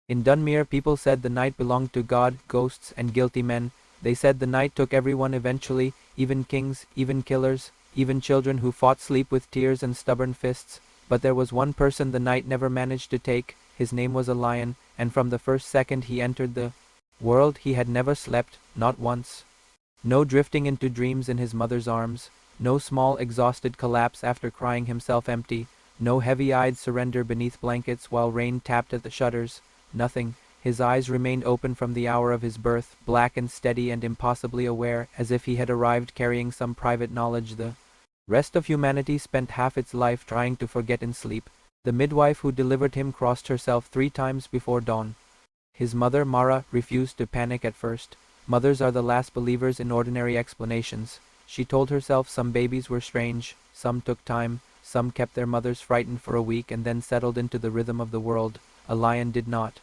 In Dunmere people said the night belonged to God, ghosts, and guilty men. They said the night took everyone eventually, even kings, even killers, even children who fought sleep with tears and stubborn fists. But there was one person the night never managed to take. His name was a lion, and from the first second he entered the world he had never slept, not once. No drifting into dreams in his mother's arms, no small exhausted collapse after crying himself empty, no heavy-eyed surrender beneath blankets while rain tapped at the shutters, nothing. His eyes remained open from the hour of his birth, black and steady and impossibly aware, as if he had arrived carrying some private knowledge. The rest of humanity spent half its life trying to forget in sleep. The midwife who delivered him crossed herself 3 times before dawn. His mother, Mara, refused to panic at first. Mothers are the last believers in ordinary explanations. She told herself some babies were strange, some took time, some kept their mothers frightened for a week and then settled into the rhythm of the world. A lion did not.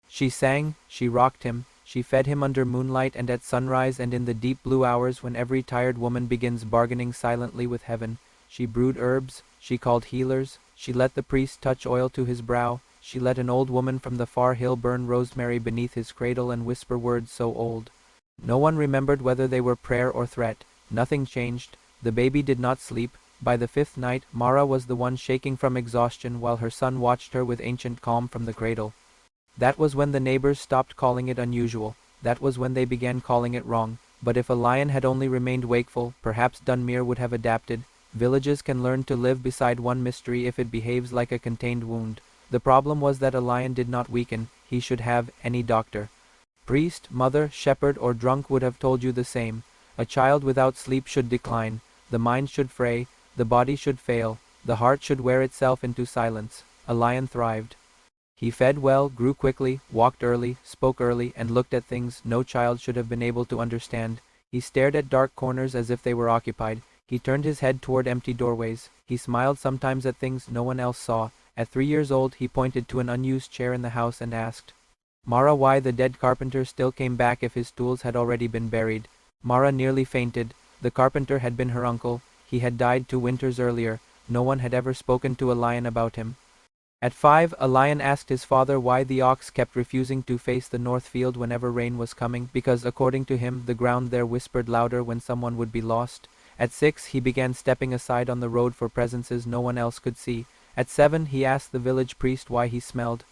She sang, she rocked him, she fed him under moonlight and at sunrise and in the deep blue hours when every tired woman begins bargaining silently with heaven. She brewed herbs, she called healers, she let the priest touch oil to his brow, she let an old woman from the far hill burn rosemary beneath his cradle and whisper words so old. No one remembered whether they were prayer or threat. Nothing changed. The baby did not sleep. By the 5th night, Mara was the one shaking from exhaustion while her son watched her with ancient calm from the cradle. That was when the neighbors stopped calling it unusual. That was when they began calling it wrong. But if a lion had only remained wakeful, perhaps Dunmere would have adapted. Villages can learn to live beside one mystery if it behaves like a contained wound. The problem was that a lion did not weaken. He should have any doctor. Priest, mother, shepherd, or drunk would have told you the same. A child without sleep should decline. The mind should fray. The body should fail. The heart should wear itself into silence. A lion thrived. He fed well, grew quickly, walked early, spoke early, and looked at things no child should have been able to understand. He stared at dark corners as if they were occupied. He turned his head toward empty doorways. He smiled sometimes at things no one else saw. At 3 years old, he pointed to an unused chair in the house and asked Mara why the dead carpenter still came back if his tools had already been buried. Mara nearly fainted. The carpenter had been her uncle. He had died 2 winters earlier. No one had ever spoken to a lion about him. At 5, a lion asked his father why the ox kept refusing to face the north field whenever rain was coming, because according to him, the ground there whispered louder when someone would be lost. At 6, he began stepping aside on the road for presences no one else could see. At 7, he asked the village priest why he smelled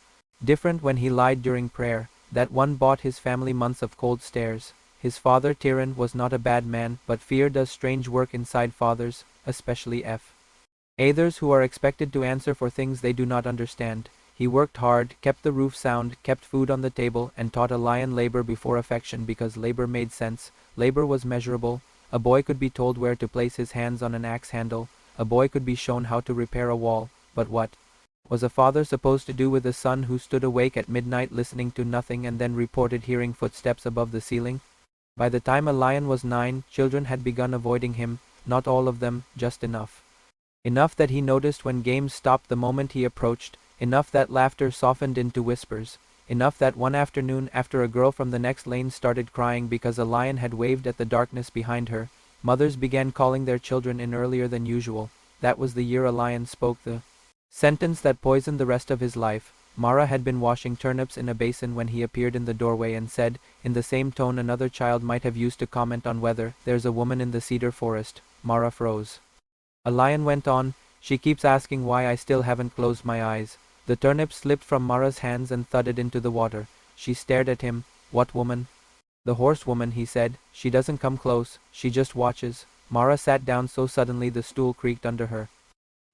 different when he lied during prayer. That one bought his family months of cold stares. His father, Tyrann, was not a bad man, but fear does strange work inside fathers, especially fathers who are expected to answer for things they do not understand. He worked hard, kept the roof sound, kept food on the table, and taught a lion labor before affection because labor made sense. Labor was measurable. A boy could be told where to place his hands on an axe handle. A boy could be shown how to repair a wall. But what was a father supposed to do with a son who stood awake at midnight listening to nothing and then reported hearing footsteps above the ceiling? By the time a lion was 9, children had begun avoiding him. Not all of them, just enough. Enough that he noticed when games stopped the moment he approached, enough that laughter softened into whispers, enough that one afternoon after a girl from the next lane started crying because a lion had waved at the darkness behind her, mothers began calling their children in earlier than usual. That was the year a lion spoke the sentence that poisoned the rest of his life. Mara had been washing turnips in a basin when he appeared in the doorway and said, in the same tone another child might have used to comment on weather, "There's a woman in the cedar forest." Mara froze. A lion went on, "She keeps asking why I still haven't closed my eyes." The turnip slipped from Mara's hands and thudded into the water. She stared at him. "What woman?" "The horsewoman," he said. "She doesn't come close. She just watches." Mara sat down so suddenly the stool creaked under her.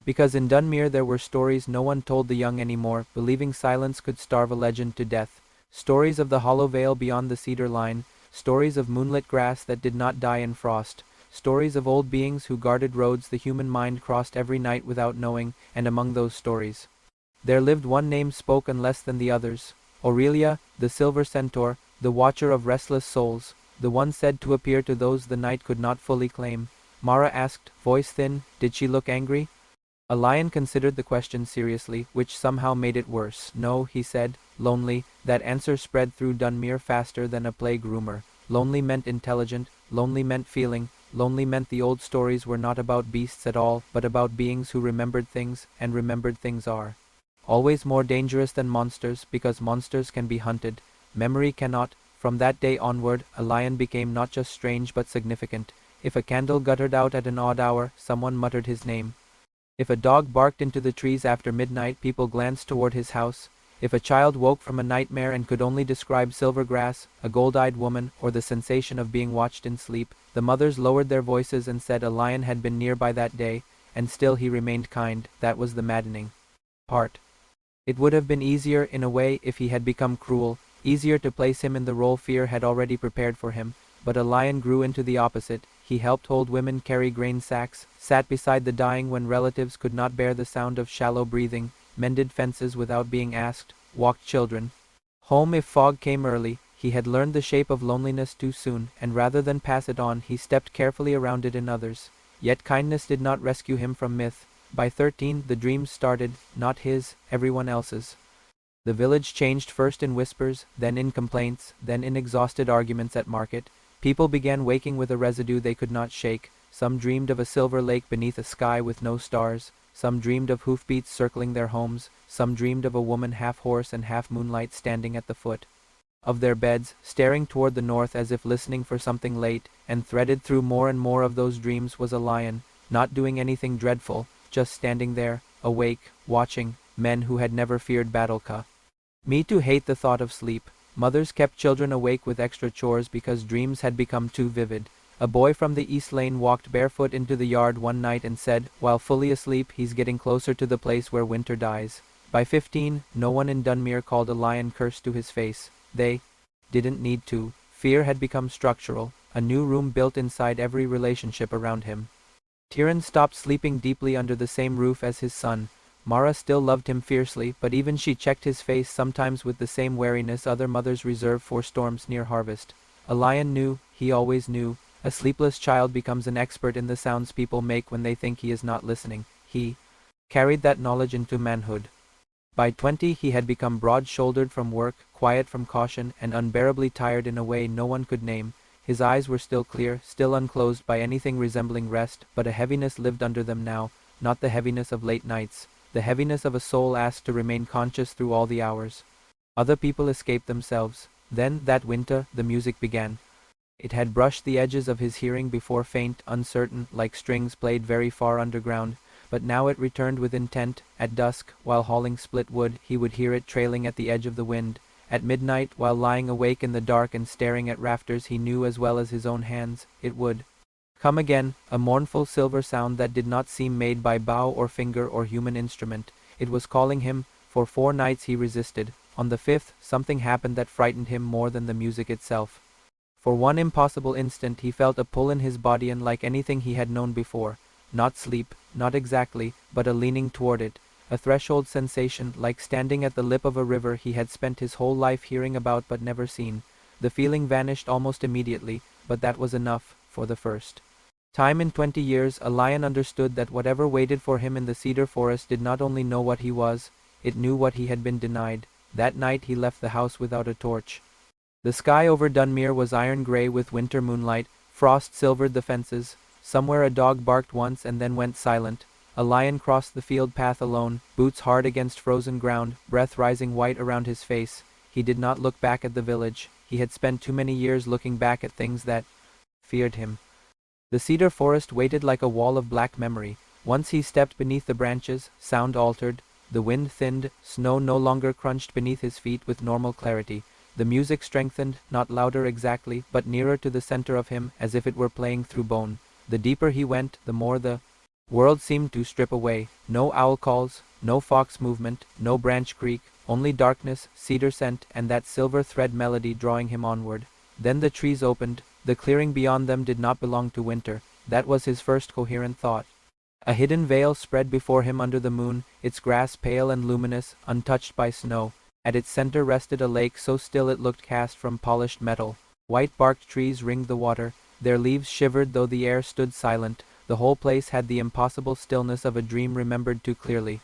Because in Dunmere there were stories no one told the young anymore, believing silence could starve a legend to death. Stories of the hollow vale beyond the cedar line, stories of moonlit grass that did not die in frost, stories of old beings who guarded roads the human mind crossed every night without knowing, and among those stories there lived one name spoken less than the others. Aurelia, the silver centaur, the watcher of restless souls, the one said to appear to those the night could not fully claim. Mara asked, voice thin, did she look angry? A lion considered the question seriously, which somehow made it worse. No, he said, lonely. That answer spread through Dunmere faster than a plague rumor. Lonely meant intelligent, lonely meant feeling, lonely meant the old stories were not about beasts at all, but about beings who remembered things, and remembered things are always more dangerous than monsters, because monsters can be hunted. Memory cannot. From that day onward, a lion became not just strange but significant. If a candle guttered out at an odd hour, someone muttered his name. If a dog barked into the trees after midnight, people glanced toward his house. If a child woke from a nightmare and could only describe silver grass, a gold-eyed woman, or the sensation of being watched in sleep, the mothers lowered their voices and said a lion had been nearby that day, and still he remained kind. That was the maddening part. It would have been easier, in a way, if he had become cruel, easier to place him in the role fear had already prepared for him, but a lion grew into the opposite. He helped old women carry grain sacks, sat beside the dying when relatives could not bear the sound of shallow breathing, mended fences without being asked, walked children home if fog came early. He had learned the shape of loneliness too soon, and rather than pass it on, he stepped carefully around it in others. Yet kindness did not rescue him from myth. By 13, the dreams started, not his, everyone else's. The village changed, first in whispers, then in complaints, then in exhausted arguments at market. People began waking with a residue they could not shake. Some dreamed of a silver lake beneath a sky with no stars. Some dreamed of hoofbeats circling their homes. Some dreamed of a woman half horse and half moonlight standing at the foot of their beds, staring toward the north as if listening for something late, and threaded through more and more of those dreams was a lion, not doing anything dreadful, just standing there, awake, watching, men who had never feared battle. Me too hate the thought of sleep. Mothers kept children awake with extra chores because dreams had become too vivid. A boy from the East Lane walked barefoot into the yard one night and said, while fully asleep, he's getting closer to the place where winter dies. By 15, no one in Dunmere called a lion curse to his face. They didn't need to. Fear had become structural, a new room built inside every relationship around him. Tyrone stopped sleeping deeply under the same roof as his son. Mara still loved him fiercely, but even she checked his face sometimes with the same wariness other mothers reserve for storms near harvest. A lion knew, he always knew. A sleepless child becomes an expert in the sounds people make when they think he is not listening. He carried that knowledge into manhood. By 20 he had become broad-shouldered from work, quiet from caution, and unbearably tired in a way no one could name. His eyes were still clear, still unclosed by anything resembling rest, but a heaviness lived under them now, not the heaviness of late nights, the heaviness of a soul asked to remain conscious through all the hours. Other people escaped themselves. Then, that winter, the music began. It had brushed the edges of his hearing before, faint, uncertain, like strings played very far underground, but now it returned with intent. At dusk, while hauling split wood, he would hear it trailing at the edge of the wind. At midnight, while lying awake in the dark and staring at rafters he knew as well as his own hands, it would come again, a mournful silver sound that did not seem made by bow or finger or human instrument. It was calling him. For 4 nights he resisted. On the 5th, something happened that frightened him more than the music itself. For one impossible instant he felt a pull in his body, unlike anything he had known before. Not sleep, not exactly, but a leaning toward it. A threshold sensation, like standing at the lip of a river he had spent his whole life hearing about but never seen. The feeling vanished almost immediately, but that was enough, for the first time in 20 years. A lion understood that whatever waited for him in the cedar forest did not only know what he was, it knew what he had been denied. That night he left the house without a torch. The sky over Dunmere was iron gray with winter moonlight. Frost silvered the fences. Somewhere a dog barked once and then went silent. A lion crossed the field path alone, boots hard against frozen ground, breath rising white around his face. He did not look back at the village. He had spent too many years looking back at things that feared him. The cedar forest waited like a wall of black memory. Once he stepped beneath the branches, sound altered. The wind thinned, snow no longer crunched beneath his feet with normal clarity. The music strengthened, not louder exactly, but nearer to the center of him, as if it were playing through bone. The deeper he went, the more the world seemed to strip away. No owl calls, no fox movement, no branch creak, only darkness, cedar scent, and that silver thread melody drawing him onward. Then the trees opened. The clearing beyond them did not belong to winter. That was his first coherent thought. A hidden veil spread before him under the moon, its grass pale and luminous, untouched by snow. At its center rested a lake so still it looked cast from polished metal. White-barked trees ringed the water. Their leaves shivered though the air stood silent. The whole place had the impossible stillness of a dream remembered too clearly.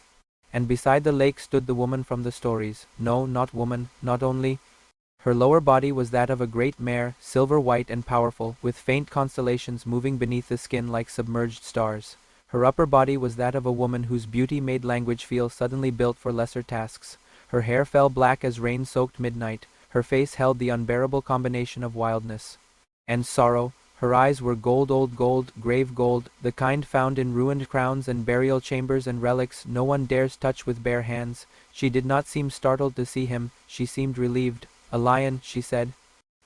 And beside the lake stood the woman from the stories. No, not woman, not only. Her lower body was that of a great mare, silver-white and powerful, with faint constellations moving beneath the skin like submerged stars. Her upper body was that of a woman whose beauty made language feel suddenly built for lesser tasks. Her hair fell black as rain-soaked midnight. Her face held the unbearable combination of wildness and sorrow. Her eyes were gold, old gold, grave gold, the kind found in ruined crowns and burial chambers and relics no one dares touch with bare hands. She did not seem startled to see him, she seemed relieved. "A lion," she said.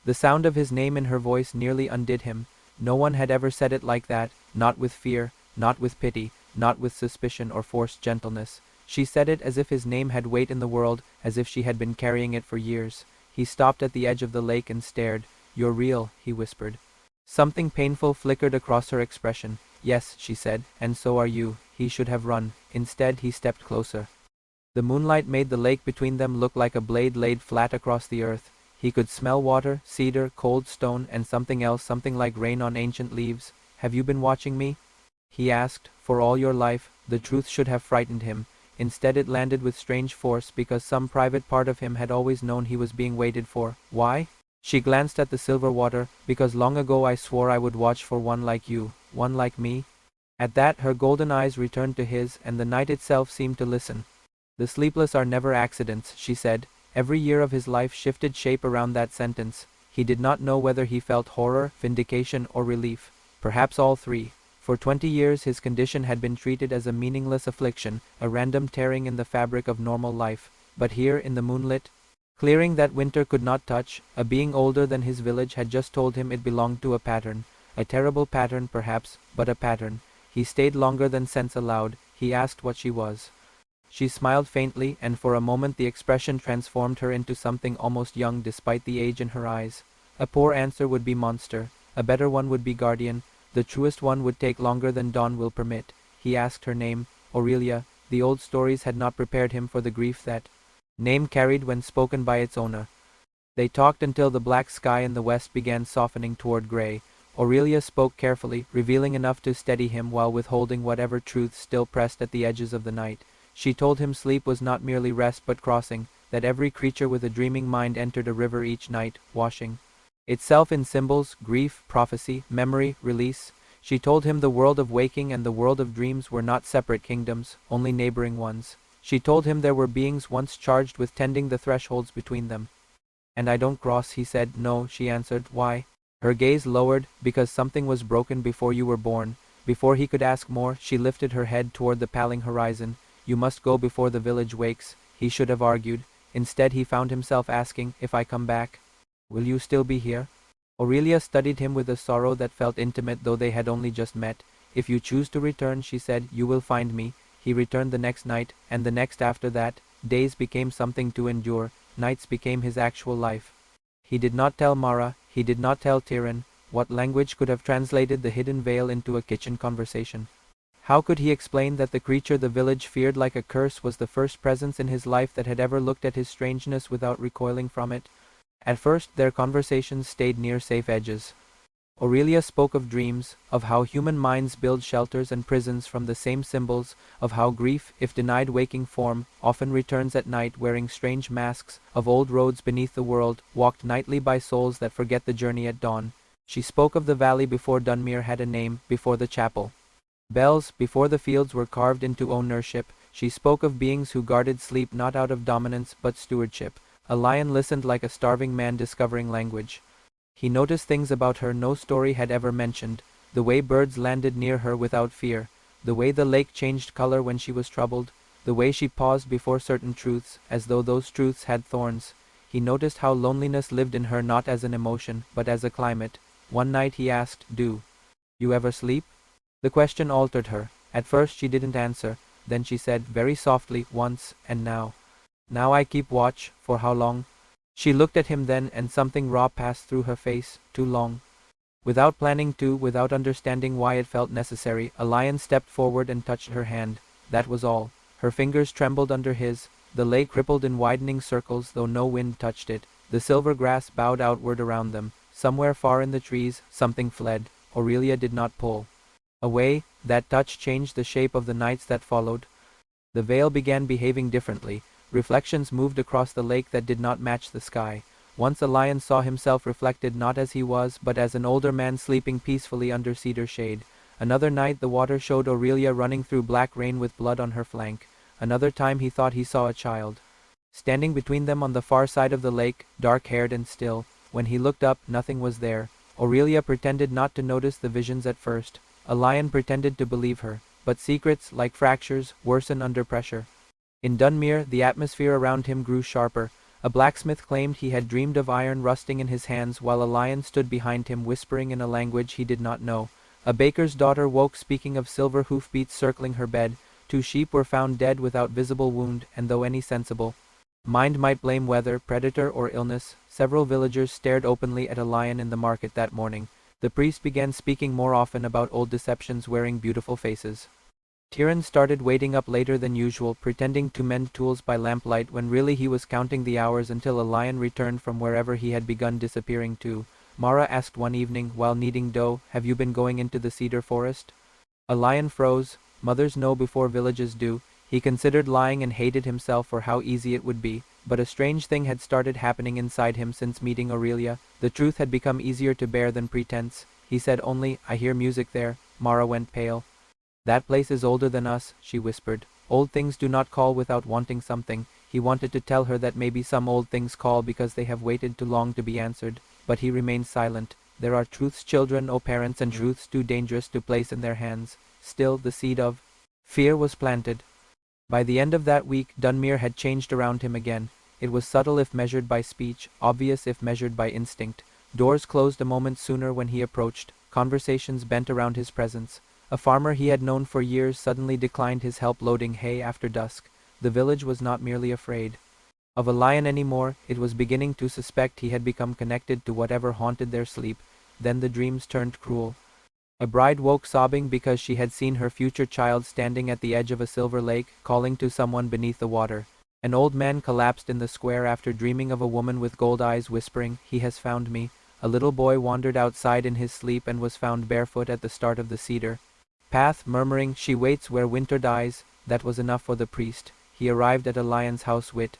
The sound of his name in her voice nearly undid him. No one had ever said it like that, not with fear, not with pity, not with suspicion or forced gentleness. She said it as if his name had weight in the world, as if she had been carrying it for years. He stopped at the edge of the lake and stared. "You're real," he whispered. Something painful flickered across her expression. "Yes," she said, "and so are you." He should have run. Instead, he stepped closer. The moonlight made the lake between them look like a blade laid flat across the earth. He could smell water, cedar, cold stone, and something else, something like rain on ancient leaves. "Have you been watching me?" he asked. For all your life. The truth should have frightened him. Instead it landed with strange force, because some private part of him had always known he was being waited for. "Why?" She glanced at the silver water. "Because long ago I swore I would watch for one like you, one like me." At that her golden eyes returned to his, and the night itself seemed to listen. "The sleepless are never accidents," she said. Every year of his life shifted shape around that sentence. He did not know whether he felt horror, vindication, or relief. Perhaps all three. For 20 years his condition had been treated as a meaningless affliction, a random tearing in the fabric of normal life. But here, in the moonlit clearing that winter could not touch, a being older than his village had just told him it belonged to a pattern. A terrible pattern, perhaps, but a pattern. He stayed longer than sense allowed. He asked what she was. She smiled faintly, and for a moment the expression transformed her into something almost young despite the age in her eyes. A poor answer would be monster. A better one would be guardian. The truest one would take longer than dawn will permit. He asked her name. Aurelia. The old stories had not prepared him for the grief that name carried when spoken by its owner. They talked until the black sky in the west began softening toward gray. Aurelia spoke carefully, revealing enough to steady him while withholding whatever truth still pressed at the edges of the night. She told him sleep was not merely rest but crossing, that every creature with a dreaming mind entered a river each night, washing itself in symbols, grief, prophecy, memory, release. She told him the world of waking and the world of dreams were not separate kingdoms, only neighboring ones. She told him there were beings once charged with tending the thresholds between them. "And I don't cross," he said. "No," she answered. "Why?" Her gaze lowered. "Because something was broken before you were born." Before he could ask more, she lifted her head toward the paling horizon. "You must go before the village wakes," he should have argued. Instead he found himself asking, "If I come back, will you still be here?" Aurelia studied him with a sorrow that felt intimate though they had only just met. "If you choose to return," she said, "you will find me." He returned the next night, and the next after that. Days became something to endure. Nights became his actual life. He did not tell Mara. He did not tell Tyrion. What language could have translated the hidden veil into a kitchen conversation? How could he explain that the creature the village feared like a curse was the first presence in his life that had ever looked at his strangeness without recoiling from it? At first their conversations stayed near safe edges. Aurelia spoke of dreams, of how human minds build shelters and prisons from the same symbols, of how grief, if denied waking form, often returns at night wearing strange masks, of old roads beneath the world, walked nightly by souls that forget the journey at dawn. She spoke of the valley before Dunmere had a name, before the chapel bells, before the fields were carved into ownership. She spoke of beings who guarded sleep not out of dominance but stewardship. A lion listened like a starving man discovering language. He noticed things about her no story had ever mentioned, the way birds landed near her without fear, the way the lake changed color when she was troubled, the way she paused before certain truths, as though those truths had thorns. He noticed how loneliness lived in her not as an emotion, but as a climate. One night he asked, "Do you ever sleep?" The question altered her. At first she didn't answer, then she said very softly, "Once, and now. Now I keep watch." "For how long?" She looked at him then, and something raw passed through her face. "Too long." Without planning to, without understanding why it felt necessary, a lion stepped forward and touched her hand. That was all. Her fingers trembled under his. The lake rippled in widening circles, though no wind touched it. The silver grass bowed outward around them. Somewhere far in the trees, something fled. Aurelia did not pull away. That touch changed the shape of the nights that followed. The veil began behaving differently. Reflections moved across the lake that did not match the sky. Once a lion saw himself reflected not as he was, but as an older man sleeping peacefully under cedar shade. Another night the water showed Aurelia running through black rain with blood on her flank. Another time he thought he saw a child standing between them on the far side of the lake, dark-haired and still. When he looked up, nothing was there. Aurelia pretended not to notice the visions at first. A lion pretended to believe her. But secrets, like fractures, worsen under pressure. In Dunmere, the atmosphere around him grew sharper. A blacksmith claimed he had dreamed of iron rusting in his hands while a lion stood behind him whispering in a language he did not know. A baker's daughter woke speaking of silver hoofbeats circling her bed. 2 sheep were found dead without visible wound, and though any sensible mind might blame weather, predator, or illness, several villagers stared openly at a lion in the market that morning. The priest began speaking more often about old deceptions wearing beautiful faces. Tyrone started waiting up later than usual, pretending to mend tools by lamplight when really he was counting the hours until a lion returned from wherever he had begun disappearing to. Mara asked one evening, while kneading dough, "Have you been going into the cedar forest?" A lion froze. Mothers know before villages do. He considered lying and hated himself for how easy it would be, but a strange thing had started happening inside him since meeting Aurelia. The truth had become easier to bear than pretense. He said only, "I hear music there." Mara went pale. "That place is older than us," she whispered. "Old things do not call without wanting something." He wanted to tell her that maybe some old things call because they have waited too long to be answered, but he remained silent. There are truth's children, O parents, and truths too dangerous to place in their hands. Still, the seed of fear was planted. By the end of that week, Dunmere had changed around him again. It was subtle if measured by speech, obvious if measured by instinct. Doors closed a moment sooner when he approached. Conversations bent around his presence. A farmer he had known for years suddenly declined his help loading hay after dusk. The village was not merely afraid of a lion anymore, it was beginning to suspect he had become connected to whatever haunted their sleep. Then the dreams turned cruel. A bride woke sobbing because she had seen her future child standing at the edge of a silver lake, calling to someone beneath the water. An old man collapsed in the square after dreaming of a woman with gold eyes whispering, "He has found me." A little boy wandered outside in his sleep and was found barefoot at the start of the cedar path, murmuring, "She waits where winter dies." That was enough for the priest. He arrived at a lion's house with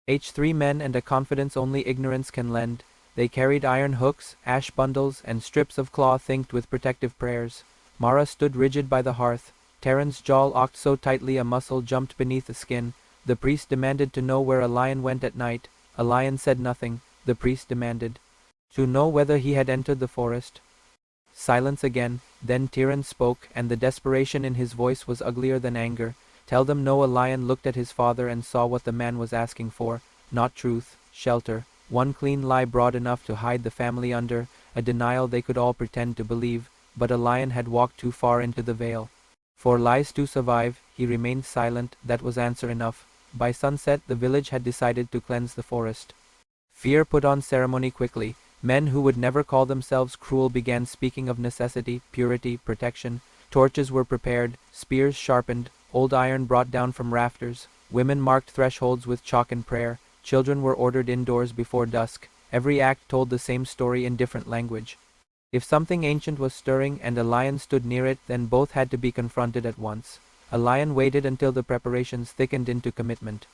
3 men and a confidence only ignorance can lend. They carried iron hooks, ash bundles, and strips of cloth inked with protective prayers. Mara stood rigid by the hearth. Terran's jaw locked so tightly a muscle jumped beneath the skin. The priest demanded to know where a lion went at night. A lion said nothing. The priest demanded to know whether he had entered the forest. Silence again. Then Tyrone spoke, and the desperation in his voice was uglier than anger. "Tell them no." A lion looked at his father and saw what the man was asking for. Not truth, shelter. One clean lie broad enough to hide the family under, a denial they could all pretend to believe, but a lion had walked too far into the veil. For lies to survive, he remained silent. That was answer enough. By sunset, the village had decided to cleanse the forest. Fear put on ceremony quickly. Men who would never call themselves cruel began speaking of necessity, purity, protection. Torches were prepared, spears sharpened, old iron brought down from rafters. Women marked thresholds with chalk and prayer. Children were ordered indoors before dusk. Every act told the same story in different language. If something ancient was stirring and a lion stood near it, then both had to be confronted at once. A lion waited until the preparations thickened into commitment.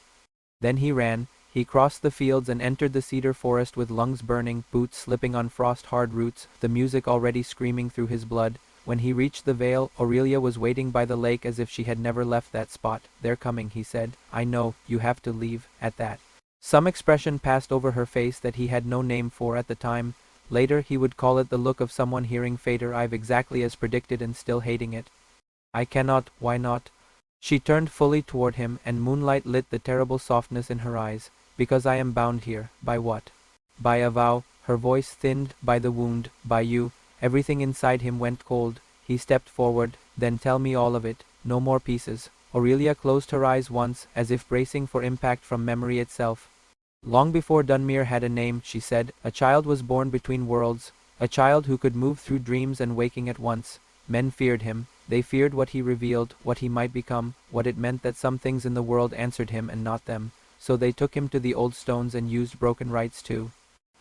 Then he ran. He crossed the fields and entered the cedar forest with lungs burning, boots slipping on frost-hard roots, the music already screaming through his blood. When he reached the vale, Aurelia was waiting by the lake as if she had never left that spot. "They're coming," he said. "I know, you have to leave." At that, some expression passed over her face that he had no name for at the time. Later, he would call it the look of someone hearing Fader I've exactly as predicted and still hating it. "I cannot." "Why not?" She turned fully toward him, and moonlight lit the terrible softness in her eyes. "Because I am bound here." "By what?" "By a vow." Her voice thinned. "By the wound. By you." Everything inside him went cold. He stepped forward. "Then tell me all of it. No more pieces." Aurelia closed her eyes once, as if bracing for impact from memory itself. "Long before Dunmere had a name," she said, "a child was born between worlds. A child who could move through dreams and waking at once. Men feared him. They feared what he revealed, what he might become, what it meant that some things in the world answered him and not them. So they took him to the old stones and used broken rites to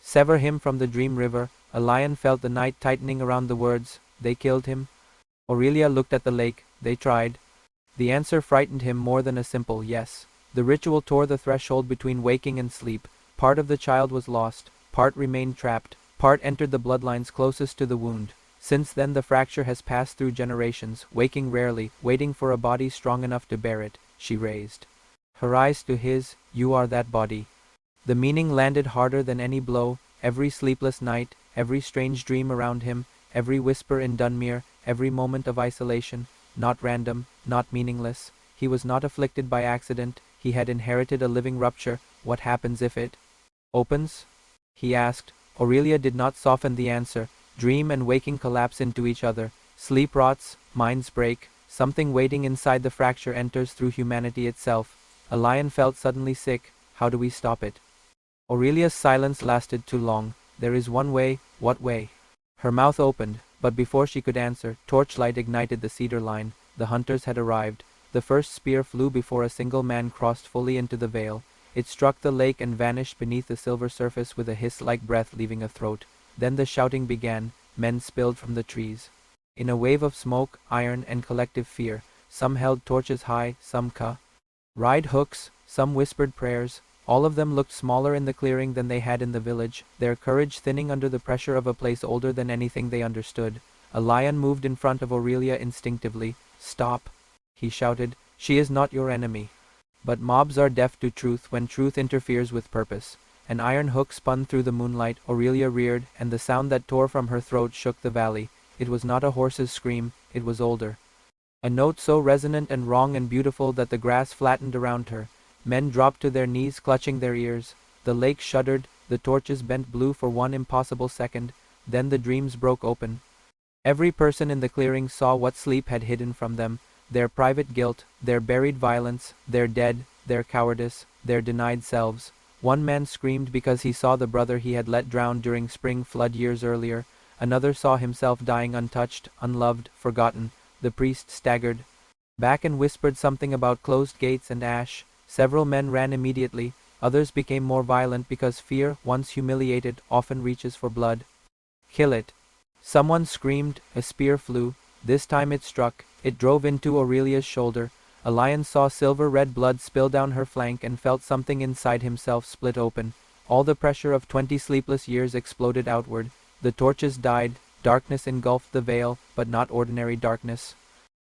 sever him from the dream river." A lion felt the night tightening around the words. "They killed him?" Aurelia looked at the lake. "They tried." The answer frightened him more than a simple yes. The ritual tore the threshold between waking and sleep. Part of the child was lost. Part remained trapped. Part entered the bloodlines closest to the wound. Since then the fracture has passed through generations, waking rarely, waiting for a body strong enough to bear it. She raised her eyes to his. You are that body. The meaning landed harder than any blow. Every sleepless night, every strange dream around him, every whisper in Dunmere, every moment of isolation, not random, not meaningless. He was not afflicted by accident. He had inherited a living rupture. What happens if it opens? He asked. Aurelia did not soften the answer. Dream and waking collapse into each other. Sleep rots, minds break. Something waiting inside the fracture enters through humanity itself. A lion felt suddenly sick. How do we stop it? Aurelia's silence lasted too long. There is one way. What way? Her mouth opened, but before she could answer, torchlight ignited the cedar line. The hunters had arrived. The first spear flew before a single man crossed fully into the vale. It struck the lake and vanished beneath the silver surface with a hiss like breath leaving a throat. Then the shouting began. Men spilled from the trees. In a wave of smoke, iron, and collective fear, some held torches high, some carried hooks, some whispered prayers. All of them looked smaller in the clearing than they had in the village, their courage thinning under the pressure of a place older than anything they understood. A lion moved in front of Aurelia instinctively. Stop, he shouted. She is not your enemy. But mobs are deaf to truth when truth interferes with purpose. An iron hook spun through the moonlight. Aurelia reared, and the sound that tore from her throat shook the valley. It was not a horse's scream, it was older. A note so resonant and wrong and beautiful that the grass flattened around her. Men dropped to their knees, clutching their ears. The lake shuddered, the torches bent blue for one impossible second, then the dreams broke open. Every person in the clearing saw what sleep had hidden from them, their private guilt, their buried violence, their dead, their cowardice, their denied selves. One man screamed because he saw the brother he had let drown during spring flood years earlier. Another saw himself dying untouched, unloved, forgotten. The priest staggered back and whispered something about closed gates and ash. Several men ran immediately. Others became more violent because fear, once humiliated, often reaches for blood. Kill it. Someone screamed. A spear flew. This time it struck. It drove into Aurelia's shoulder. A lion saw silver-red blood spill down her flank and felt something inside himself split open. All the pressure of 20 sleepless years exploded outward. The torches died. Darkness engulfed the vale, but not ordinary darkness.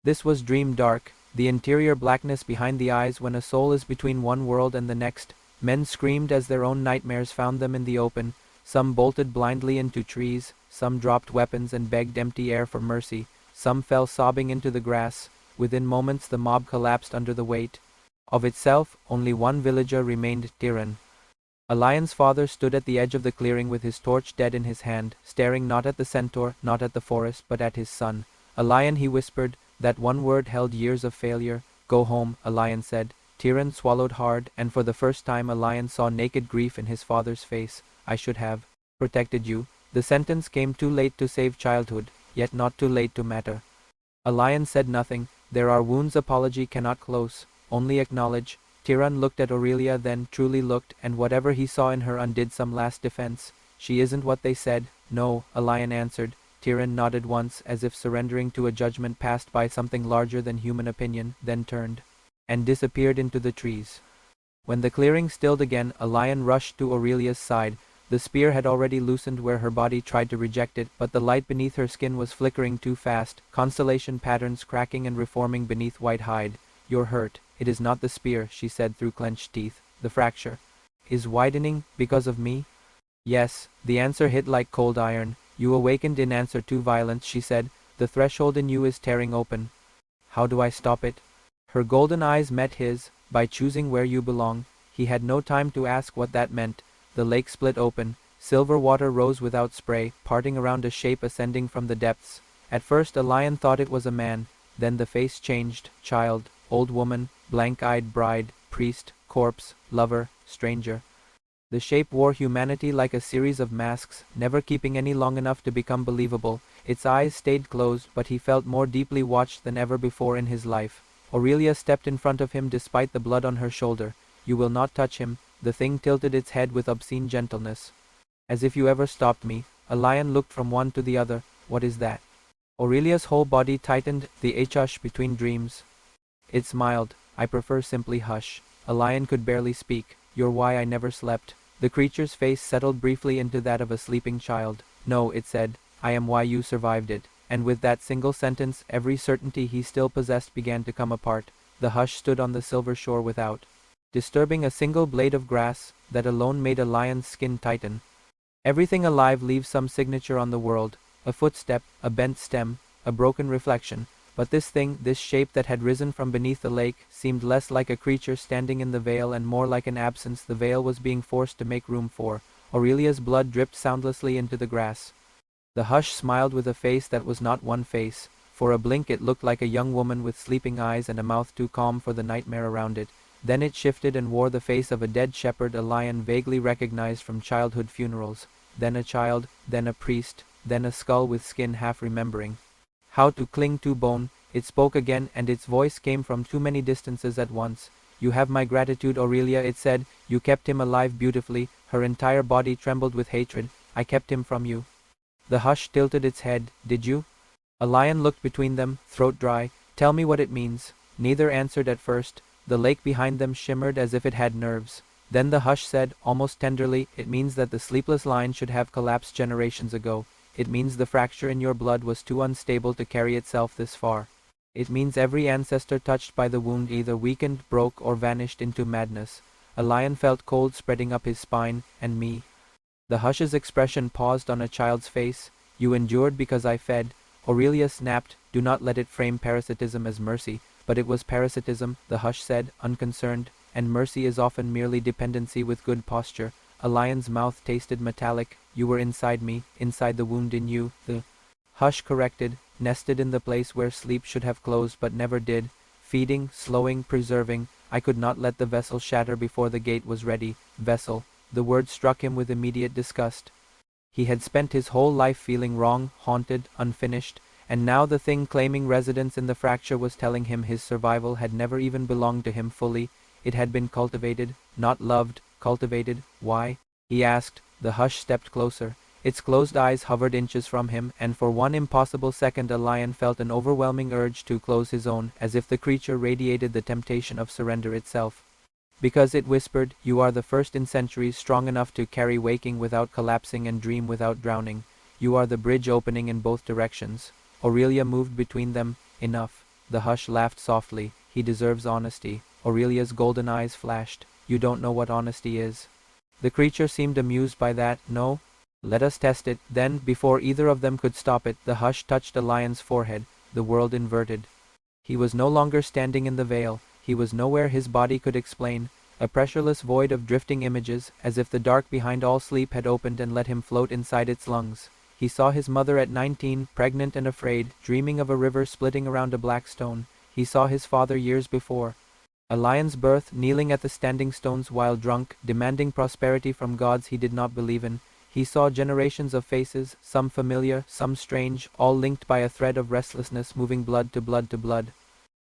This was dream dark. The interior blackness behind the eyes when a soul is between one world and the next. Men screamed as their own nightmares found them in the open. Some bolted blindly into trees, some dropped weapons and begged empty air for mercy, some fell sobbing into the grass. Within moments the mob collapsed under the weight of itself. Only one villager remained, Tiran. A lion's father stood at the edge of the clearing with his torch dead in his hand, staring not at the centaur, not at the forest, but at his son. A lion, he whispered. That one word held years of failure. Go home, a lion said. Tiran swallowed hard, and for the first time a lion saw naked grief in his father's face. I should have protected you. The sentence came too late to save childhood, yet not too late to matter. A lion said nothing. There are wounds apology cannot close, only acknowledge. Tiran looked at Aurelia, then truly looked, and whatever he saw in her undid some last defense. She isn't what they said. No, a lion answered. Tiran nodded once, as if surrendering to a judgment passed by something larger than human opinion, then turned and disappeared into the trees. When the clearing stilled again, a lion rushed to Aurelia's side. The spear had already loosened where her body tried to reject it, but the light beneath her skin was flickering too fast, constellation patterns cracking and reforming beneath white hide. You're hurt. It is not the spear, she said through clenched teeth. The fracture is widening because of me? Yes, the answer hit like cold iron. You awakened in answer to violence, she said. The threshold in you is tearing open. How do I stop it? Her golden eyes met his. By choosing where you belong. He had no time to ask what that meant. The lake split open. Silver water rose without spray, parting around a shape ascending from the depths. At first a lion thought it was a man. Then the face changed. Child, old woman, blank-eyed bride, priest, corpse, lover, stranger. The shape wore humanity like a series of masks, never keeping any long enough to become believable. Its eyes stayed closed, but he felt more deeply watched than ever before in his life. Aurelia stepped in front of him despite the blood on her shoulder. You will not touch him. The thing tilted its head with obscene gentleness. As if you ever stopped me. A lion looked from one to the other. What is that? Aurelia's whole body tightened, the hush between dreams. It smiled. I prefer simply hush. A lion could barely speak. You're why I never slept. The creature's face settled briefly into that of a sleeping child. No, it said. I am why you survived it. And with that single sentence, every certainty he still possessed began to come apart. The hush stood on the silver shore without disturbing a single blade of grass, that alone made a lion's skin tighten. Everything alive leaves some signature on the world, a footstep, a bent stem, a broken reflection, but this thing, this shape that had risen from beneath the lake, seemed less like a creature standing in the veil and more like an absence the veil was being forced to make room for. Aurelia's blood dripped soundlessly into the grass. The hush smiled with a face that was not one face. For a blink it looked like a young woman with sleeping eyes and a mouth too calm for the nightmare around it. Then it shifted and wore the face of a dead shepherd, a lion vaguely recognized from childhood funerals. Then a child, then a priest, then a skull with skin half remembering how to cling to bone. It spoke again, and its voice came from too many distances at once. You have my gratitude, Aurelia, it said. You kept him alive beautifully. Her entire body trembled with hatred. I kept him from you. The hush tilted its head. Did you? A lion looked between them, throat dry. Tell me what it means. Neither answered at first. The lake behind them shimmered as if it had nerves. Then the hush said, almost tenderly, it means that the sleepless line should have collapsed generations ago. It means the fracture in your blood was too unstable to carry itself this far. It means every ancestor touched by the wound either weakened, broke, or vanished into madness. A lion felt cold spreading up his spine, and me. The hush's expression paused on a child's face. You endured because I fed. Aurelia snapped. Do not let it frame parasitism as mercy. But it was parasitism, the hush said, unconcerned, and mercy is often merely dependency with good posture. A lion's mouth tasted metallic. You were inside me, inside the wound in you. The hush corrected, nested in the place where sleep should have closed but never did. Feeding, slowing, preserving. I could not let the vessel shatter before the gate was ready. Vessel. The word struck him with immediate disgust. He had spent his whole life feeling wrong, haunted, unfinished, and now the thing claiming residence in the fracture was telling him his survival had never even belonged to him fully. It had been cultivated, not loved, cultivated. Why? He asked. The hush stepped closer. Its closed eyes hovered inches from him, and for one impossible second a lion felt an overwhelming urge to close his own, as if the creature radiated the temptation of surrender itself. Because it whispered, you are the first in centuries strong enough to carry waking without collapsing and dream without drowning. You are the bridge opening in both directions. Aurelia moved between them. Enough. The hush laughed softly. He deserves honesty. Aurelia's golden eyes flashed. You don't know what honesty is. The creature seemed amused by that. No? Let us test it. Then, before either of them could stop it, the hush touched a lion's forehead. The world inverted. He was no longer standing in the veil. He was nowhere his body could explain, a pressureless void of drifting images, as if the dark behind all sleep had opened and let him float inside its lungs. He saw his mother at 19, pregnant and afraid, dreaming of a river splitting around a black stone. He saw his father years before. A lion's birth, kneeling at the standing stones while drunk, demanding prosperity from gods he did not believe in. He saw generations of faces, some familiar, some strange, all linked by a thread of restlessness moving blood to blood to blood.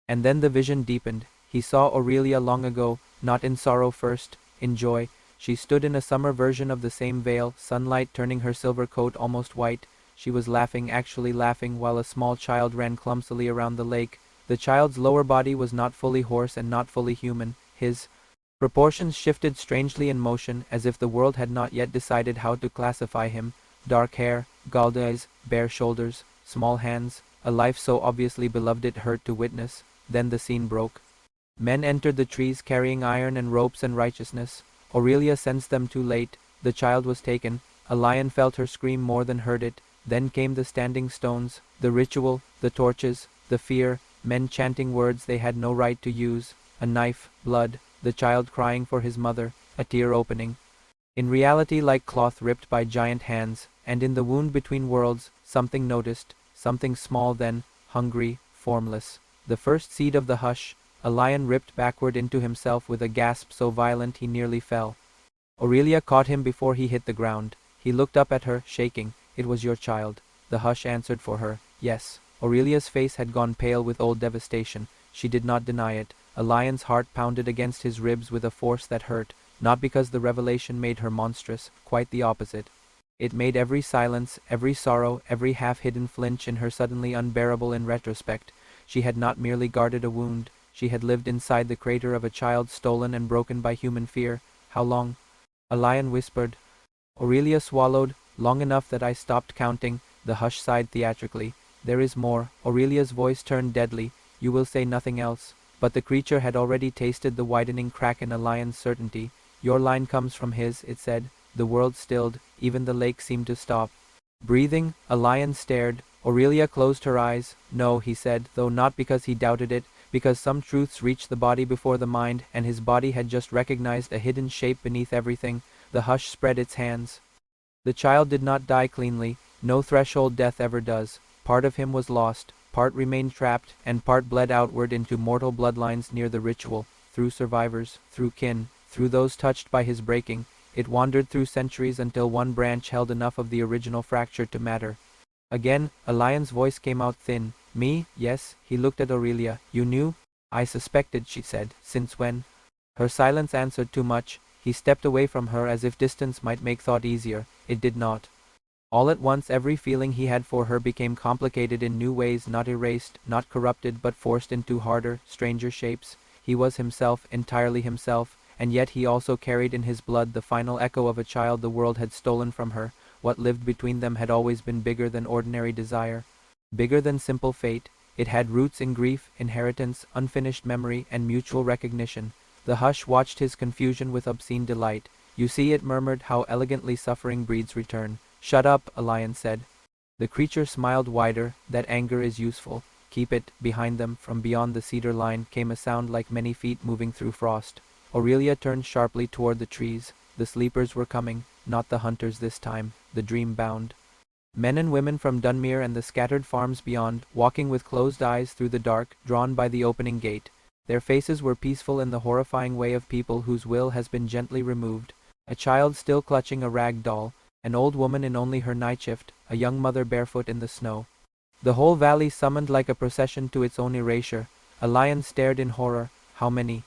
And then the vision deepened. He saw Aurelia long ago, not in sorrow first, in joy. She stood in a summer version of the same veil, sunlight turning her silver coat almost white. She was laughing, actually laughing, while a small child ran clumsily around the lake. The child's lower body was not fully horse and not fully human. His proportions shifted strangely in motion, as if the world had not yet decided how to classify him. Dark hair, galled eyes, bare shoulders, small hands, a life so obviously beloved it hurt to witness. Then the scene broke. Men entered the trees carrying iron and ropes and righteousness. Aurelia sensed them too late. The child was taken. A lion felt her scream more than heard it. Then came the standing stones, the ritual, the torches, the fear, men chanting words they had no right to use, a knife, blood, the child crying for his mother, a tear opening. In reality like cloth ripped by giant hands, and in the wound between worlds, something noticed, something small then, hungry, formless. The first seed of the hush. A lion ripped backward into himself with a gasp so violent he nearly fell. Aurelia caught him before he hit the ground. He looked up at her, shaking. It was your child. The hush answered for her. Yes. Aurelia's face had gone pale with old devastation. She did not deny it. A lion's heart pounded against his ribs with a force that hurt, not because the revelation made her monstrous, quite the opposite. It made every silence, every sorrow, every half-hidden flinch in her suddenly unbearable in retrospect. She had not merely guarded a wound. She had lived inside the crater of a child stolen and broken by human fear. How long? A lion whispered. Aurelia swallowed, long enough that I stopped counting. The hush sighed theatrically. There is more. Aurelia's voice turned deadly. You will say nothing else. But the creature had already tasted the widening crack in a lion's certainty. Your line comes from his, it said. The world stilled. Even the lake seemed to stop. Breathing, a lion stared. Aurelia closed her eyes. No, he said, though not because he doubted it, because some truths reach the body before the mind, and his body had just recognized a hidden shape beneath everything. The hush spread its hands. The child did not die cleanly. No threshold death ever does. Part of him was lost, part remained trapped, and part bled outward into mortal bloodlines near the ritual, through survivors, through kin, through those touched by his breaking. It wandered through centuries until one branch held enough of the original fracture to matter. Again, a lion's voice came out thin. Me? Yes, he looked at Aurelia. You knew? I suspected, she said. Since when? Her silence answered too much. He stepped away from her as if distance might make thought easier. It did not. All at once every feeling he had for her became complicated in new ways, not erased, not corrupted, but forced into harder, stranger shapes. He was himself, entirely himself, and yet he also carried in his blood the final echo of a child the world had stolen from her. What lived between them had always been bigger than ordinary desire, bigger than simple fate. It had roots in grief, inheritance, unfinished memory, and mutual recognition. The hush watched his confusion with obscene delight. You see, it murmured, how elegantly suffering breeds return. Shut up, a lion said. The creature smiled wider. That anger is useful. Keep it. Behind them, from beyond the cedar line, came a sound like many feet moving through frost. Aurelia turned sharply toward the trees. The sleepers were coming, not the hunters this time, the dream-bound. Men and women from Dunmere and the scattered farms beyond, walking with closed eyes through the dark, drawn by the opening gate. Their faces were peaceful in the horrifying way of people whose will has been gently removed. A child still clutching a rag doll, an old woman in only her night shift, a young mother barefoot in the snow. The whole valley summoned like a procession to its own erasure. A lion stared in horror. How many?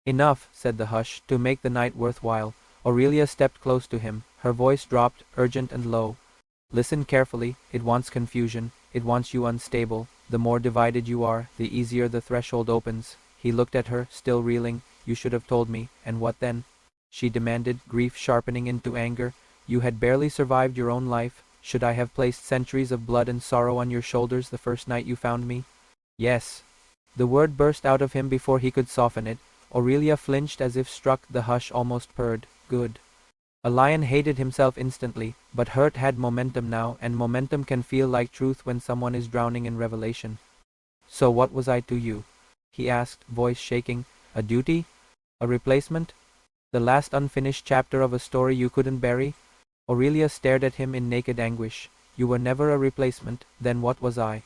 Enough, said the hush, to make the night worthwhile. Aurelia stepped close to him. Her voice dropped, urgent and low. Listen carefully. It wants confusion. It wants you unstable. The more divided you are, the easier the threshold opens. He looked at her, still reeling. You should have told me. And what then? She demanded, grief sharpening into anger. You had barely survived your own life. Should I have placed centuries of blood and sorrow on your shoulders the first night you found me? Yes. The word burst out of him before he could soften it. Aurelia flinched as if struck. The hush almost purred. Good. A lion hated himself instantly, but hurt had momentum now, and momentum can feel like truth when someone is drowning in revelation. So what was I to you? He asked, voice shaking. A duty? A replacement? The last unfinished chapter of a story you couldn't bury? Aurelia stared at him in naked anguish. You were never a replacement. Then what was I?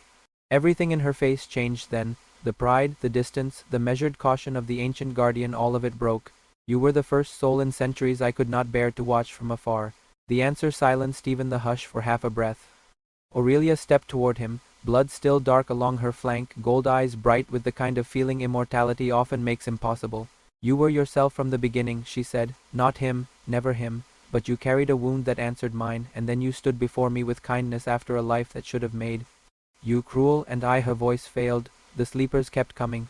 Everything in her face changed then. The pride, the distance, the measured caution of the ancient guardian, all of it broke. You were the first soul in centuries I could not bear to watch from afar. The answer silenced even the hush for half a breath. Aurelia stepped toward him, blood still dark along her flank, gold eyes bright with the kind of feeling immortality often makes impossible. You were yourself from the beginning, she said. Not him, never him. But you carried a wound that answered mine, and then you stood before me with kindness after a life that should have made. You cruel, and I, her voice failed. The sleepers kept coming.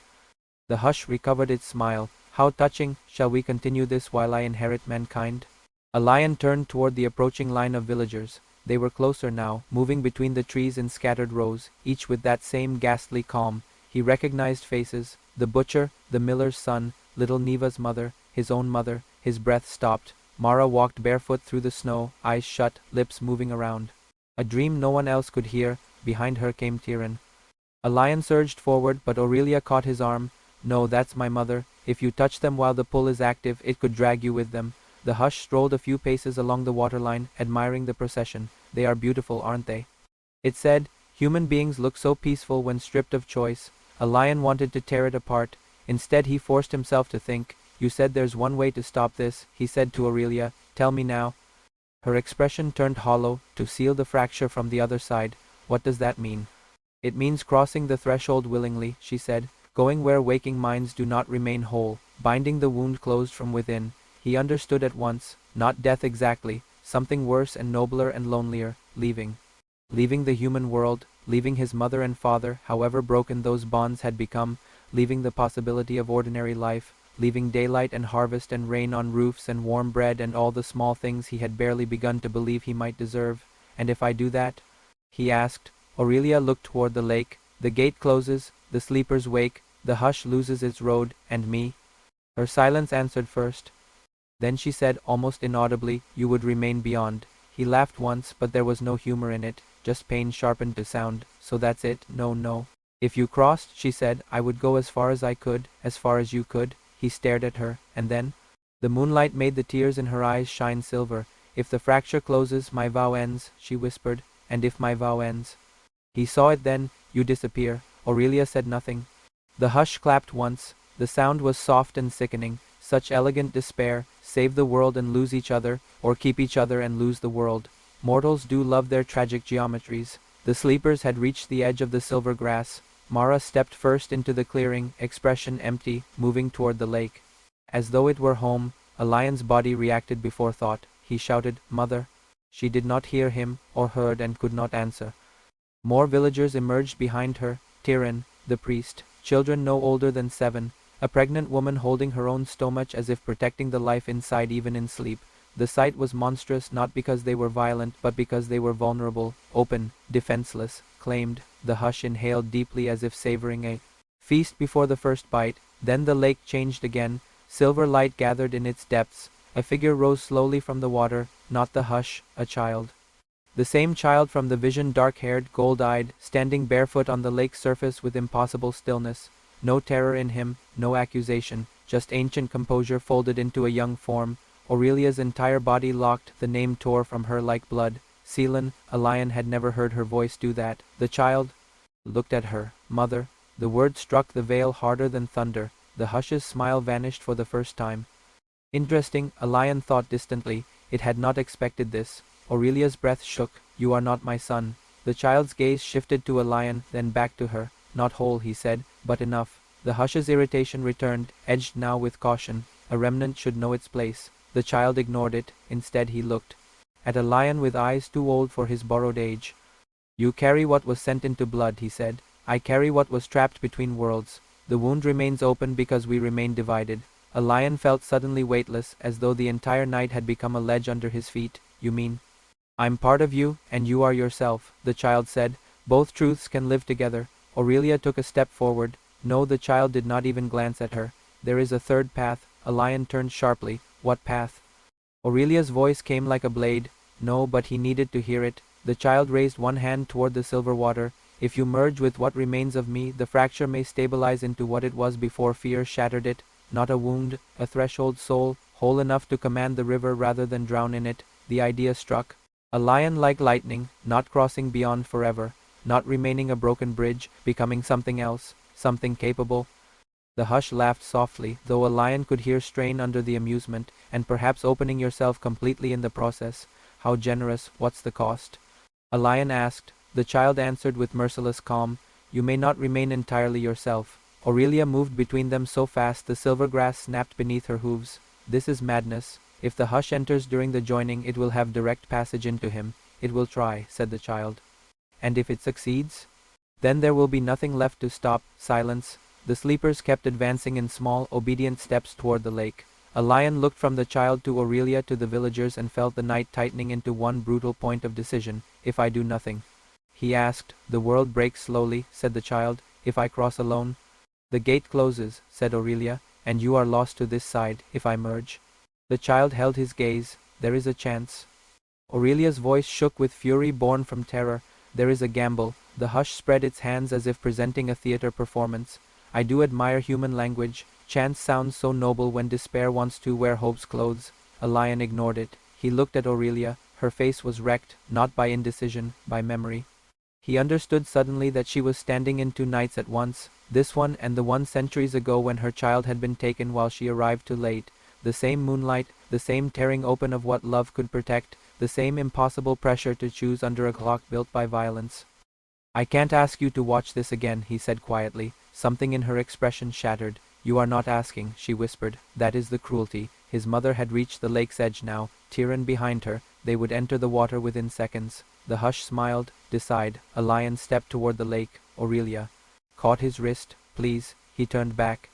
The hush recovered its smile. How touching. Shall we continue this while I inherit mankind? A lion turned toward the approaching line of villagers. They were closer now, moving between the trees in scattered rows, each with that same ghastly calm. He recognized faces. The butcher, the miller's son, little Neva's mother, his own mother. His breath stopped. Mara walked barefoot through the snow, eyes shut, lips moving around. A dream no one else could hear. Behind her came Tyrion. A lion surged forward, but Aurelia caught his arm. No, that's my mother. If you touch them while the pull is active, it could drag you with them. The hush strolled a few paces along the waterline, admiring the procession. They are beautiful, aren't they? It said, human beings look so peaceful when stripped of choice. A lion wanted to tear it apart. Instead he forced himself to think. You said there's one way to stop this, he said to Aurelia. Tell me now. Her expression turned hollow. To seal the fracture from the other side. What does that mean? It means crossing the threshold willingly, she said. Going where waking minds do not remain whole, binding the wound closed from within. He understood at once, not death exactly, something worse and nobler and lonelier, leaving. Leaving the human world, leaving his mother and father, however broken those bonds had become, leaving the possibility of ordinary life, leaving daylight and harvest and rain on roofs and warm bread and all the small things he had barely begun to believe he might deserve. And if I do that? he asked. Aurelia looked toward the lake. The gate closes, the sleepers wake, the hush loses its road, and me? Her silence answered first. Then she said, almost inaudibly, you would remain beyond. He laughed once, but there was no humor in it, just pain sharpened to sound. So that's it? No, no. If you crossed, she said, I would go as far as I could, as far as you could. He stared at her, and then? The moonlight made the tears in her eyes shine silver. If the fracture closes, my vow ends, she whispered. And if my vow ends? He saw it then. You disappear. Aurelia said nothing. The hush clapped once. The sound was soft and sickening. Such elegant despair. Save the world and lose each other, or keep each other and lose the world. Mortals do love their tragic geometries. The sleepers had reached the edge of the silver grass. Mara stepped first into the clearing, expression empty, moving toward the lake. As though it were home, a lion's body reacted before thought. He shouted, Mother. She did not hear him, or heard, and could not answer. More villagers emerged behind her. Tyran, the priest, children no older than 7, a pregnant woman holding her own stomach as if protecting the life inside even in sleep. The sight was monstrous not because they were violent, but because they were vulnerable, open, defenseless, claimed. The hush inhaled deeply as if savoring a feast before the first bite. Then the lake changed again. Silver light gathered in its depths. A figure rose slowly from the water, not the hush, a child. The same child from the vision, dark-haired, gold-eyed, standing barefoot on the lake's surface with impossible stillness. No terror in him, no accusation, just ancient composure folded into a young form. Aurelia's entire body locked, the name tore from her like blood. Celan, a lion had never heard her voice do that. The child looked at her. Mother. The word struck the veil harder than thunder. The hush's smile vanished for the first time. Interesting, a lion thought distantly. It had not expected this. Aurelia's breath shook. You are not my son. The child's gaze shifted to a lion, then back to her. Not whole, he said, but enough. The hush's irritation returned, edged now with caution. A remnant should know its place. The child ignored it. Instead he looked at a lion with eyes too old for his borrowed age. You carry what was sent into blood, he said. I carry what was trapped between worlds. The wound remains open because we remain divided. A lion felt suddenly weightless, as though the entire night had become a ledge under his feet. You mean? I'm part of you, and you are yourself, the child said. Both truths can live together. Aurelia took a step forward. No, the child did not even glance at her. There is a third path. A lion turned sharply. What path? Aurelia's voice came like a blade. No, but he needed to hear it. The child raised one hand toward the silver water. If you merge with what remains of me, the fracture may stabilize into what it was before fear shattered it. Not a wound, a threshold soul, whole enough to command the river rather than drown in it. The idea struck. A lion like lightning, not crossing beyond forever, not remaining a broken bridge, becoming something else, something capable. The hush laughed softly, though a lion could hear strain under the amusement, and perhaps opening yourself completely in the process. How generous, what's the cost? A lion asked. The child answered with merciless calm, you may not remain entirely yourself. Aurelia moved between them so fast the silver grass snapped beneath her hooves. This is madness. If the hush enters during the joining, it will have direct passage into him. It will try, said the child. And if it succeeds? Then there will be nothing left to stop. Silence. The sleepers kept advancing in small, obedient steps toward the lake. A lion looked from the child to Aurelia to the villagers and felt the night tightening into one brutal point of decision. If I do nothing? He asked. The world breaks slowly, said the child. If I cross alone? The gate closes, said Aurelia, and you are lost to this side, if I merge. The child held his gaze. There is a chance. Aurelia's voice shook with fury born from terror. There is a gamble. The hush spread its hands as if presenting a theater performance. I do admire human language. Chance sounds so noble when despair wants to wear hope's clothes. A lion ignored it. He looked at Aurelia. Her face was wrecked, not by indecision, by memory. He understood suddenly that she was standing in two nights at once, this one and the one centuries ago when her child had been taken while she arrived too late. The same moonlight, the same tearing open of what love could protect, the same impossible pressure to choose under a clock built by violence. I can't ask you to watch this again, he said quietly. Something in her expression shattered. You are not asking, she whispered. That is the cruelty. His mother had reached the lake's edge now, Tyran behind her. They would enter the water within seconds. The hush smiled. Decide. A lion stepped toward the lake. Aurelia caught his wrist. Please. He turned back.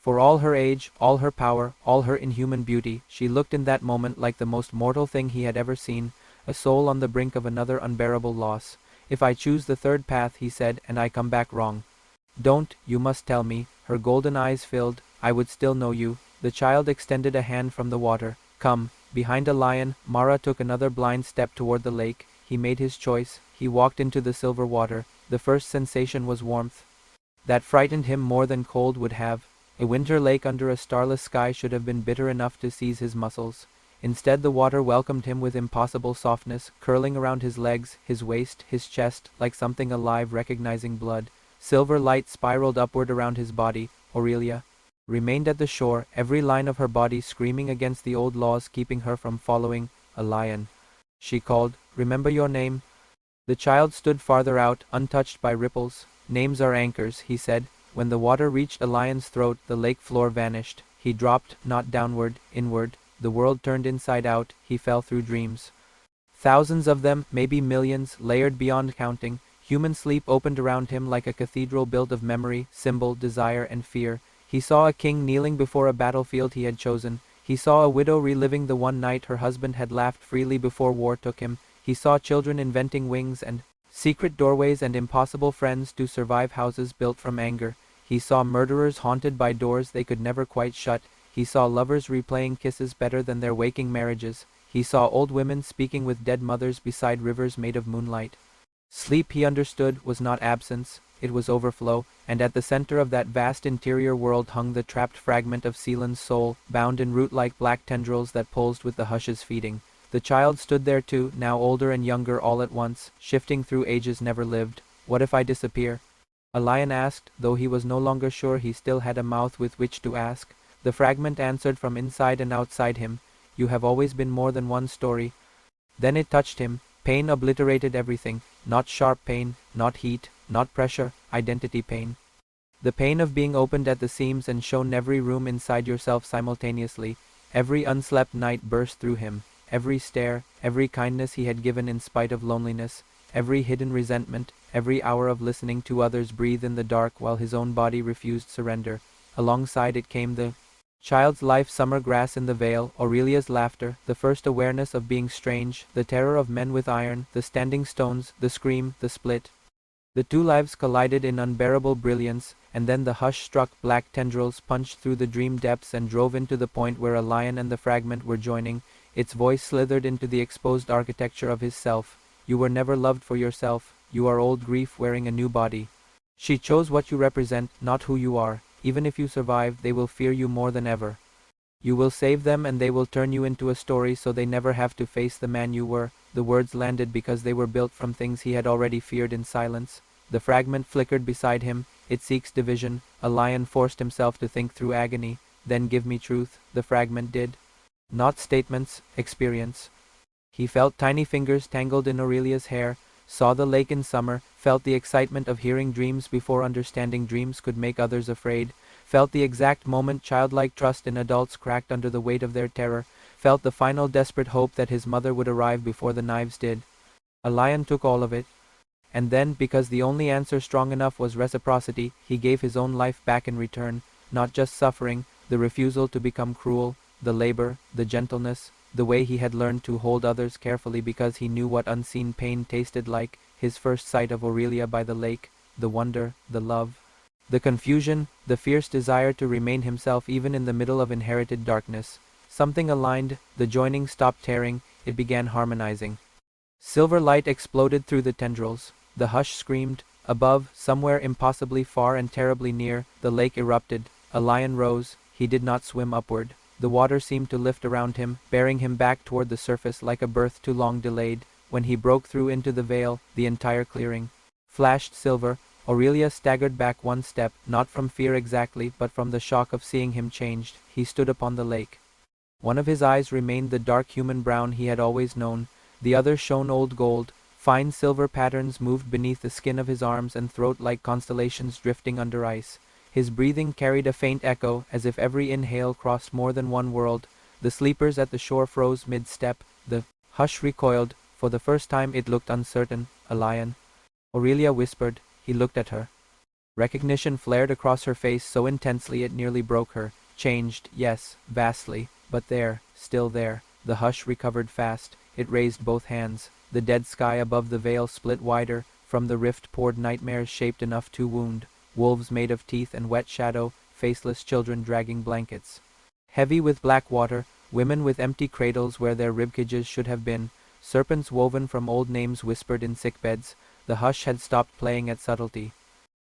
For all her age, all her power, all her inhuman beauty, she looked in that moment like the most mortal thing he had ever seen, a soul on the brink of another unbearable loss. If I choose the third path, he said, and I come back wrong. Don't, you must tell me. Her golden eyes filled. I would still know you. The child extended a hand from the water. Come. Behind a lion, Mara took another blind step toward the lake. He made his choice. He walked into the silver water. The first sensation was warmth. That frightened him more than cold would have. A winter lake under a starless sky should have been bitter enough to seize his muscles. Instead, the water welcomed him with impossible softness, curling around his legs, his waist, his chest, like something alive recognizing blood. Silver light spiraled upward around his body. Aurelia remained at the shore, every line of her body screaming against the old laws keeping her from following a lion. She called, "Remember your name?" The child stood farther out, untouched by ripples. "Names are anchors," he said. When the water reached a lion's throat, the lake floor vanished. He dropped, not downward, inward. The world turned inside out. He fell through dreams. Thousands of them, maybe millions, layered beyond counting. Human sleep opened around him like a cathedral built of memory, symbol, desire, and fear. He saw a king kneeling before a battlefield he had chosen. He saw a widow reliving the one night her husband had laughed freely before war took him. He saw children inventing wings and secret doorways and impossible friends to survive houses built from anger. He saw murderers haunted by doors they could never quite shut. He saw lovers replaying kisses better than their waking marriages. He saw old women speaking with dead mothers beside rivers made of moonlight. Sleep, he understood, was not absence, it was overflow, and at the center of that vast interior world hung the trapped fragment of Seelan's soul, bound in root-like black tendrils that pulsed with the hush's feeding. The child stood there too, now older and younger all at once, shifting through ages never lived. "What if I disappear?" A lion asked, though he was no longer sure he still had a mouth with which to ask. The fragment answered from inside and outside him, "You have always been more than one story." Then it touched him. Pain obliterated everything. Not sharp pain, not heat, not pressure, identity pain. The pain of being opened at the seams and shown every room inside yourself simultaneously. Every unslept night burst through him. Every stare, every kindness he had given in spite of loneliness. Every hidden resentment, every hour of listening to others breathe in the dark while his own body refused surrender. Alongside it came the child's life, summer grass in the vale, Aurelia's laughter, the first awareness of being strange, the terror of men with iron, the standing stones, the scream, the split. The two lives collided in unbearable brilliance, and then the hush-struck black tendrils punched through the dream depths and drove into the point where a lion and the fragment were joining. Its voice slithered into the exposed architecture of his self. "You were never loved for yourself. You are old grief wearing a new body. She chose what you represent, not who you are. Even if you survive, they will fear you more than ever. You will save them and they will turn you into a story so they never have to face the man you were." The words landed because they were built from things he had already feared in silence. The fragment flickered beside him. "It seeks division." A lion forced himself to think through agony. "Then give me truth." The fragment did. Not statements, experience. He felt tiny fingers tangled in Aurelia's hair, saw the lake in summer, felt the excitement of hearing dreams before understanding dreams could make others afraid, felt the exact moment childlike trust in adults cracked under the weight of their terror, felt the final desperate hope that his mother would arrive before the knives did. A lion took all of it. And then, because the only answer strong enough was reciprocity, he gave his own life back in return. Not just suffering, the refusal to become cruel, the labor, the gentleness, the way he had learned to hold others carefully because he knew what unseen pain tasted like, his first sight of Aurelia by the lake, the wonder, the love, the confusion, the fierce desire to remain himself even in the middle of inherited darkness. Something aligned, the joining stopped tearing, it began harmonizing. Silver light exploded through the tendrils. The hush screamed. Above, somewhere impossibly far and terribly near, the lake erupted. A lion rose. He did not swim upward. The water seemed to lift around him, bearing him back toward the surface like a birth too long delayed. When he broke through into the veil, the entire clearing flashed silver. Aurelia staggered back one step, not from fear exactly, but from the shock of seeing him changed. He stood upon the lake. One of his eyes remained the dark human brown he had always known. The other shone old gold. Fine silver patterns moved beneath the skin of his arms and throat like constellations drifting under ice. His breathing carried a faint echo, as if every inhale crossed more than one world. The sleepers at the shore froze mid-step. The hush recoiled. For the first time it looked uncertain. A lion. Aurelia whispered. He looked at her. Recognition flared across her face so intensely it nearly broke her. Changed, yes, vastly, but there, still there. The hush recovered fast. It raised both hands. The dead sky above the veil split wider. From the rift poured nightmares shaped enough to wound, wolves made of teeth and wet shadow, faceless children dragging blankets. Heavy with black water, women with empty cradles where their ribcages should have been, serpents woven from old names whispered in sickbeds. The hush had stopped playing at subtlety.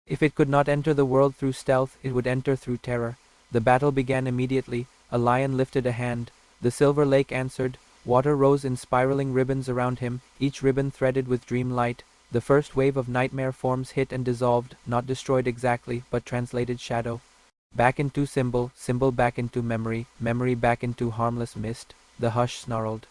If it could not enter the world through stealth, it would enter through terror. The battle began immediately. A lion lifted a hand. The silver lake answered. Water rose in spiraling ribbons around him, each ribbon threaded with dream light. The first wave of nightmare forms hit and dissolved, not destroyed exactly, but translated shadow. Back into symbol, symbol back into memory, memory back into harmless mist. The hush snarled.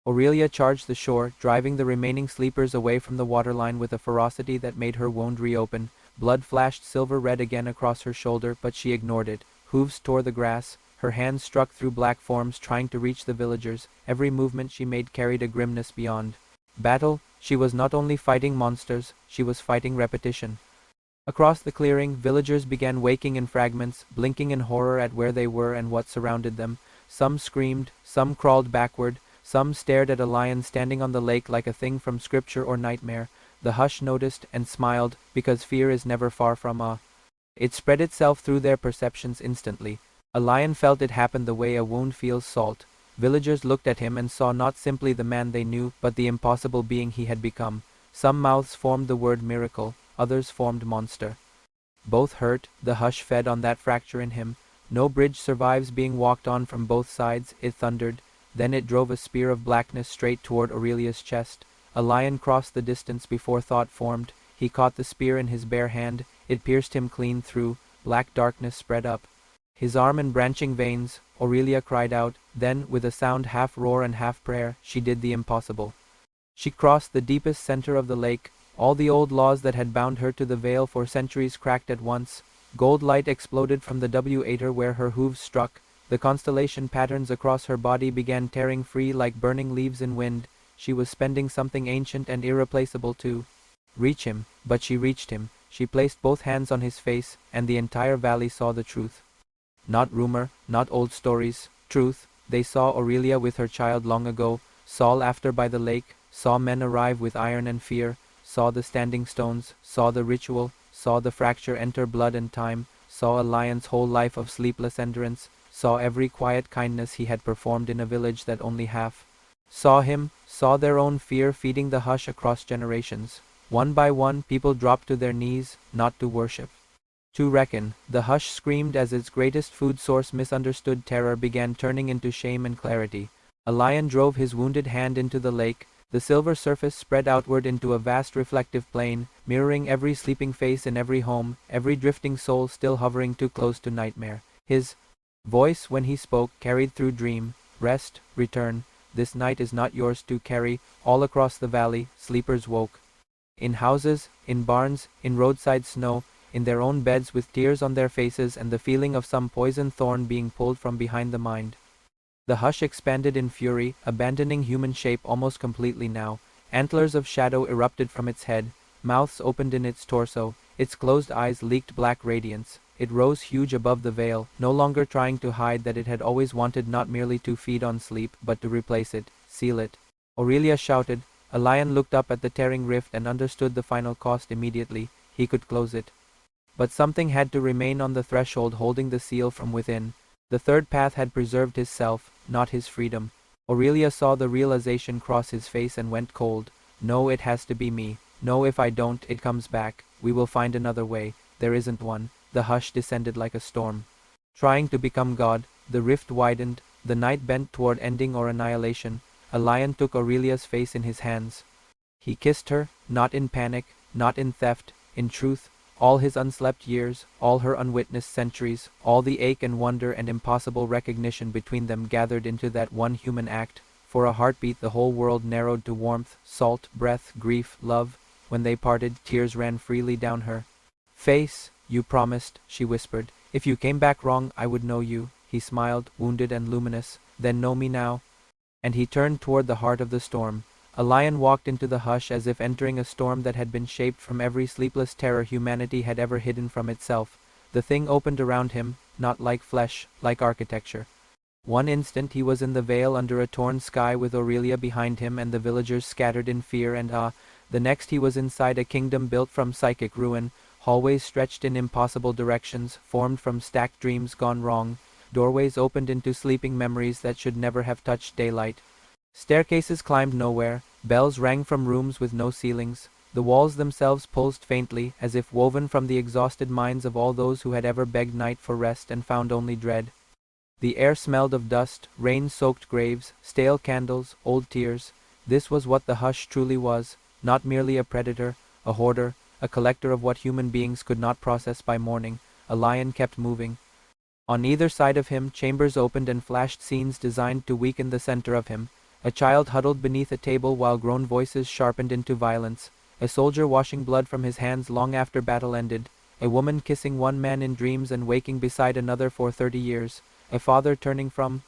Aurelia charged the shore, driving the remaining sleepers away from the waterline with a ferocity that made her wound reopen. Blood flashed silver red again across her shoulder, but she ignored it. Hooves tore the grass. Her hands struck through black forms trying to reach the villagers. Every movement she made carried a grimness beyond battle. She was not only fighting monsters, she was fighting repetition. Across the clearing, villagers began waking in fragments, blinking in horror at where they were and what surrounded them. Some screamed, some crawled backward, some stared at a lion standing on the lake like a thing from scripture or nightmare. The hush noticed and smiled, because fear is never far from awe. It spread itself through their perceptions instantly. A lion felt it happen the way a wound feels salt. Villagers looked at him and saw not simply the man they knew, but the impossible being he had become. Some mouths formed the word miracle, others formed monster. Both hurt. The hush fed on that fracture in him. No bridge survives being walked on from both sides, it thundered. Then it drove a spear of blackness straight toward Aurelia's chest. A lion crossed the distance before thought formed. He caught the spear in his bare hand. It pierced him clean through. Black darkness spread up his arm in branching veins. Aurelia cried out. Then, with a sound half roar and half prayer, she did the impossible. She crossed the deepest center of the lake. All the old laws that had bound her to the vale for centuries cracked at once. Gold light exploded from the W-ater where her hooves struck. The constellation patterns across her body began tearing free like burning leaves in wind. She was spending something ancient and irreplaceable to reach him, but she reached him. She placed both hands on his face, and the entire valley saw the truth. Not rumor, not old stories, truth. They saw Aurelia with her child long ago, Saul after by the lake, saw men arrive with iron and fear, saw the standing stones, saw the ritual, saw the fracture enter blood and time, saw a lion's whole life of sleepless endurance, saw every quiet kindness he had performed in a village that only half saw him, saw their own fear feeding the hush across generations. One by one, people dropped to their knees, not to worship, to reckon. The hush screamed as its greatest food source misunderstood terror began turning into shame and clarity. A lion drove his wounded hand into the lake. The silver surface spread outward into a vast reflective plane, mirroring every sleeping face in every home, every drifting soul still hovering too close to nightmare. His voice, when he spoke, carried through dream. Rest, return. This night is not yours to carry. All across the valley, sleepers woke. In houses, in barns, in roadside snow, in their own beds with tears on their faces and the feeling of some poisoned thorn being pulled from behind the mind. The hush expanded in fury, abandoning human shape almost completely now. Antlers of shadow erupted from its head. Mouths opened in its torso. Its closed eyes leaked black radiance. It rose huge above the veil, no longer trying to hide that it had always wanted not merely to feed on sleep, but to replace it, seal it. Aurelia shouted. A lion looked up at the tearing rift and understood the final cost immediately. He could close it. But something had to remain on the threshold holding the seal from within. The third path had preserved his self, not his freedom. Aurelia saw the realization cross his face and went cold. No, it has to be me. No, if I don't, it comes back. We will find another way. There isn't one. The hush descended like a storm. Trying to become God, the rift widened. The night bent toward ending or annihilation. A lion took Aurelia's face in his hands. He kissed her, not in panic, not in theft, in truth. All his unslept years, all her unwitnessed centuries, all the ache and wonder and impossible recognition between them gathered into that one human act. For a heartbeat the whole world narrowed to warmth, salt, breath, grief, love. When they parted, tears ran freely down her face. You promised, she whispered. If you came back wrong, I would know you. He smiled, wounded and luminous. Then know me now. And he turned toward the heart of the storm. A lion walked into the hush as if entering a storm that had been shaped from every sleepless terror humanity had ever hidden from itself. The thing opened around him, not like flesh, like architecture. One instant he was in the vale under a torn sky with Aurelia behind him and the villagers scattered in fear and awe. The next he was inside a kingdom built from psychic ruin, hallways stretched in impossible directions, formed from stacked dreams gone wrong, doorways opened into sleeping memories that should never have touched daylight. Staircases climbed nowhere, bells rang from rooms with no ceilings, the walls themselves pulsed faintly, as if woven from the exhausted minds of all those who had ever begged night for rest and found only dread. The air smelled of dust, rain-soaked graves, stale candles, old tears. This was what the hush truly was, not merely a predator, a hoarder, a collector of what human beings could not process by morning. A lion kept moving. On either side of him, chambers opened and flashed scenes designed to weaken the center of him. A child huddled beneath a table while grown voices sharpened into violence. A soldier washing blood from his hands long after battle ended. A woman kissing one man in dreams and waking beside another for 30 years. A father turning from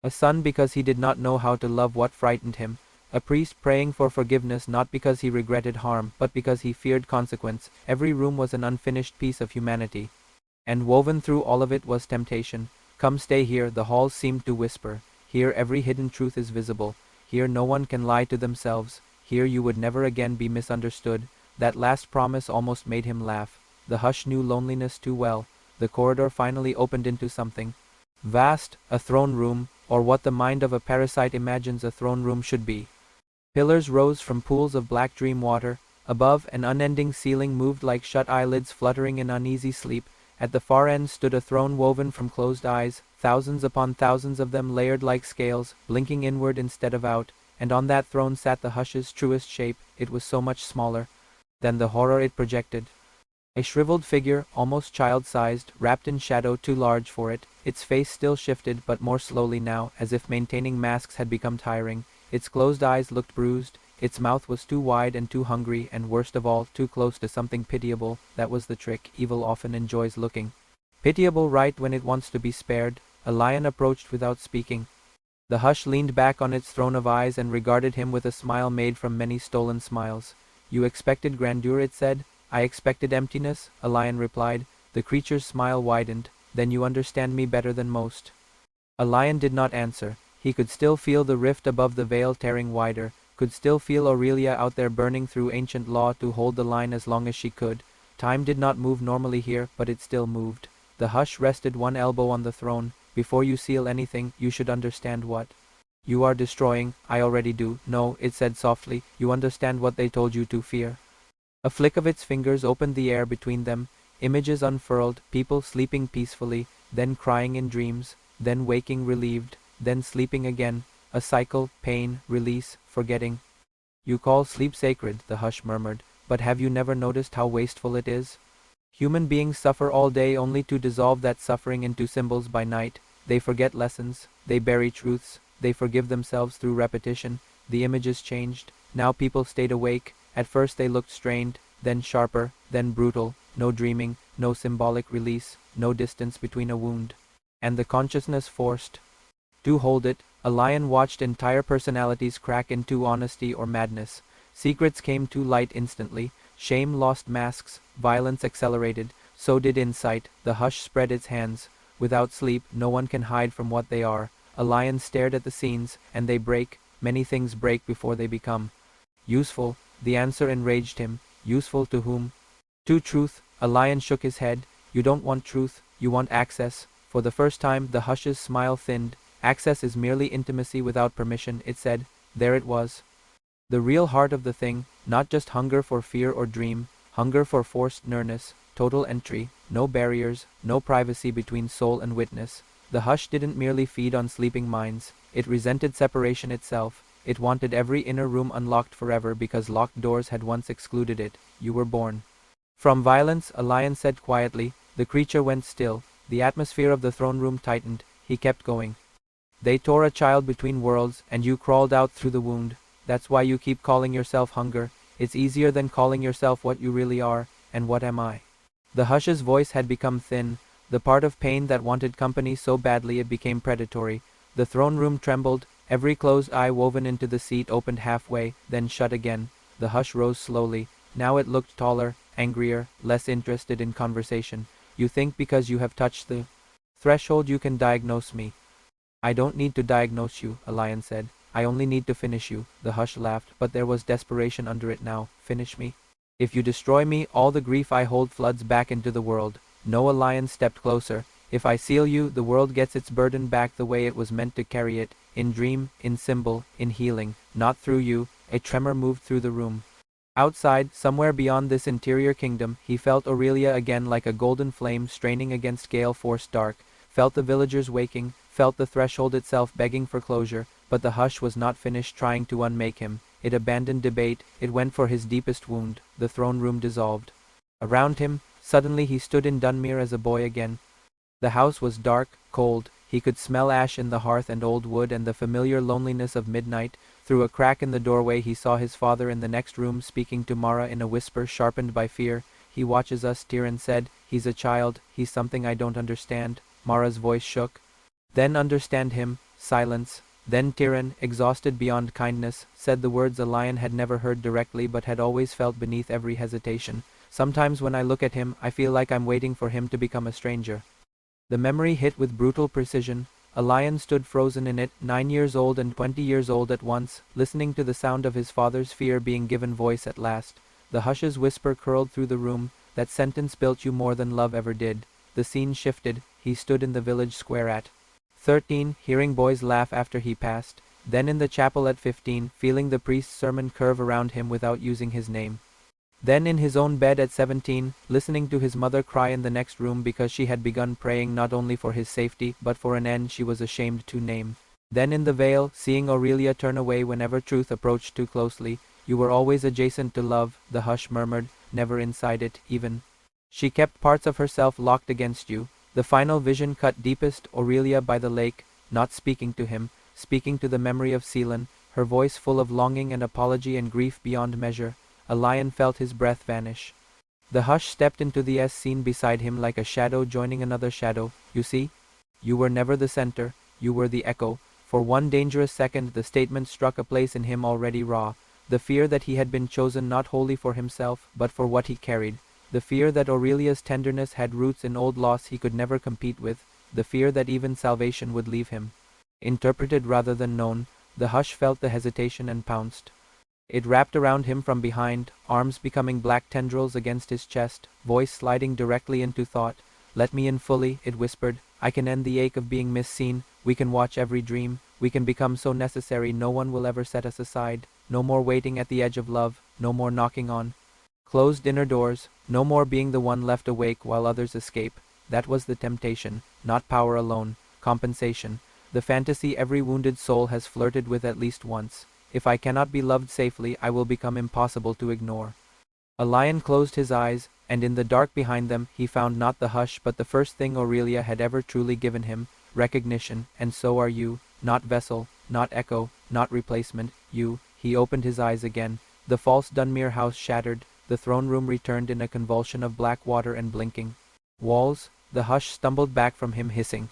a son because he did not know how to love what frightened him. A priest praying for forgiveness not because he regretted harm, but because he feared consequence. Every room was an unfinished piece of humanity. And woven through all of it was temptation. Come stay here, the halls seemed to whisper. Here every hidden truth is visible. Here no one can lie to themselves. Here you would never again be misunderstood. That last promise almost made him laugh. The hush knew loneliness too well. The corridor finally opened into something vast, a throne room, or what the mind of a parasite imagines a throne room should be. Pillars rose from pools of black dream water. Above, an unending ceiling moved like shut eyelids fluttering in uneasy sleep. At the far end stood a throne woven from closed eyes, thousands upon thousands of them layered like scales, blinking inward instead of out, and on that throne sat the hush's truest shape. It was so much smaller than the horror it projected. A shriveled figure, almost child-sized, wrapped in shadow too large for it. Its face still shifted, but more slowly now, as if maintaining masks had become tiring. Its closed eyes looked bruised. Its mouth was too wide and too hungry, and worst of all, too close to something pitiable. That was the trick. Evil often enjoys looking pitiable right when it wants to be spared. A lion approached without speaking. The hush leaned back on its throne of eyes and regarded him with a smile made from many stolen smiles. You expected grandeur, it said. I expected emptiness, a lion replied. The creature's smile widened. Then you understand me better than most. A lion did not answer. He could still feel the rift above the veil tearing wider, could still feel Aurelia out there burning through ancient law to hold the line as long as she could. Time did not move normally here, but it still moved. The hush rested one elbow on the throne. Before you seal anything, you should understand what you are destroying. I already do. No, it said softly, you understand what they told you to fear. A flick of its fingers opened the air between them. Images unfurled, people sleeping peacefully, then crying in dreams, then waking relieved, then sleeping again. A cycle, pain, release, forgetting. You call sleep sacred, the hush murmured, but have you never noticed how wasteful it is? Human beings suffer all day only to dissolve that suffering into symbols by night. They forget lessons, they bury truths, they forgive themselves through repetition. The images changed. Now people stayed awake. At first they looked strained, then sharper, then brutal. No dreaming, no symbolic release, no distance between a wound and the consciousness forced to hold it. A lion watched entire personalities crack into honesty or madness. Secrets came to light instantly. Shame lost masks. Violence accelerated. So did insight. The hush spread its hands. Without sleep, no one can hide from what they are. A lion stared at the scenes, and they break. Many things break before they become useful. The answer enraged him. Useful to whom? To truth. A lion shook his head. You don't want truth. You want access. For the first time, the hush's smile thinned. Access is merely intimacy without permission, it said. There it was. The real heart of the thing, not just hunger for fear or dream, hunger for forced nearness, total entry, no barriers, no privacy between soul and witness. The hush didn't merely feed on sleeping minds, it resented separation itself. It wanted every inner room unlocked forever because locked doors had once excluded it. You were born from violence, a lion said quietly. The creature went still. The atmosphere of the throne room tightened. He kept going. They tore a child between worlds, and you crawled out through the wound. That's why you keep calling yourself hunger. It's easier than calling yourself what you really are. And what am I? The hush's voice had become thin, the part of pain that wanted company so badly it became predatory. The throne room trembled. Every closed eye woven into the seat opened halfway, then shut again. The hush rose slowly. Now it looked taller, angrier, less interested in conversation. You think because you have touched the threshold you can diagnose me. I don't need to diagnose you, a lion said. I only need to finish you. The hush laughed, but there was desperation under it now. Finish me? If you destroy me, all the grief I hold floods back into the world. No, a lion stepped closer. If I seal you, the world gets its burden back the way it was meant to carry it, in dream, in symbol, in healing, not through you. A tremor moved through the room. Outside, somewhere beyond this interior kingdom, he felt Aurelia again like a golden flame straining against gale-forced dark, felt the villagers waking, felt the threshold itself begging for closure, but the hush was not finished trying to unmake him. It abandoned debate, it went for his deepest wound. The throne room dissolved. Around him, suddenly he stood in Dunmere as a boy again. The house was dark, cold. He could smell ash in the hearth and old wood and the familiar loneliness of midnight. Through a crack in the doorway he saw his father in the next room speaking to Mara in a whisper sharpened by fear. He watches us, Tyrion said. He's a child. He's something I don't understand. Mara's voice shook. Then understand him. Silence. Then Tyrion, exhausted beyond kindness, said the words a lion had never heard directly but had always felt beneath every hesitation. Sometimes when I look at him, I feel like I'm waiting for him to become a stranger. The memory hit with brutal precision. A lion stood frozen in it, 9 years old and 20 years old at once, listening to the sound of his father's fear being given voice at last. The hush's whisper curled through the room. That sentence built you more than love ever did. The scene shifted. He stood in the village square at 13, hearing boys laugh after he passed. Then in the chapel at 15, feeling the priest's sermon curve around him without using his name. Then in his own bed at 17, listening to his mother cry in the next room because she had begun praying not only for his safety, but for an end she was ashamed to name. Then in the Vale, seeing Aurelia turn away whenever truth approached too closely. You were always adjacent to love, the hush murmured, never inside it, even. She kept parts of herself locked against you. The final vision cut deepest, Aurelia by the lake, not speaking to him, speaking to the memory of Celan, her voice full of longing and apology and grief beyond measure. A lion felt his breath vanish. The hush stepped into the scene beside him like a shadow joining another shadow. You see? You were never the center, you were the echo. For one dangerous second the statement struck a place in him already raw. The fear that he had been chosen not wholly for himself, but for what he carried. The fear that Aurelia's tenderness had roots in old loss he could never compete with. The fear that even salvation would leave him. Interpreted rather than known, the hush felt the hesitation and pounced. It wrapped around him from behind, arms becoming black tendrils against his chest, voice sliding directly into thought. Let me in fully, it whispered. I can end the ache of being misseen. We can watch every dream. We can become so necessary no one will ever set us aside. No more waiting at the edge of love. No more knocking on closed inner doors. No more being the one left awake while others escape. That was the temptation. Not power alone. Compensation. The fantasy every wounded soul has flirted with at least once. If I cannot be loved safely, I will become impossible to ignore. A lion closed his eyes, and in the dark behind them, he found not the hush but the first thing Aurelia had ever truly given him, recognition, and so are you, not vessel, not echo, not replacement, you. He opened his eyes again. The false Dunmere house shattered, the throne room returned in a convulsion of black water and blinking walls. The hush stumbled back from him hissing.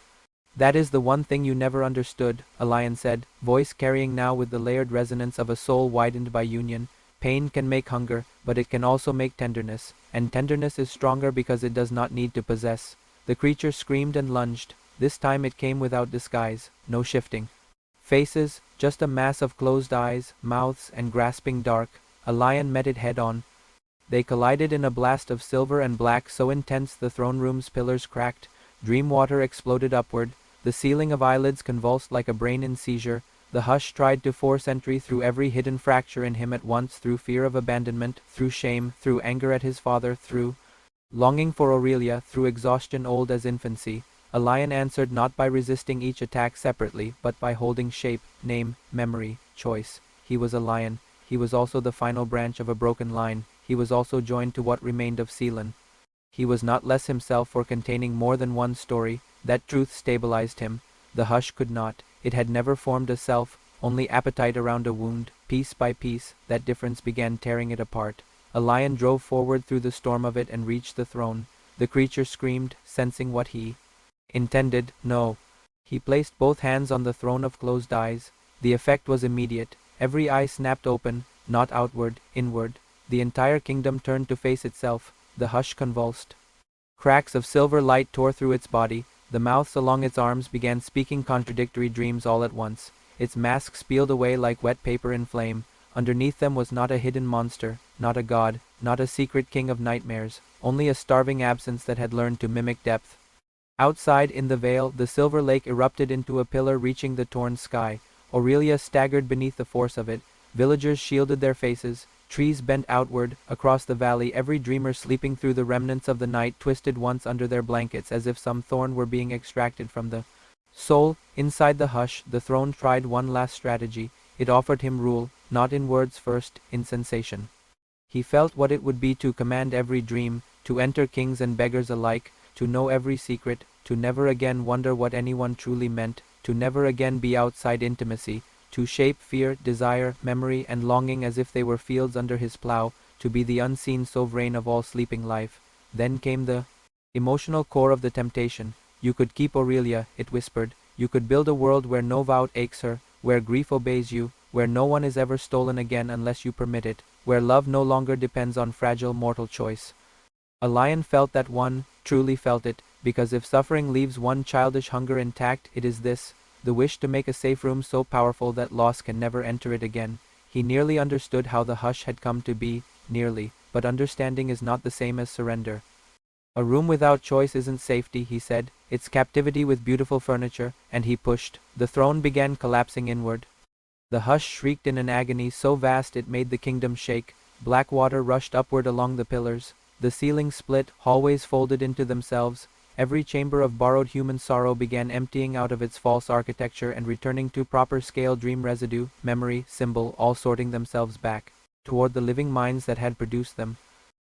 That is the one thing you never understood, a lion said, voice carrying now with the layered resonance of a soul widened by union. Pain can make hunger, but it can also make tenderness, and tenderness is stronger because it does not need to possess. The creature screamed and lunged. This time it came without disguise, no shifting faces, just a mass of closed eyes, mouths, and grasping dark. A lion met it head-on. They collided in a blast of silver and black so intense the throne room's pillars cracked. Dream water exploded upward. The ceiling of eyelids convulsed like a brain in seizure. The hush tried to force entry through every hidden fracture in him at once, through fear of abandonment, through shame, through anger at his father, through longing for Aurelia, through exhaustion old as infancy. A lion answered not by resisting each attack separately, but by holding shape, name, memory, choice. He was a lion. He was also the final branch of a broken line. He was also joined to what remained of Celan. He was not less himself for containing more than one story. That truth stabilized him. The hush could not. It had never formed a self, only appetite around a wound. Piece by piece, that difference began tearing it apart. A lion drove forward through the storm of it and reached the throne. The creature screamed, sensing what he intended. No. He placed both hands on the throne of closed eyes. The effect was immediate. Every eye snapped open, not outward, inward. The entire kingdom turned to face itself. The hush convulsed. Cracks of silver light tore through its body. The mouths along its arms began speaking contradictory dreams all at once. Its masks peeled away like wet paper in flame. Underneath them was not a hidden monster, not a god, not a secret king of nightmares, only a starving absence that had learned to mimic depth. Outside, in the vale, the silver lake erupted into a pillar reaching the torn sky. Aurelia staggered beneath the force of it. Villagers shielded their faces. Trees bent outward. Across the valley, every dreamer sleeping through the remnants of the night twisted once under their blankets as if some thorn were being extracted from the soul. Inside the hush, the throne tried one last strategy. It offered him rule, not in words first, in sensation. He felt what it would be to command every dream, to enter kings and beggars alike, to know every secret, to never again wonder what anyone truly meant, to never again be outside intimacy, to shape fear, desire, memory, and longing as if they were fields under his plow, to be the unseen sovereign of all sleeping life. Then came the emotional core of the temptation. You could keep Aurelia, it whispered. You could build a world where no vow aches her, where grief obeys you, where no one is ever stolen again unless you permit it, where love no longer depends on fragile mortal choice. A lion felt that one, truly felt it, because if suffering leaves one childish hunger intact, it is this, the wish to make a safe room so powerful that loss can never enter it again. He nearly understood how the hush had come to be, nearly, but understanding is not the same as surrender. A room without choice isn't safety, he said, it's captivity with beautiful furniture, and he pushed. The throne began collapsing inward. The hush shrieked in an agony so vast it made the kingdom shake. Black water rushed upward along the pillars. The ceiling split, hallways folded into themselves. Every chamber of borrowed human sorrow began emptying out of its false architecture and returning to proper scale dream residue, memory, symbol, all sorting themselves back toward the living minds that had produced them.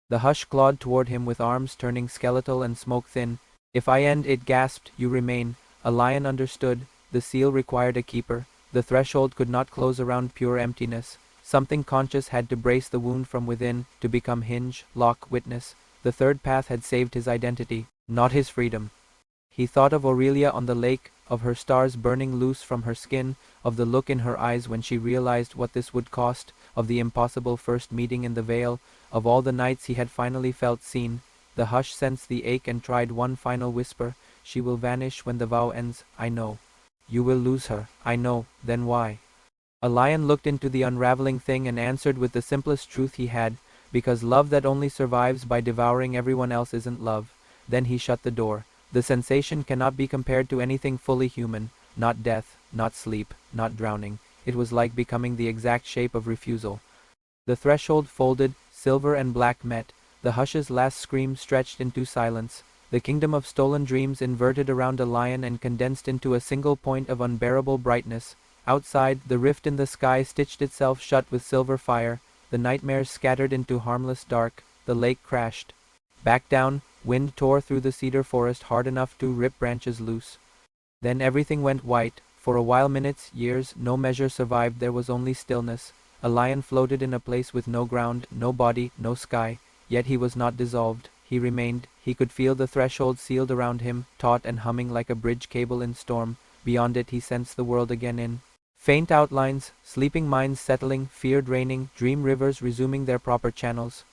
The hush clawed toward him with arms turning skeletal and smoke-thin. If I end, it gasped, you remain. A lion understood. The seal required a keeper. The threshold could not close around pure emptiness. Something conscious had to brace the wound from within, to become hinge, lock, witness. The third path had saved his identity, not his freedom. He thought of Aurelia on the lake, of her stars burning loose from her skin, of the look in her eyes when she realized what this would cost, of the impossible first meeting in the vale, of all the nights he had finally felt seen. The hush sensed the ache and tried one final whisper, she will vanish when the vow ends, I know. You will lose her, I know, then why? A lion looked into the unraveling thing and answered with the simplest truth he had, because love that only survives by devouring everyone else isn't love. Then he shut the door. The sensation cannot be compared to anything fully human, not death, not sleep, not drowning. It was like becoming the exact shape of refusal. The threshold folded, silver and black met. The hush's last scream stretched into silence. The kingdom of stolen dreams inverted around a lion and condensed into a single point of unbearable brightness. Outside, the rift in the sky stitched itself shut with silver fire. The nightmares scattered into harmless dark. The lake crashed. Back down, wind tore through the cedar forest hard enough to rip branches loose. Then everything went white. For a while, minutes, years, no measure survived. There was only stillness. A lion floated in a place with no ground, no body, no sky. Yet he was not dissolved. He remained. He could feel the threshold sealed around him, taut and humming like a bridge cable in storm. Beyond it he sensed the world again in faint outlines, sleeping minds settling, fear draining, dream rivers resuming their proper channels.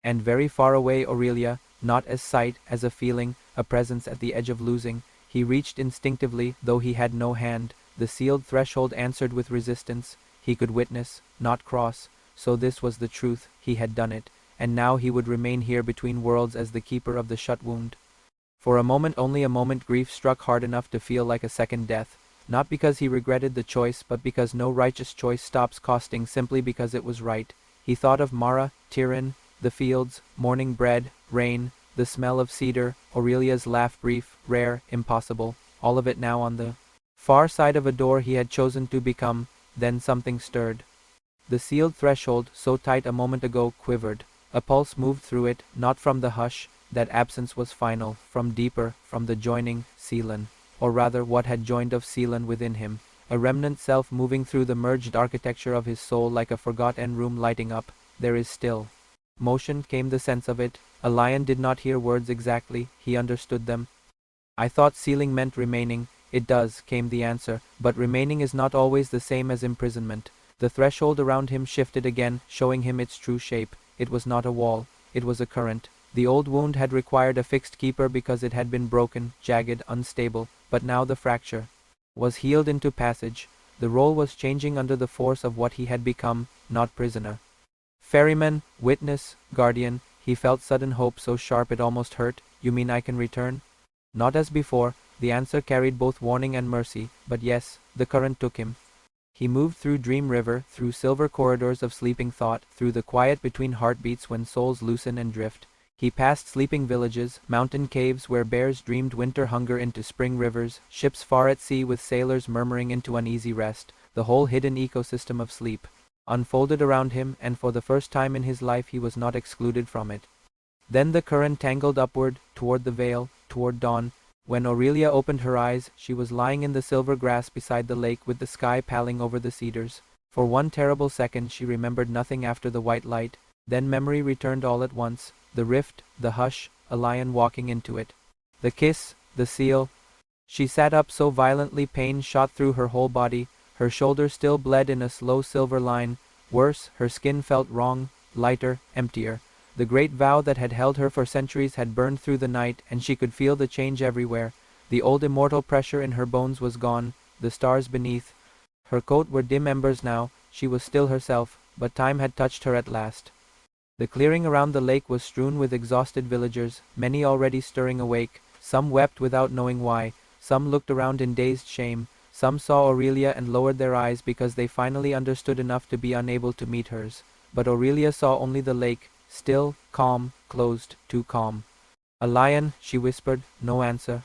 And very far away Aurelia, not as sight, as a feeling, a presence at the edge of losing. He reached instinctively, though he had no hand. The sealed threshold answered with resistance. He could witness, not cross. So this was the truth, he had done it. And now he would remain here between worlds as the keeper of the shut wound. For a moment, only a moment, grief struck hard enough to feel like a second death. Not because he regretted the choice, but because no righteous choice stops costing simply because it was right. He thought of Mara, Tyrion, the fields, morning bread, rain, the smell of cedar, Aurelia's laugh, brief, rare, impossible, all of it now on the far side of a door he had chosen to become. Then something stirred. The sealed threshold, so tight a moment ago, quivered. A pulse moved through it, not from the hush, that absence was final, from deeper, from the joining, Seelan. Or rather, what had joined of Seelan within him. A remnant self moving through the merged architecture of his soul like a forgotten room lighting up. There is still motion, came the sense of it. A lion did not hear words exactly, he understood them. I thought sealing meant remaining. It does, came the answer, but remaining is not always the same as imprisonment. The threshold around him shifted again, showing him its true shape. It was not a wall, it was a current. The old wound had required a fixed keeper because it had been broken, jagged, unstable, but now the fracture was healed into passage. The role was changing under the force of what he had become, not prisoner. Ferryman, witness, guardian, he felt sudden hope so sharp it almost hurt. You mean I can return? Not as before, the answer carried both warning and mercy, but yes, the current took him. He moved through Dream River, through silver corridors of sleeping thought, through the quiet between heartbeats when souls loosen and drift. He passed sleeping villages, mountain caves where bears dreamed winter hunger into spring rivers, ships far at sea with sailors murmuring into uneasy rest, the whole hidden ecosystem of sleep unfolded around him, and for the first time in his life he was not excluded from it. Then the current tangled upward, toward the vale, toward dawn. When Aurelia opened her eyes, she was lying in the silver grass beside the lake with the sky paling over the cedars. For one terrible second she remembered nothing after the white light, then memory returned all at once, the rift, the hush, a lion walking into it. The kiss, the seal. She sat up so violently pain shot through her whole body, her shoulder still bled in a slow silver line. Worse, her skin felt wrong, lighter, emptier. The great vow that had held her for centuries had burned through the night, and she could feel the change everywhere. The old immortal pressure in her bones was gone, the stars beneath her coat were dim embers now. She was still herself, but time had touched her at last. The clearing around the lake was strewn with exhausted villagers, many already stirring awake. Some wept without knowing why, some looked around in dazed shame, some saw Aurelia and lowered their eyes because they finally understood enough to be unable to meet hers. But Aurelia saw only the lake, still, calm, closed, too calm. A lion, she whispered, no answer.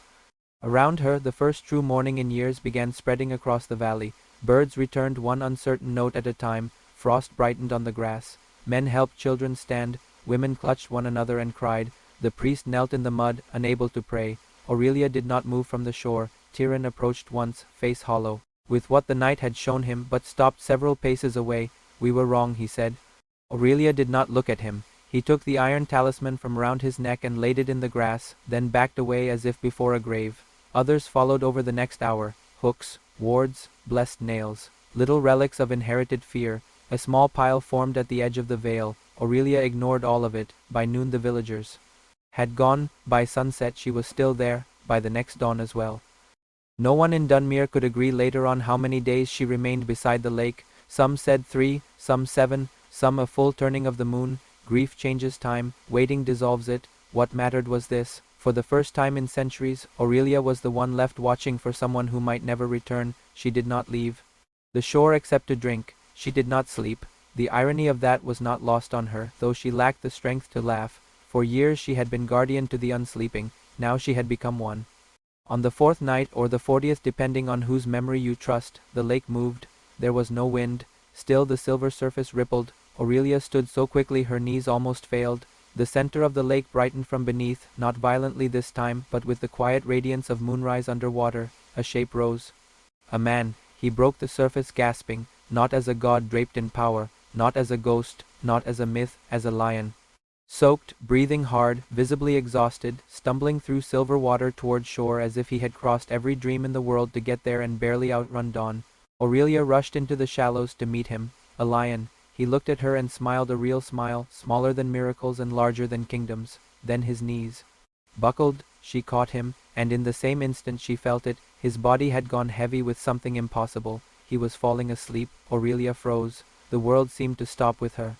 Around her, the first true morning in years began spreading across the valley. Birds returned one uncertain note at a time, frost brightened on the grass. Men helped children stand, women clutched one another and cried. The priest knelt in the mud, unable to pray. Aurelia did not move from the shore. Tyrion approached once, face hollow, with what the night had shown him, but stopped several paces away. We were wrong, he said. Aurelia did not look at him. He took the iron talisman from round his neck and laid it in the grass, then backed away as if before a grave. Others followed over the next hour. Hooks, wards, blessed nails, little relics of inherited fear. A small pile formed at the edge of the vale. Aurelia ignored all of it. By noon the villagers had gone. By sunset she was still there, by the next dawn as well. No one in Dunmere could agree later on how many days she remained beside the lake. Some said 3, some 7, some a full turning of the moon. Grief changes time, waiting dissolves it. What mattered was this: for the first time in centuries, Aurelia was the one left watching for someone who might never return. She did not leave the shore except to drink. She did not sleep. The irony of that was not lost on her, though she lacked the strength to laugh. For years she had been guardian to the unsleeping. Now she had become one. On the 4th night, or the 40th depending on whose memory you trust, the lake moved. There was no wind. Still the silver surface rippled. Aurelia stood so quickly her knees almost failed. The center of the lake brightened from beneath, not violently this time, but with the quiet radiance of moonrise under water. A shape rose. A man. He broke the surface gasping, not as a god draped in power, not as a ghost, not as a myth, as a lion. Soaked, breathing hard, visibly exhausted, stumbling through silver water toward shore as if he had crossed every dream in the world to get there and barely outrun dawn. Aurelia rushed into the shallows to meet him. A lion. He looked at her and smiled a real smile, smaller than miracles and larger than kingdoms. Then his knees buckled. She caught him, and in the same instant she felt it. His body had gone heavy with something impossible. He was falling asleep. Aurelia froze. The world seemed to stop with her.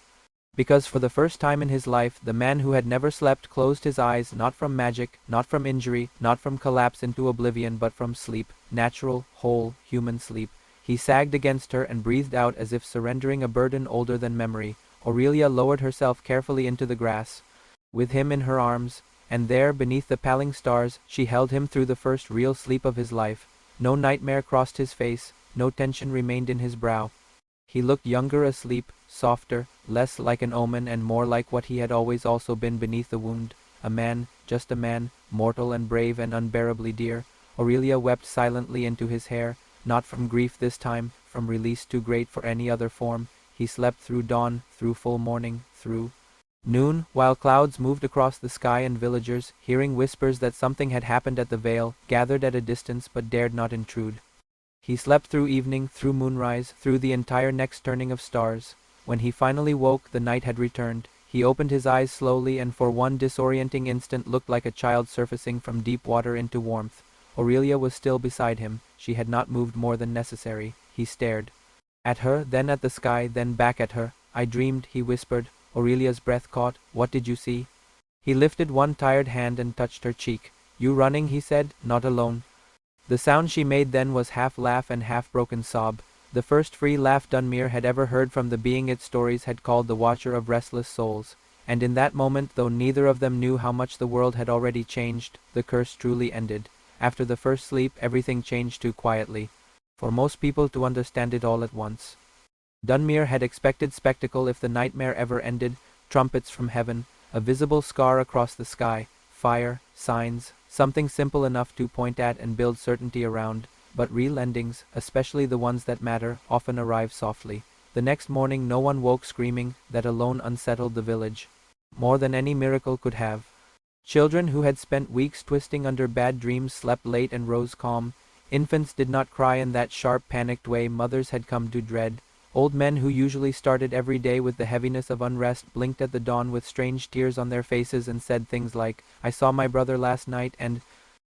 Because for the first time in his life, the man who had never slept closed his eyes, not from magic, not from injury, not from collapse into oblivion, but from sleep, natural, whole, human sleep. He sagged against her and breathed out as if surrendering a burden older than memory. Aurelia lowered herself carefully into the grass, with him in her arms, and there, beneath the paling stars, she held him through the first real sleep of his life. No nightmare crossed his face, no tension remained in his brow. He looked younger asleep, softer, less like an omen and more like what he had always also been beneath the wound. A man, just a man, mortal and brave and unbearably dear. Aurelia wept silently into his hair, not from grief this time, from release too great for any other form. He slept through dawn, through full morning, through noon, while clouds moved across the sky and villagers, hearing whispers that something had happened at the vale, gathered at a distance but dared not intrude. He slept through evening, through moonrise, through the entire next turning of stars. When he finally woke, the night had returned. He opened his eyes slowly and for one disorienting instant looked like a child surfacing from deep water into warmth. Aurelia was still beside him. She had not moved more than necessary. He stared. At her, then at the sky, then back at her. I dreamed, he whispered. Aurelia's breath caught. What did you see? He lifted one tired hand and touched her cheek. You running, he said, not alone. The sound she made then was half laugh and half broken sob. The first free laugh Dunmere had ever heard from the being its stories had called the Watcher of Restless Souls. And in that moment, though neither of them knew how much the world had already changed, the curse truly ended. After the first sleep, everything changed too quietly for most people to understand it all at once. Dunmere had expected spectacle if the nightmare ever ended, trumpets from heaven, a visible scar across the sky, fire, signs, something simple enough to point at and build certainty around, but real endings, especially the ones that matter, often arrive softly. The next morning no one woke screaming. That alone unsettled the village more than any miracle could have. Children who had spent weeks twisting under bad dreams slept late and rose calm. Infants did not cry in that sharp, panicked way mothers had come to dread. Old men who usually started every day with the heaviness of unrest blinked at the dawn with strange tears on their faces and said things like, I saw my brother last night and,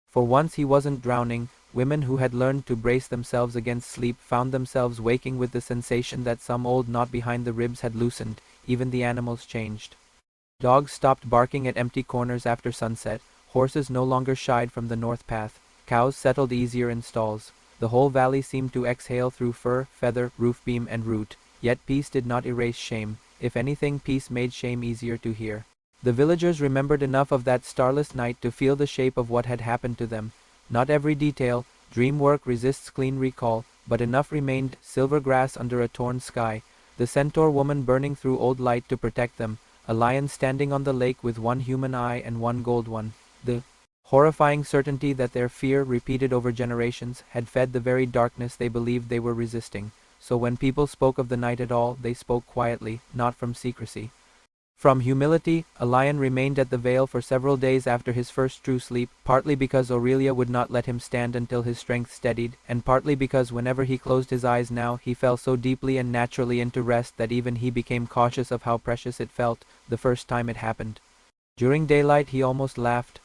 for once he wasn't drowning. Women who had learned to brace themselves against sleep found themselves waking with the sensation that some old knot behind the ribs had loosened. Even the animals changed. Dogs stopped barking at empty corners after sunset. Horses no longer shied from the north path. Cows settled easier in stalls. The whole valley seemed to exhale through fur, feather, roof beam, and root. Yet peace did not erase shame. If anything, peace made shame easier to hear. The villagers remembered enough of that starless night to feel the shape of what had happened to them. Not every detail, dream work resists clean recall, but enough remained: silver grass under a torn sky, the Centaur woman burning through old light to protect them, a lion standing on the lake with one human eye and one gold one. The horrifying certainty that their fear, repeated over generations, had fed the very darkness they believed they were resisting. So when people spoke of the night at all, they spoke quietly, not from secrecy. From humility. A lion remained at the vale for several days after his first true sleep, partly because Aurelia would not let him stand until his strength steadied, and partly because whenever he closed his eyes now, he fell so deeply and naturally into rest that even he became cautious of how precious it felt the first time it happened. During daylight he almost laughed.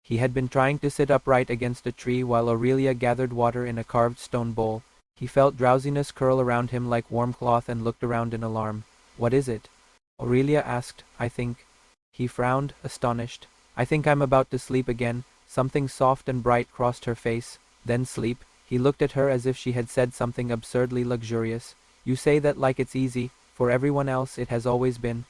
He had been trying to sit upright against a tree while Aurelia gathered water in a carved stone bowl. He felt drowsiness curl around him like warm cloth and looked around in alarm. What is it? Aurelia asked. I think. He frowned, astonished. I think I'm about to sleep again. Something soft and bright crossed her face. Then sleep. He looked at her as if she had said something absurdly luxurious. You say that like it's easy. For everyone else it has always been.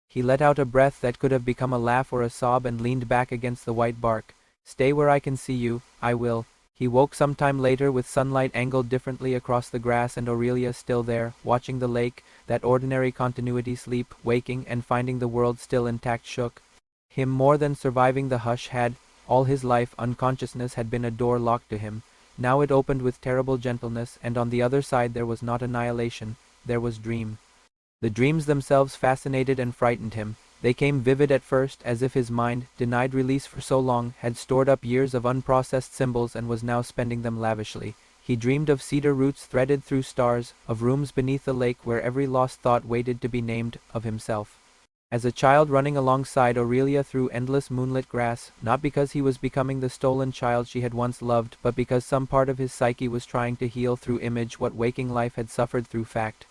He let out a breath that could have become a laugh or a sob and leaned back against the white bark. Stay where I can see you. I will. He woke some time later with sunlight angled differently across the grass and Aurelia still there, watching the lake. That ordinary continuity sleep, waking and finding the world still intact shook him more than surviving the hush had. All his life, unconsciousness had been a door locked to him. Now it opened with terrible gentleness, and on the other side there was not annihilation, there was dream. The dreams themselves fascinated and frightened him. They came vivid at first, as if his mind, denied release for so long, had stored up years of unprocessed symbols and was now spending them lavishly. He dreamed of cedar roots threaded through stars, of rooms beneath the lake where every lost thought waited to be named, of himself. As a child running alongside Aurelia through endless moonlit grass, not because he was becoming the stolen child she had once loved, but because some part of his psyche was trying to heal through image what waking life had suffered through fact.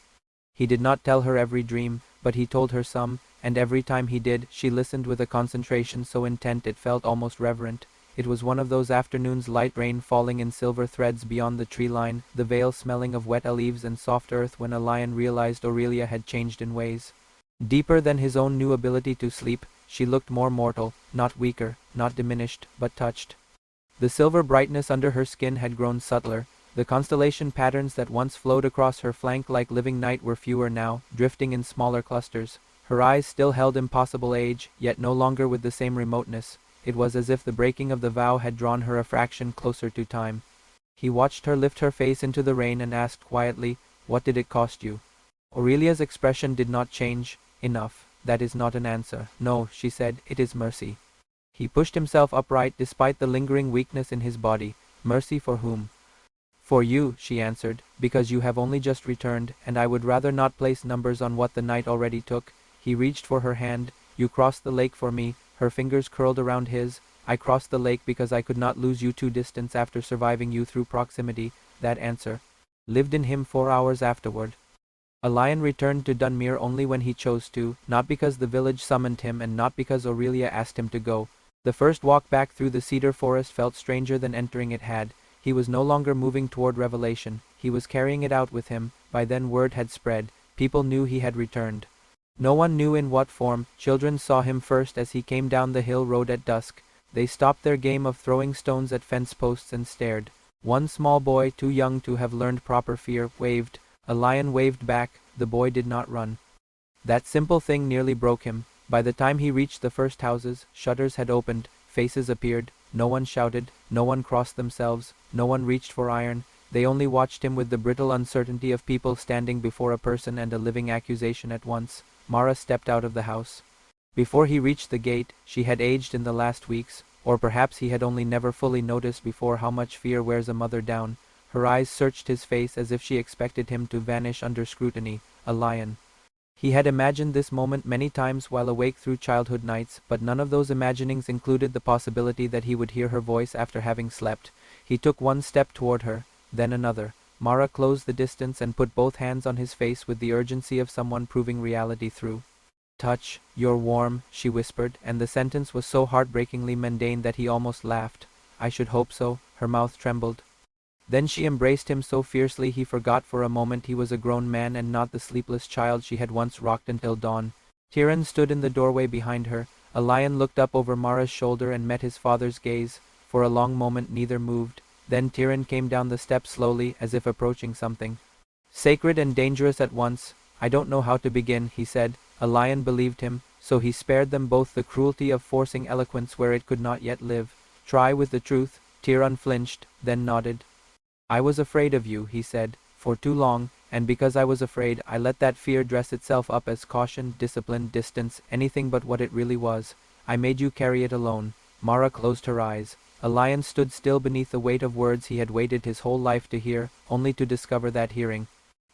He did not tell her every dream, but he told her some, and every time he did, she listened with a concentration so intent it felt almost reverent. It was one of those afternoons, light rain falling in silver threads beyond the tree line, the vale smelling of wet leaves and soft earth, when a lion realized Aurelia had changed in ways deeper than his own new ability to sleep. She looked more mortal, not weaker, not diminished, but touched. The silver brightness under her skin had grown subtler. The constellation patterns that once flowed across her flank like living night were fewer now, drifting in smaller clusters. Her eyes still held impossible age, yet no longer with the same remoteness. It was as if the breaking of the vow had drawn her a fraction closer to time. He watched her lift her face into the rain and asked quietly, "What did it cost you?" Aurelia's expression did not change. "Enough. That is not an answer." "No," she said, "it is mercy." He pushed himself upright despite the lingering weakness in his body. "Mercy for whom?" "For you," she answered, "because you have only just returned, and I would rather not place numbers on what the night already took. He reached for her hand. You crossed the lake for me. Her fingers curled around his. I crossed the lake because I could not lose you to distance after surviving you through proximity. That answer lived in him 4 hours afterward. A lion returned to Dunmere only when he chose to, not because the village summoned him and not because Aurelia asked him to go. The first walk back through the cedar forest felt stranger than entering it had. He was no longer moving toward revelation, he was carrying it out with him. By then word had spread, people knew he had returned. No one knew in what form. Children saw him first as he came down the hill road at dusk. They stopped their game of throwing stones at fence posts and stared. One small boy, too young to have learned proper fear, waved. A lion waved back. The boy did not run. That simple thing nearly broke him. By the time he reached the first houses, shutters had opened, faces appeared, no one shouted, no one crossed themselves, no one reached for iron. They only watched him with the brittle uncertainty of people standing before a person and a living accusation at once. Mara stepped out of the house. Before he reached the gate, she had aged in the last weeks, or perhaps he had only never fully noticed before how much fear wears a mother down. Her eyes searched his face as if she expected him to vanish under scrutiny. A lion. He had imagined this moment many times while awake through childhood nights, but none of those imaginings included the possibility that he would hear her voice after having slept. He took one step toward her, then another. Mara closed the distance and put both hands on his face with the urgency of someone proving reality through. "Touch, you're warm," she whispered, and the sentence was so heartbreakingly mundane that he almost laughed. "I should hope so." Her mouth trembled. Then she embraced him so fiercely he forgot for a moment he was a grown man and not the sleepless child she had once rocked until dawn. Tyrion stood in the doorway behind her. A lion looked up over Mara's shoulder and met his father's gaze. For a long moment neither moved. Then Tyrion came down the steps slowly, as if approaching something sacred and dangerous at once. "I don't know how to begin," he said. A lion believed him, so he spared them both the cruelty of forcing eloquence where it could not yet live. "Try with the truth." Tyrion flinched, then nodded. "I was afraid of you," he said, "for too long, and because I was afraid, I let that fear dress itself up as caution, discipline, distance, anything but what it really was. I made you carry it alone." Mara closed her eyes. A lion stood still beneath the weight of words he had waited his whole life to hear, only to discover that hearing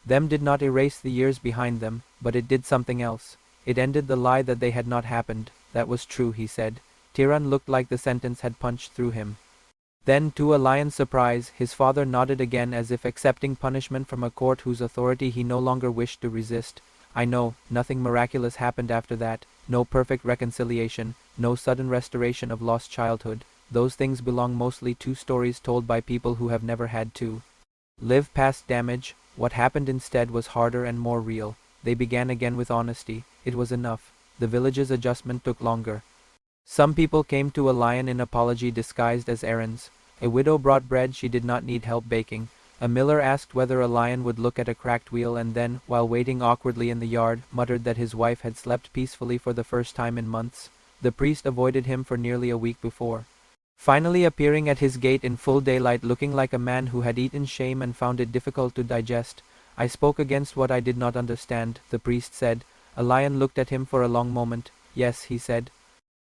them did not erase the years behind them, but it did something else. It ended the lie that they had not happened. "That was true," he said. Tyrion looked like the sentence had punched through him. Then, to a lion's surprise, his father nodded again as if accepting punishment from a court whose authority he no longer wished to resist. "I know, nothing miraculous happened after that, no perfect reconciliation, no sudden restoration of lost childhood. Those things belong mostly to stories told by people who have never had to live past damage. What happened instead was harder and more real. They began again with honesty. It was enough. The village's adjustment took longer. Some people came to a lion in apology disguised as errands. A widow brought bread she did not need help baking. A miller asked whether a lion would look at a cracked wheel and then, while waiting awkwardly in the yard, muttered that his wife had slept peacefully for the first time in months. The priest avoided him for nearly a week before finally appearing at his gate in full daylight looking like a man who had eaten shame and found it difficult to digest. "I spoke against what I did not understand," the priest said. A lion looked at him for a long moment. "Yes," he said.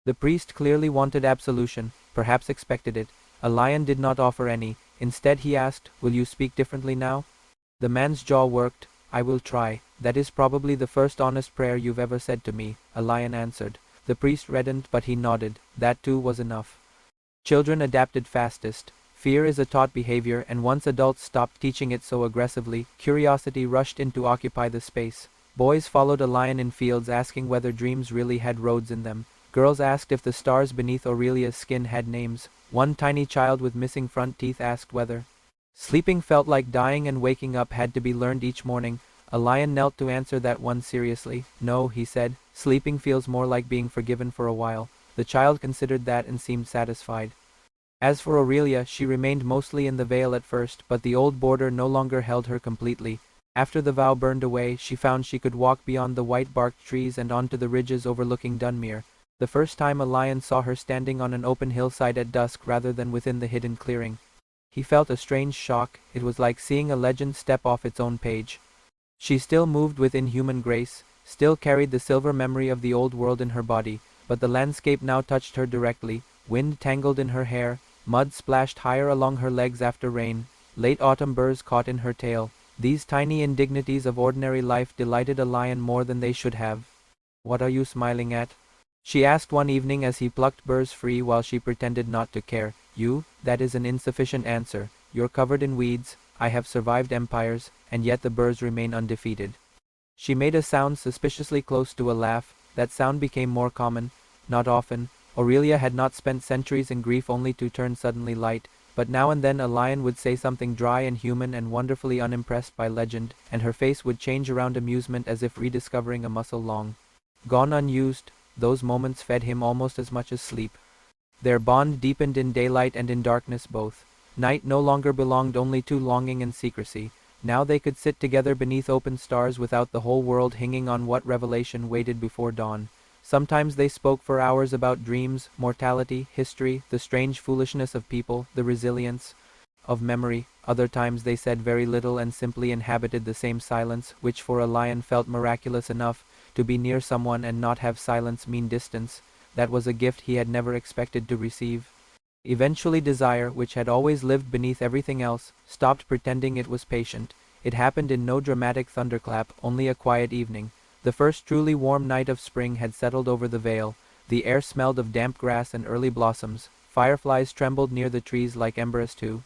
The priest clearly wanted absolution, perhaps expected it. A lion did not offer any. Instead he asked, "Will you speak differently now?" The man's jaw worked. "I will try. That is probably the first honest prayer you've ever said to me," a lion answered. The priest reddened, but he nodded. That too was enough. Children adapted fastest. Fear is a taught behavior, and once adults stopped teaching it so aggressively, curiosity rushed in to occupy the space. Boys followed a lion in fields asking whether dreams really had roads in them. Girls asked if the stars beneath Aurelia's skin had names. One tiny child with missing front teeth asked whether sleeping felt like dying and waking up had to be learned each morning. A lion knelt to answer that one seriously. "No," he said, "sleeping feels more like being forgiven for a while." The child considered that and seemed satisfied. As for Aurelia, she remained mostly in the veil at first, but the old border no longer held her completely. After the vow burned away, she found she could walk beyond the white-barked trees and onto the ridges overlooking Dunmere. The first time a lion saw her standing on an open hillside at dusk rather than within the hidden clearing, he felt a strange shock. It was like seeing a legend step off its own page. She still moved with inhuman grace, still carried the silver memory of the old world in her body, but the landscape now touched her directly. Wind tangled in her hair, mud splashed higher along her legs after rain, late autumn burrs caught in her tail. These tiny indignities of ordinary life delighted a lion more than they should have. What are you smiling at? She asked one evening as he plucked burrs free while she pretended not to care. You? That is an insufficient answer. You're covered in weeds, I have survived empires, and yet the burrs remain undefeated. She made a sound suspiciously close to a laugh. That sound became more common. Not often. Aurelia had not spent centuries in grief only to turn suddenly light, but now and then a lion would say something dry and human and wonderfully unimpressed by legend, and her face would change around amusement as if rediscovering a muscle long gone unused. Those moments fed him almost as much as sleep. Their bond deepened in daylight and in darkness both. Night no longer belonged only to longing and secrecy. Now they could sit together beneath open stars without the whole world hanging on what revelation waited before dawn. Sometimes they spoke for hours about dreams, mortality, history, the strange foolishness of people, the resilience of memory. Other times they said very little and simply inhabited the same silence, which for a lion felt miraculous enough. To be near someone and not have silence mean distance. That was a gift he had never expected to receive. Eventually desire, which had always lived beneath everything else, stopped pretending it was patient. It happened in no dramatic thunderclap, only a quiet evening. The first truly warm night of spring had settled over the vale. The air smelled of damp grass and early blossoms. Fireflies trembled near the trees like embers too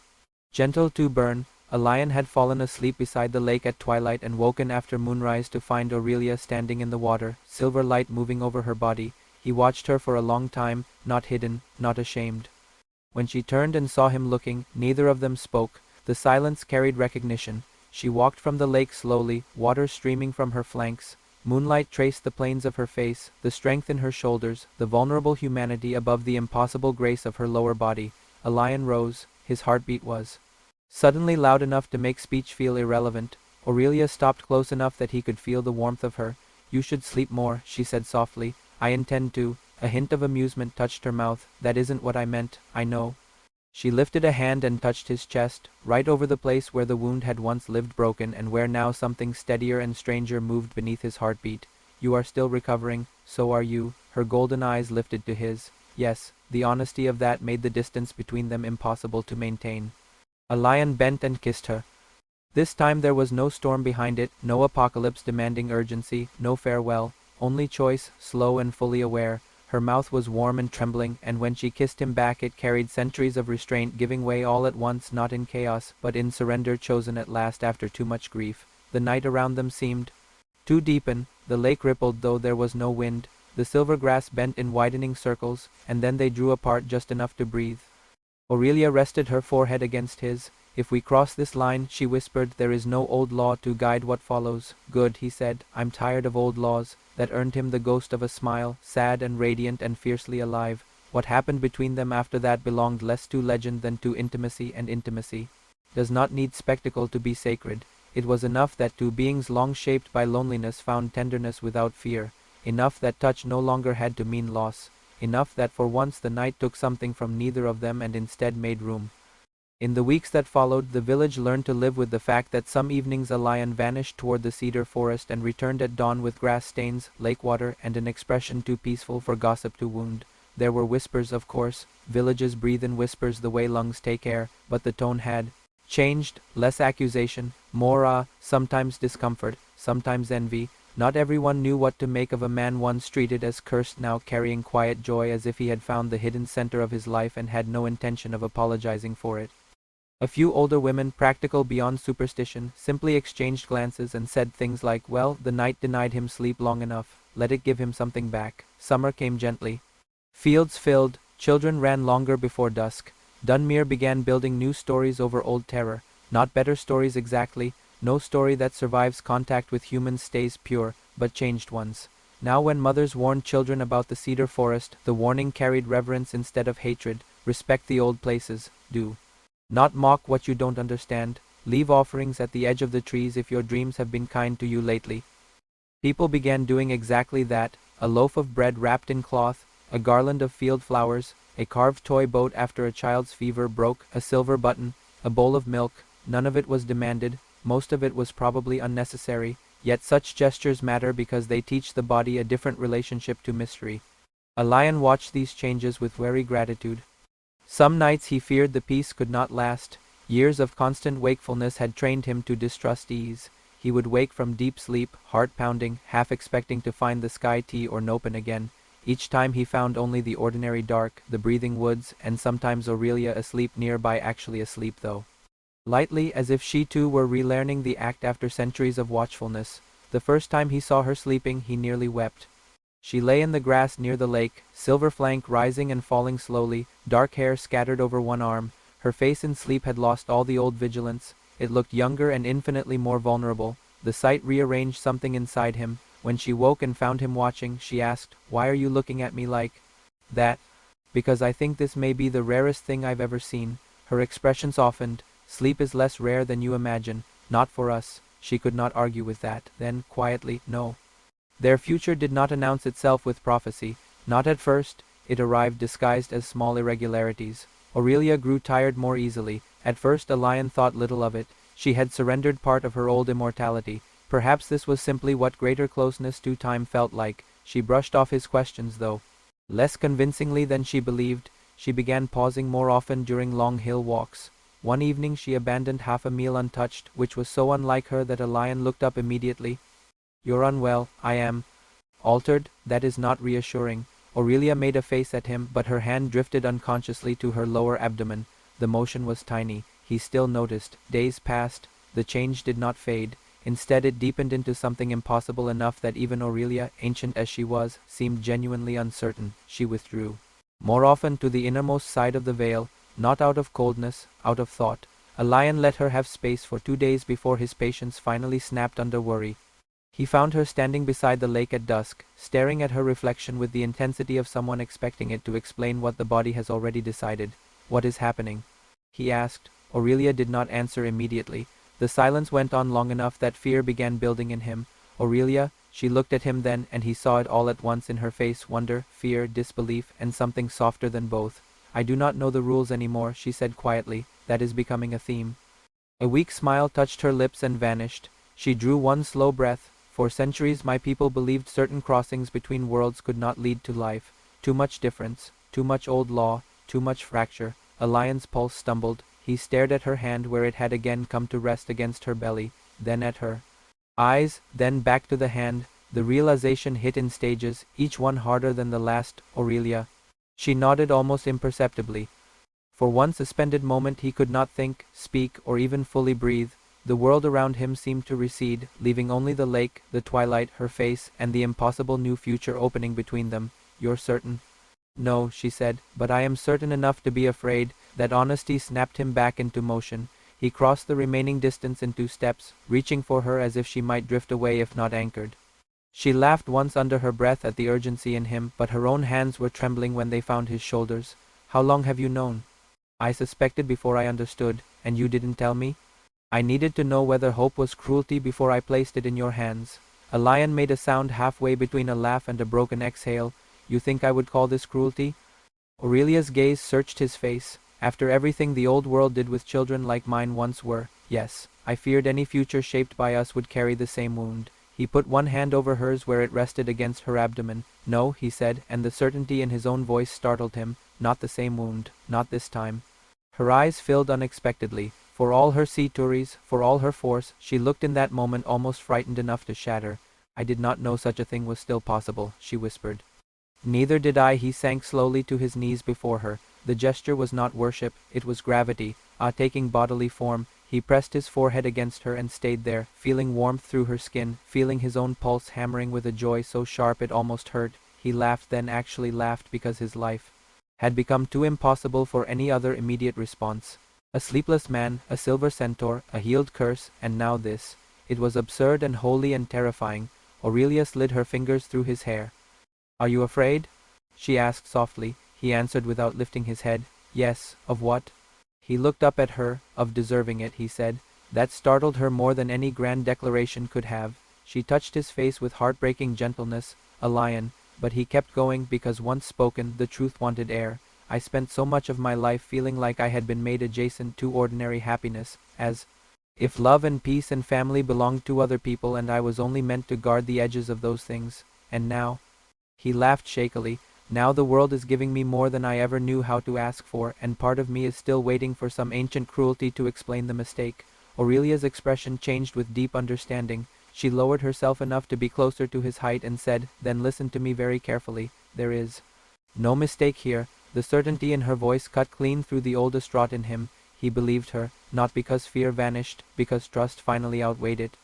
gentle to burn. A lion had fallen asleep beside the lake at twilight and woken after moonrise to find Aurelia standing in the water, silver light moving over her body. He watched her for a long time, not hidden, not ashamed. When she turned and saw him looking, neither of them spoke. The silence carried recognition. She walked from the lake slowly, water streaming from her flanks. Moonlight traced the planes of her face, the strength in her shoulders, the vulnerable humanity above the impossible grace of her lower body. A lion rose. His heartbeat was suddenly loud enough to make speech feel irrelevant. Aurelia stopped close enough that he could feel the warmth of her. You should sleep more, she said softly. I intend to. A hint of amusement touched her mouth. That isn't what I meant, I know. She lifted a hand and touched his chest, right over the place where the wound had once lived broken and where now something steadier and stranger moved beneath his heartbeat. You are still recovering, so are you. Her golden eyes lifted to his. Yes, the honesty of that made the distance between them impossible to maintain. A lion bent and kissed her. This time there was no storm behind it, no apocalypse demanding urgency, no farewell, only choice, slow and fully aware. Her mouth was warm and trembling, and when she kissed him back it carried centuries of restraint giving way all at once, not in chaos, but in surrender chosen at last after too much grief. The night around them seemed to deepen. The lake rippled though there was no wind. The silver grass bent in widening circles, and then they drew apart just enough to breathe. Aurelia rested her forehead against his. If we cross this line, she whispered, there is no old law to guide what follows. Good, he said, I'm tired of old laws. That earned him the ghost of a smile, sad and radiant and fiercely alive. What happened between them after that belonged less to legend than to intimacy, and intimacy does not need spectacle to be sacred. It was enough that two beings long shaped by loneliness found tenderness without fear. Enough that touch no longer had to mean loss. Enough that for once the night took something from neither of them and instead made room. In the weeks that followed, the village learned to live with the fact that some evenings a lion vanished toward the cedar forest and returned at dawn with grass stains, lake water, and an expression too peaceful for gossip to wound. There were whispers, of course. Villages breathe in whispers the way lungs take air, but the tone had changed, less accusation, more awe, sometimes discomfort, sometimes envy. Not everyone knew what to make of a man once treated as cursed, now carrying quiet joy as if he had found the hidden center of his life and had no intention of apologizing for it. A few older women, practical beyond superstition, simply exchanged glances and said things like, well, the night denied him sleep long enough, let it give him something back. Summer came gently. Fields filled, children ran longer before dusk. Dunmere began building new stories over old terror. Not better stories exactly. No story that survives contact with humans stays pure, but changed ones. Now when mothers warned children about the cedar forest, the warning carried reverence instead of hatred. Respect the old places. Do not mock what you don't understand. Leave offerings at the edge of the trees if your dreams have been kind to you lately. People began doing exactly that. A loaf of bread wrapped in cloth, a garland of field flowers, a carved toy boat after a child's fever broke, a silver button, a bowl of milk. None of it was demanded. Most of it was probably unnecessary, yet such gestures matter because they teach the body a different relationship to mystery. A lion watched these changes with wary gratitude. Some nights he feared the peace could not last. Years of constant wakefulness had trained him to distrust ease. He would wake from deep sleep, heart pounding, half expecting to find the sky tea or open again. Each time he found only the ordinary dark, the breathing woods, and sometimes Aurelia asleep nearby, actually asleep though. Lightly, as if she too were relearning the act after centuries of watchfulness. The first time he saw her sleeping, he nearly wept. She lay in the grass near the lake, silver flank rising and falling slowly, dark hair scattered over one arm. Her face in sleep had lost all the old vigilance. It looked younger and infinitely more vulnerable. The sight rearranged something inside him. When she woke and found him watching, she asked, "Why are you looking at me like that?" "Because I think this may be the rarest thing I've ever seen." Her expression softened. "Sleep is less rare than you imagine. Not for us." She could not argue with that. Then, quietly, "No." Their future did not announce itself with prophecy. Not at first. It arrived disguised as small irregularities. Aurelia grew tired more easily. At first a lion thought little of it. She had surrendered part of her old immortality. Perhaps this was simply what greater closeness to time felt like. She brushed off his questions though. Less convincingly than she believed. She began pausing more often during long hill walks. One evening she abandoned half a meal untouched, which was so unlike her that a lion looked up immediately. "You're unwell." "I am." "Altered?" "That is not reassuring." Aurelia made a face at him, but her hand drifted unconsciously to her lower abdomen. The motion was tiny. He still noticed. Days passed. The change did not fade. Instead it deepened into something impossible enough that even Aurelia, ancient as she was, seemed genuinely uncertain. She withdrew. More often to the innermost side of the veil, not out of coldness, out of thought. A lion let her have space for 2 days before his patience finally snapped under worry. He found her standing beside the lake at dusk, staring at her reflection with the intensity of someone expecting it to explain what the body has already decided. "What is happening?" he asked. Aurelia did not answer immediately. The silence went on long enough that fear began building in him. "Aurelia," she looked at him then, and he saw it all at once in her face, wonder, fear, disbelief, and something softer than both. "I do not know the rules anymore," she said quietly. "That is becoming a theme." A weak smile touched her lips and vanished. She drew one slow breath. "For centuries my people believed certain crossings between worlds could not lead to life. Too much difference, too much old law, too much fracture." A lion's pulse stumbled. He stared at her hand where it had again come to rest against her belly, then at her eyes, then back to the hand. The realization hit in stages, each one harder than the last. "Aurelia." She nodded almost imperceptibly. For one suspended moment he could not think, speak, or even fully breathe. The world around him seemed to recede, leaving only the lake, the twilight, her face, and the impossible new future opening between them. "You're certain?" "No," she said, "but I am certain enough to be afraid." That honesty snapped him back into motion. He crossed the remaining distance in 2 steps, reaching for her as if she might drift away if not anchored. She laughed once under her breath at the urgency in him, but her own hands were trembling when they found his shoulders. "How long have you known?" "I suspected before I understood." "And you didn't tell me?" "I needed to know whether hope was cruelty before I placed it in your hands." A lion made a sound halfway between a laugh and a broken exhale. "You think I would call this cruelty?" Aurelia's gaze searched his face. "After everything the old world did with children like mine once were, yes. I feared any future shaped by us would carry the same wound." He put one hand over hers where it rested against her abdomen. "No," he said, and the certainty in his own voice startled him. "Not the same wound. Not this time." Her eyes filled unexpectedly. For all her Centauries, for all her force, she looked in that moment almost frightened enough to shatter. "I did not know such a thing was still possible," she whispered. "Neither did I." He sank slowly to his knees before her. The gesture was not worship, it was gravity, taking bodily form. He pressed his forehead against her and stayed there, feeling warmth through her skin, feeling his own pulse hammering with a joy so sharp it almost hurt. He laughed, then actually laughed, because his life had become too impossible for any other immediate response. A sleepless man, a silver centaur, a healed curse, and now this. It was absurd and holy and terrifying. Aurelia slid her fingers through his hair. "Are you afraid?" she asked softly. He answered without lifting his head. "Yes." "Of what?" He looked up at her. "Of deserving it," he said. That startled her more than any grand declaration could have. She touched his face with heartbreaking gentleness. "A lion." But he kept going, because once spoken, the truth wanted air. "I spent so much of my life feeling like I had been made adjacent to ordinary happiness, as if love and peace and family belonged to other people and I was only meant to guard the edges of those things. And now—" he laughed shakily, "now the world is giving me more than I ever knew how to ask for, and part of me is still waiting for some ancient cruelty to explain the mistake." Aurelia's expression changed with deep understanding. She lowered herself enough to be closer to his height and said, "Then listen to me very carefully. There is no mistake here." The certainty in her voice cut clean through the old distraught in him. He believed her, not because fear vanished, because trust finally outweighed it.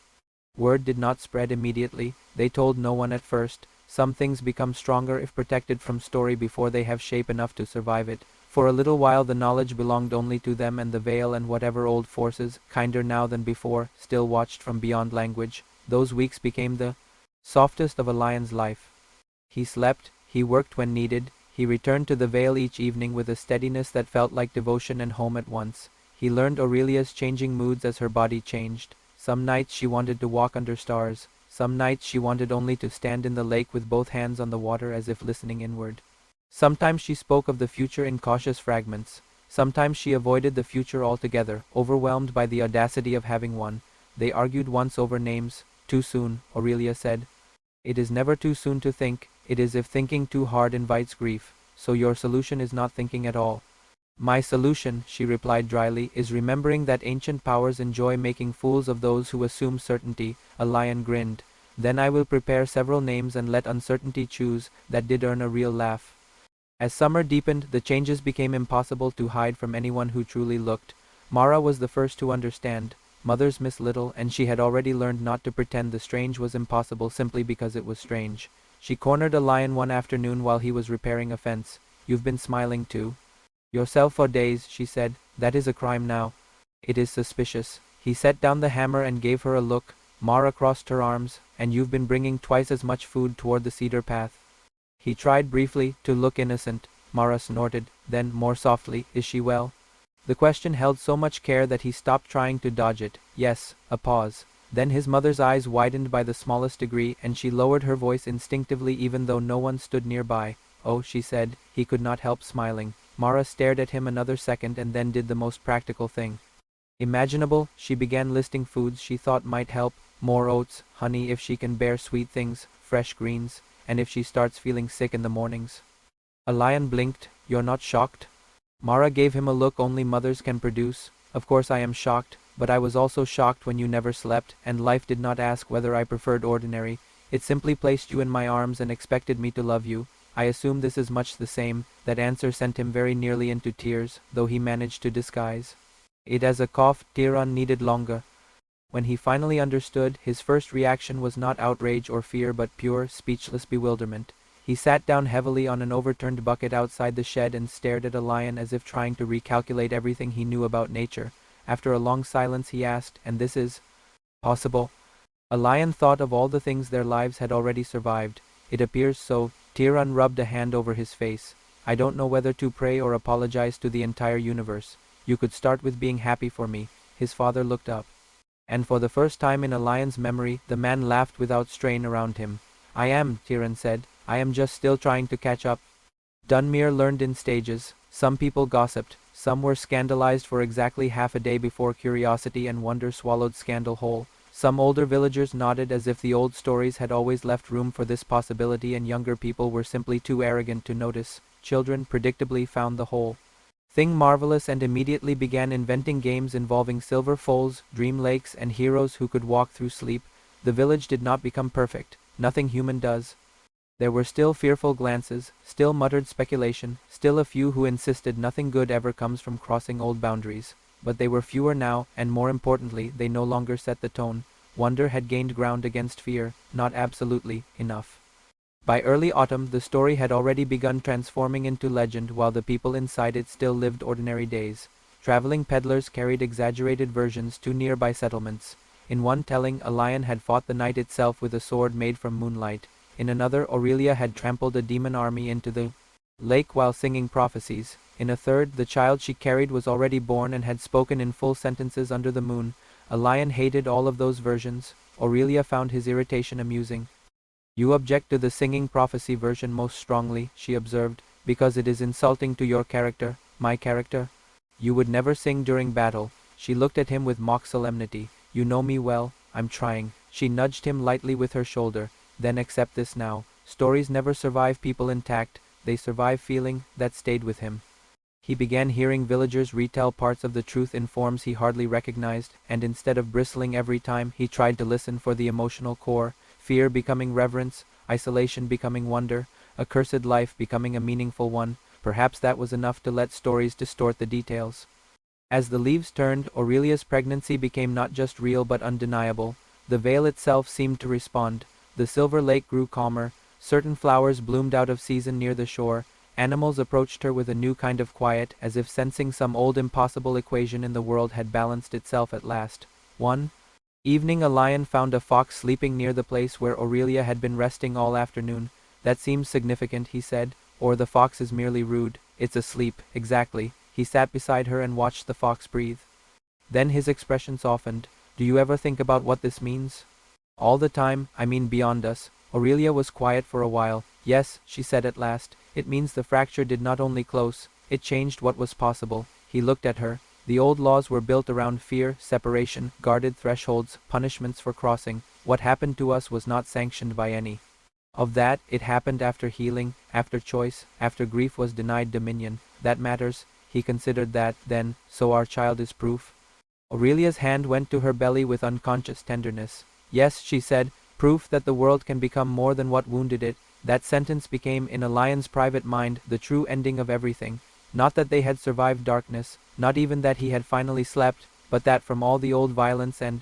Word did not spread immediately. They told no one at first. Some things become stronger if protected from story before they have shape enough to survive it. For a little while the knowledge belonged only to them, and the veil and whatever old forces, kinder now than before, still watched from beyond language. Those weeks became the softest of a lion's life. He slept, he worked when needed, he returned to the vale each evening with a steadiness that felt like devotion and home at once. He learned Aurelia's changing moods as her body changed. Some nights she wanted to walk under stars. Some nights she wanted only to stand in the lake with both hands on the water as if listening inward. Sometimes she spoke of the future in cautious fragments. Sometimes she avoided the future altogether, overwhelmed by the audacity of having one. They argued once over names. "Too soon," Aurelia said. "It is never too soon to think. It is if thinking too hard invites grief. So your solution is not thinking at all." "My solution," she replied dryly, "is remembering that ancient powers enjoy making fools of those who assume certainty." A lion grinned. "Then I will prepare several names and let uncertainty choose." That did earn a real laugh. As summer deepened, the changes became impossible to hide from anyone who truly looked. Mara was the first to understand. Mothers miss little, and she had already learned not to pretend the strange was impossible simply because it was strange. She cornered a lion one afternoon while he was repairing a fence. "You've been smiling too." "Yourself for days," she said. "That is a crime now." "It is suspicious." He set down the hammer and gave her a look. Mara crossed her arms. "And you've been bringing twice as much food toward the cedar path." He tried briefly to look innocent. Mara snorted. Then, more softly, "Is she well?" The question held so much care that he stopped trying to dodge it. "Yes." A pause. Then his mother's eyes widened by the smallest degree, and she lowered her voice instinctively even though no one stood nearby. "Oh," she said. He could not help smiling. Mara stared at him another second and then did the most practical thing imaginable. She began listing foods she thought might help. More oats, honey if she can bear sweet things, fresh greens, and if she starts feeling sick in the mornings. A lion blinked. "You're not shocked?" Mara gave him a look only mothers can produce. "Of course I am shocked, but I was also shocked when you never slept, and life did not ask whether I preferred ordinary. It simply placed you in my arms and expected me to love you. I assume this is much the same." That answer sent him very nearly into tears, though he managed to disguise it as a cough. Tiran needed longer. When he finally understood, his first reaction was not outrage or fear but pure, speechless bewilderment. He sat down heavily on an overturned bucket outside the shed and stared at a lion as if trying to recalculate everything he knew about nature. After a long silence he asked, "And this is possible?" A lion thought of all the things their lives had already survived. "It appears so." Tiran rubbed a hand over his face. "I don't know whether to pray or apologize to the entire universe. You could start with being happy for me." His father looked up. And for the first time in a lion's memory, the man laughed without strain around him. "I am," Tiran said. "I am just still trying to catch up." Dunmere learned in stages. Some people gossiped. Some were scandalized for exactly half a day before curiosity and wonder swallowed scandal whole. Some older villagers nodded as if the old stories had always left room for this possibility, and younger people were simply too arrogant to notice. Children predictably found the whole thing marvelous and immediately began inventing games involving silver foals, dream lakes, and heroes who could walk through sleep. The village did not become perfect. Nothing human does. There were still fearful glances, still muttered speculation, still a few who insisted nothing good ever comes from crossing old boundaries. But they were fewer now, and more importantly, they no longer set the tone. Wonder had gained ground against fear, not absolutely enough. By early autumn, the story had already begun transforming into legend while the people inside it still lived ordinary days. Traveling peddlers carried exaggerated versions to nearby settlements. In one telling, a lion had fought the night itself with a sword made from moonlight. In another, Aurelia had trampled a demon army into the lake while singing prophecies. In a third, the child she carried was already born and had spoken in full sentences under the moon. A lion hated all of those versions. Aurelia found his irritation amusing. "You object to the singing prophecy version most strongly," she observed, "because it is insulting to your character." "My character?" "You would never sing during battle." She looked at him with mock solemnity. "You know me well." "I'm trying." She nudged him lightly with her shoulder. "Then accept this now. Stories never survive people intact. They survive feeling." That stayed with him. He began hearing villagers retell parts of the truth in forms he hardly recognized, and instead of bristling every time he tried to listen for the emotional core, fear becoming reverence, isolation becoming wonder, a cursed life becoming a meaningful one, perhaps that was enough to let stories distort the details. As the leaves turned, Aurelia's pregnancy became not just real but undeniable. The veil itself seemed to respond. The silver lake grew calmer, certain flowers bloomed out of season near the shore, animals approached her with a new kind of quiet, as if sensing some old impossible equation in the world had balanced itself at last. One evening a lion found a fox sleeping near the place where Aurelia had been resting all afternoon. That seems significant, he said, or the fox is merely rude. It's asleep, exactly. He sat beside her and watched the fox breathe. Then his expression softened. Do you ever think about what this means? All the time, I mean beyond us. Aurelia was quiet for a while. Yes, she said at last, it means the fracture did not only close, it changed what was possible. He looked at her. The old laws were built around fear, separation, guarded thresholds, punishments for crossing. What happened to us was not sanctioned by any of that. It happened after healing, after choice, after grief was denied dominion. That matters. He considered that, then, so our child is proof. Aurelia's hand went to her belly with unconscious tenderness. Yes, she said, proof that the world can become more than what wounded it. That sentence became, in a lion's private mind, the true ending of everything. Not that they had survived darkness, not even that he had finally slept, but that from all the old violence and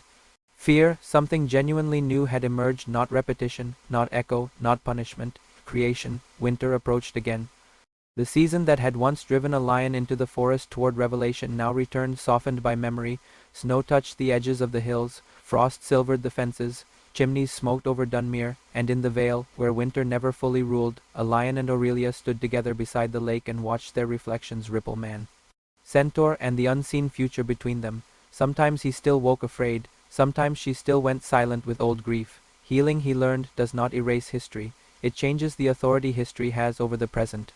fear, something genuinely new had emerged, not repetition, not echo, not punishment, creation. Winter approached again. The season that had once driven a lion into the forest toward revelation now returned, softened by memory. Snow touched the edges of the hills, frost silvered the fences, chimneys smoked over Dunmere, and in the vale, where winter never fully ruled, a lion and Aurelia stood together beside the lake and watched their reflections ripple man. Centaur and the unseen future between them. Sometimes he still woke afraid, sometimes she still went silent with old grief. Healing, he learned, does not erase history. It changes the authority history has over the present.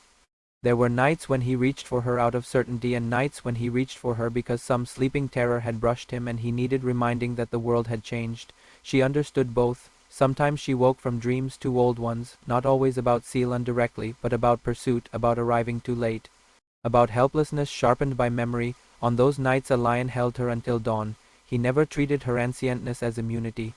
There were nights when he reached for her out of certainty and nights when he reached for her because some sleeping terror had brushed him and he needed reminding that the world had changed. She understood both. Sometimes she woke from dreams too old ones, not always about Ceylon directly, but about pursuit, about arriving too late, about helplessness sharpened by memory. On those nights a lion held her until dawn. He never treated her ancientness as immunity.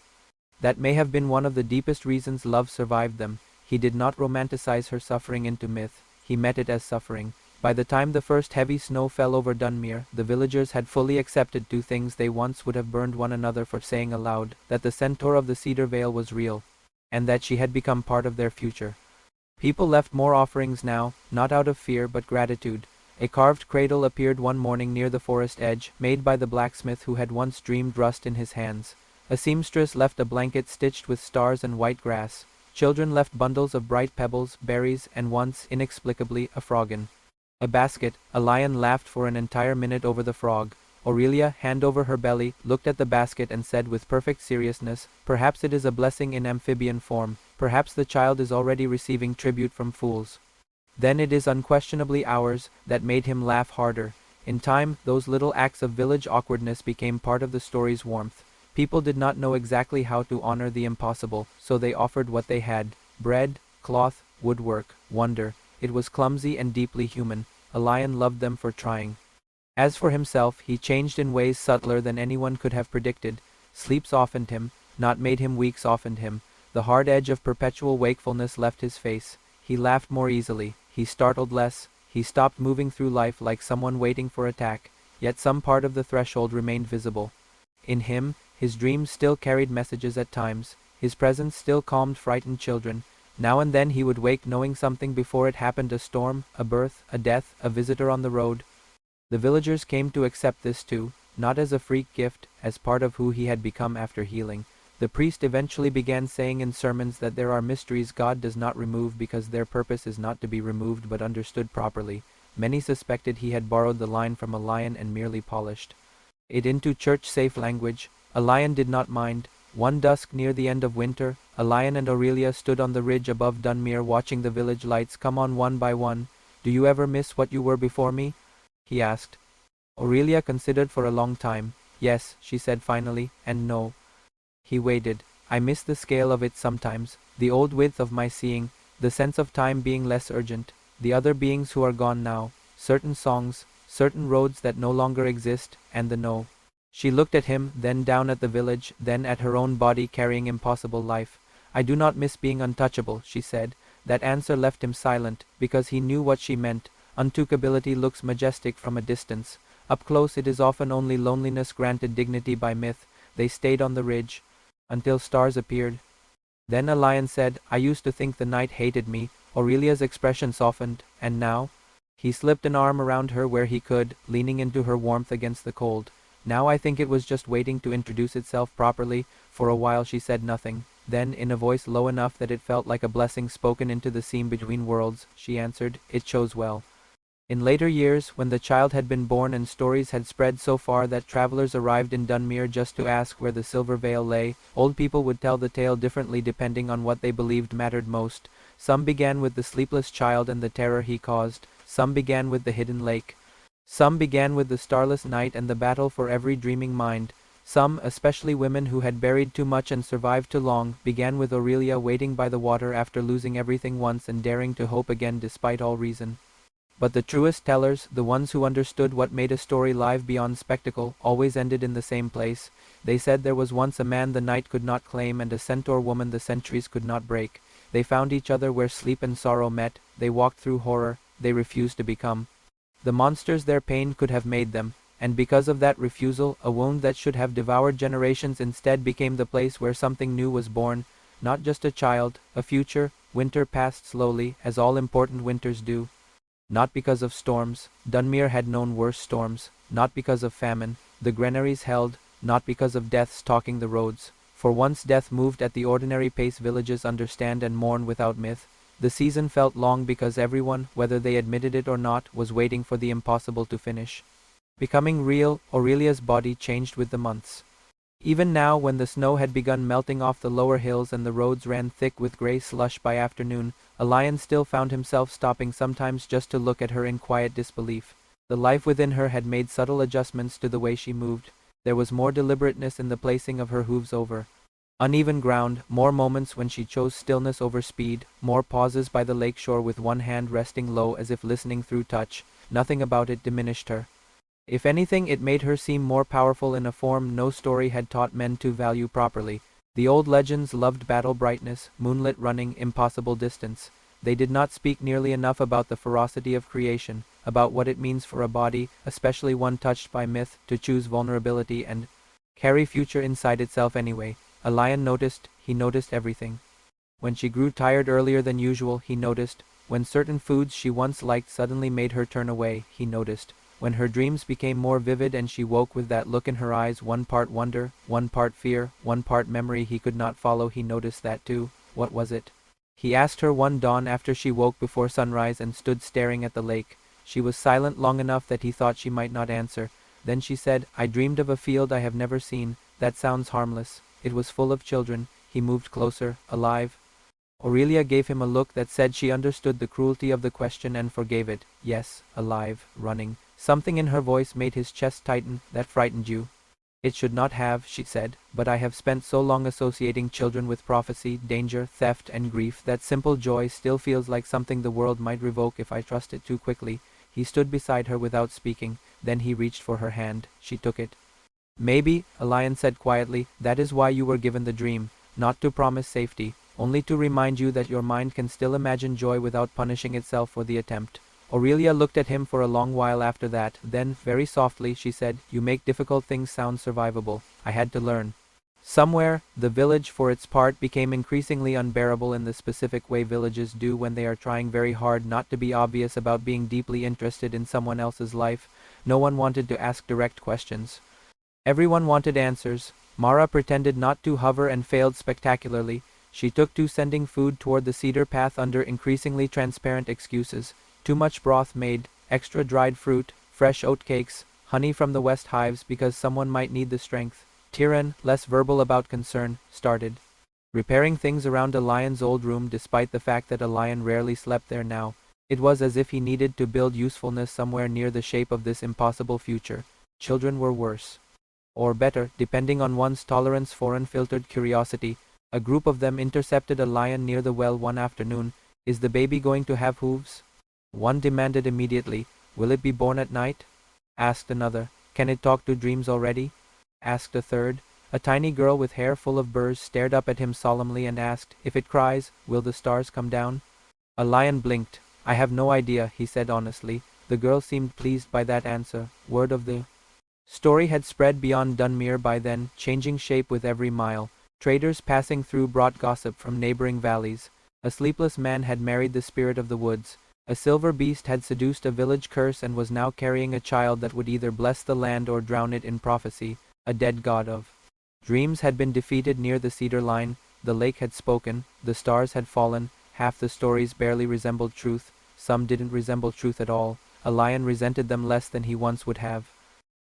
That may have been one of the deepest reasons love survived them. He did not romanticize her suffering into myth. He met it as suffering. By the time the first heavy snow fell over Dunmere, the villagers had fully accepted two things they once would have burned one another for saying aloud, that the centaur of the Cedar Vale was real, and that she had become part of their future. People left more offerings now, not out of fear but gratitude. A carved cradle appeared one morning near the forest edge, made by the blacksmith who had once dreamed rust in his hands. A seamstress left a blanket stitched with stars and white grass. Children left bundles of bright pebbles, berries, and once, inexplicably, a frog in a basket. A lion laughed for an entire minute over the frog. Aurelia, hand over her belly, looked at the basket and said with perfect seriousness, perhaps it is a blessing in amphibian form. Perhaps the child is already receiving tribute from fools. Then it is unquestionably ours. That made him laugh harder. In time, those little acts of village awkwardness became part of the story's warmth. People did not know exactly how to honor the impossible, so they offered what they had: bread, cloth, woodwork, wonder. It was clumsy and deeply human. A lion loved them for trying. As for himself, he changed in ways subtler than anyone could have predicted. Sleep softened him, not made him weak, softened him. The hard edge of perpetual wakefulness left his face. He laughed more easily. He startled less. He stopped moving through life like someone waiting for attack. Yet some part of the threshold remained visible. In him, his dreams still carried messages at times. His presence still calmed frightened children. Now and then he would wake knowing something before it happened: a storm, a birth, a death, a visitor on the road. The villagers came to accept this too, not as a freak gift, as part of who he had become after healing. The priest eventually began saying in sermons that there are mysteries God does not remove because their purpose is not to be removed but understood properly. Many suspected he had borrowed the line from a lion and merely polished it into church-safe language. A lion did not mind. One dusk near the end of winter, a lion and Aurelia stood on the ridge above Dunmere watching the village lights come on one by one. Do you ever miss what you were before me? He asked. Aurelia considered for a long time. Yes, she said finally, and no. He waited. I miss the scale of it sometimes, the old width of my seeing, the sense of time being less urgent, the other beings who are gone now, certain songs, certain roads that no longer exist, and the no. She looked at him, then down at the village, then at her own body carrying impossible life. I do not miss being untouchable, she said. That answer left him silent, because he knew what she meant. Untouchability looks majestic from a distance. Up close it is often only loneliness granted dignity by myth. They stayed on the ridge until stars appeared. Then a lion said, I used to think the night hated me. Aurelia's expression softened, and now? He slipped an arm around her where he could, leaning into her warmth against the cold. Now I think it was just waiting to introduce itself properly. For a while she said nothing. Then, in a voice low enough that it felt like a blessing spoken into the seam between worlds, she answered, It chose well. In later years, when the child had been born and stories had spread so far that travelers arrived in Dunmere just to ask where the silver veil lay, old people would tell the tale differently depending on what they believed mattered most. Some began with the sleepless child and the terror he caused. Some began with the hidden lake. Some began with the starless night and the battle for every dreaming mind. Some, especially women who had buried too much and survived too long, began with Aurelia waiting by the water after losing everything once and daring to hope again despite all reason. But the truest tellers, the ones who understood what made a story live beyond spectacle, always ended in the same place. They said there was once a man the night could not claim and a centaur woman the centuries could not break. They found each other where sleep and sorrow met. They walked through horror. They refused to become the monsters their pain could have made them. And because of that refusal, a wound that should have devoured generations instead became the place where something new was born. Not just a child, a future. Winter passed slowly, as all important winters do. Not because of storms. Dunmere had known worse storms. Not because of famine. The granaries held. Not because of death stalking the roads. For once death moved at the ordinary pace villages understand and mourn without myth. The season felt long because everyone, whether they admitted it or not, was waiting for the impossible to finish. Becoming real, Aurelia's body changed with the months. Even now, when the snow had begun melting off the lower hills and the roads ran thick with grey slush by afternoon, a lion still found himself stopping sometimes just to look at her in quiet disbelief. The life within her had made subtle adjustments to the way she moved. There was more deliberateness in the placing of her hooves over uneven ground, more moments when she chose stillness over speed, more pauses by the lakeshore with one hand resting low as if listening through touch. Nothing about it diminished her. If anything, it made her seem more powerful in a form no story had taught men to value properly. The old legends loved battle brightness, moonlit running, impossible distance. They did not speak nearly enough about the ferocity of creation, about what it means for a body, especially one touched by myth, to choose vulnerability and carry future inside itself anyway. A lion noticed. He noticed everything. When she grew tired earlier than usual, he noticed. When certain foods she once liked suddenly made her turn away, he noticed. When her dreams became more vivid and she woke with that look in her eyes, one part wonder, one part fear, one part memory he could not follow, he noticed that too. What was it? He asked her one dawn after she woke before sunrise and stood staring at the lake. She was silent long enough that he thought she might not answer. Then she said, I dreamed of a field I have never seen. That sounds harmless. It was full of children. He moved closer, alive. Aurelia gave him a look that said she understood the cruelty of the question and forgave it. Yes, alive, running. Something in her voice made his chest tighten. That frightened you? It should not have, she said, but I have spent so long associating children with prophecy, danger, theft, and grief that simple joy still feels like something the world might revoke if I trust it too quickly. He stood beside her without speaking. Then he reached for her hand. She took it. Maybe, a lion said quietly, that is why you were given the dream, not to promise safety, only to remind you that your mind can still imagine joy without punishing itself for the attempt. Aurelia looked at him for a long while after that. Then, very softly, she said, You make difficult things sound survivable. I had to learn. Somewhere, the village for its part became increasingly unbearable in the specific way villages do when they are trying very hard not to be obvious about being deeply interested in someone else's life. No one wanted to ask direct questions. Everyone wanted answers. Mara pretended not to hover and failed spectacularly. She took to sending food toward the cedar path under increasingly transparent excuses. Too much broth made, extra dried fruit, fresh oatcakes, honey from the west hives because someone might need the strength. Tyran, less verbal about concern, started repairing things around a lion's old room despite the fact that a lion rarely slept there now. It was as if he needed to build usefulness somewhere near the shape of this impossible future. Children were worse. Or better, depending on one's tolerance for unfiltered curiosity. A group of them intercepted a lion near the well one afternoon. Is the baby going to have hooves? One demanded immediately. Will it be born at night? Asked another. Can it talk to dreams already? Asked a third. A tiny girl with hair full of burrs stared up at him solemnly and asked, if it cries, will the stars come down? A lion blinked. I have no idea, he said honestly. The girl seemed pleased by that answer. Word of the story had spread beyond Dunmere by then, changing shape with every mile. Traders passing through brought gossip from neighboring valleys. A sleepless man had married the spirit of the woods. A silver beast had seduced a village curse and was now carrying a child that would either bless the land or drown it in prophecy. A dead god of dreams had been defeated near the cedar line. The lake had spoken. The stars had fallen. Half the stories barely resembled truth. Some didn't resemble truth at all. A lion resented them less than he once would have.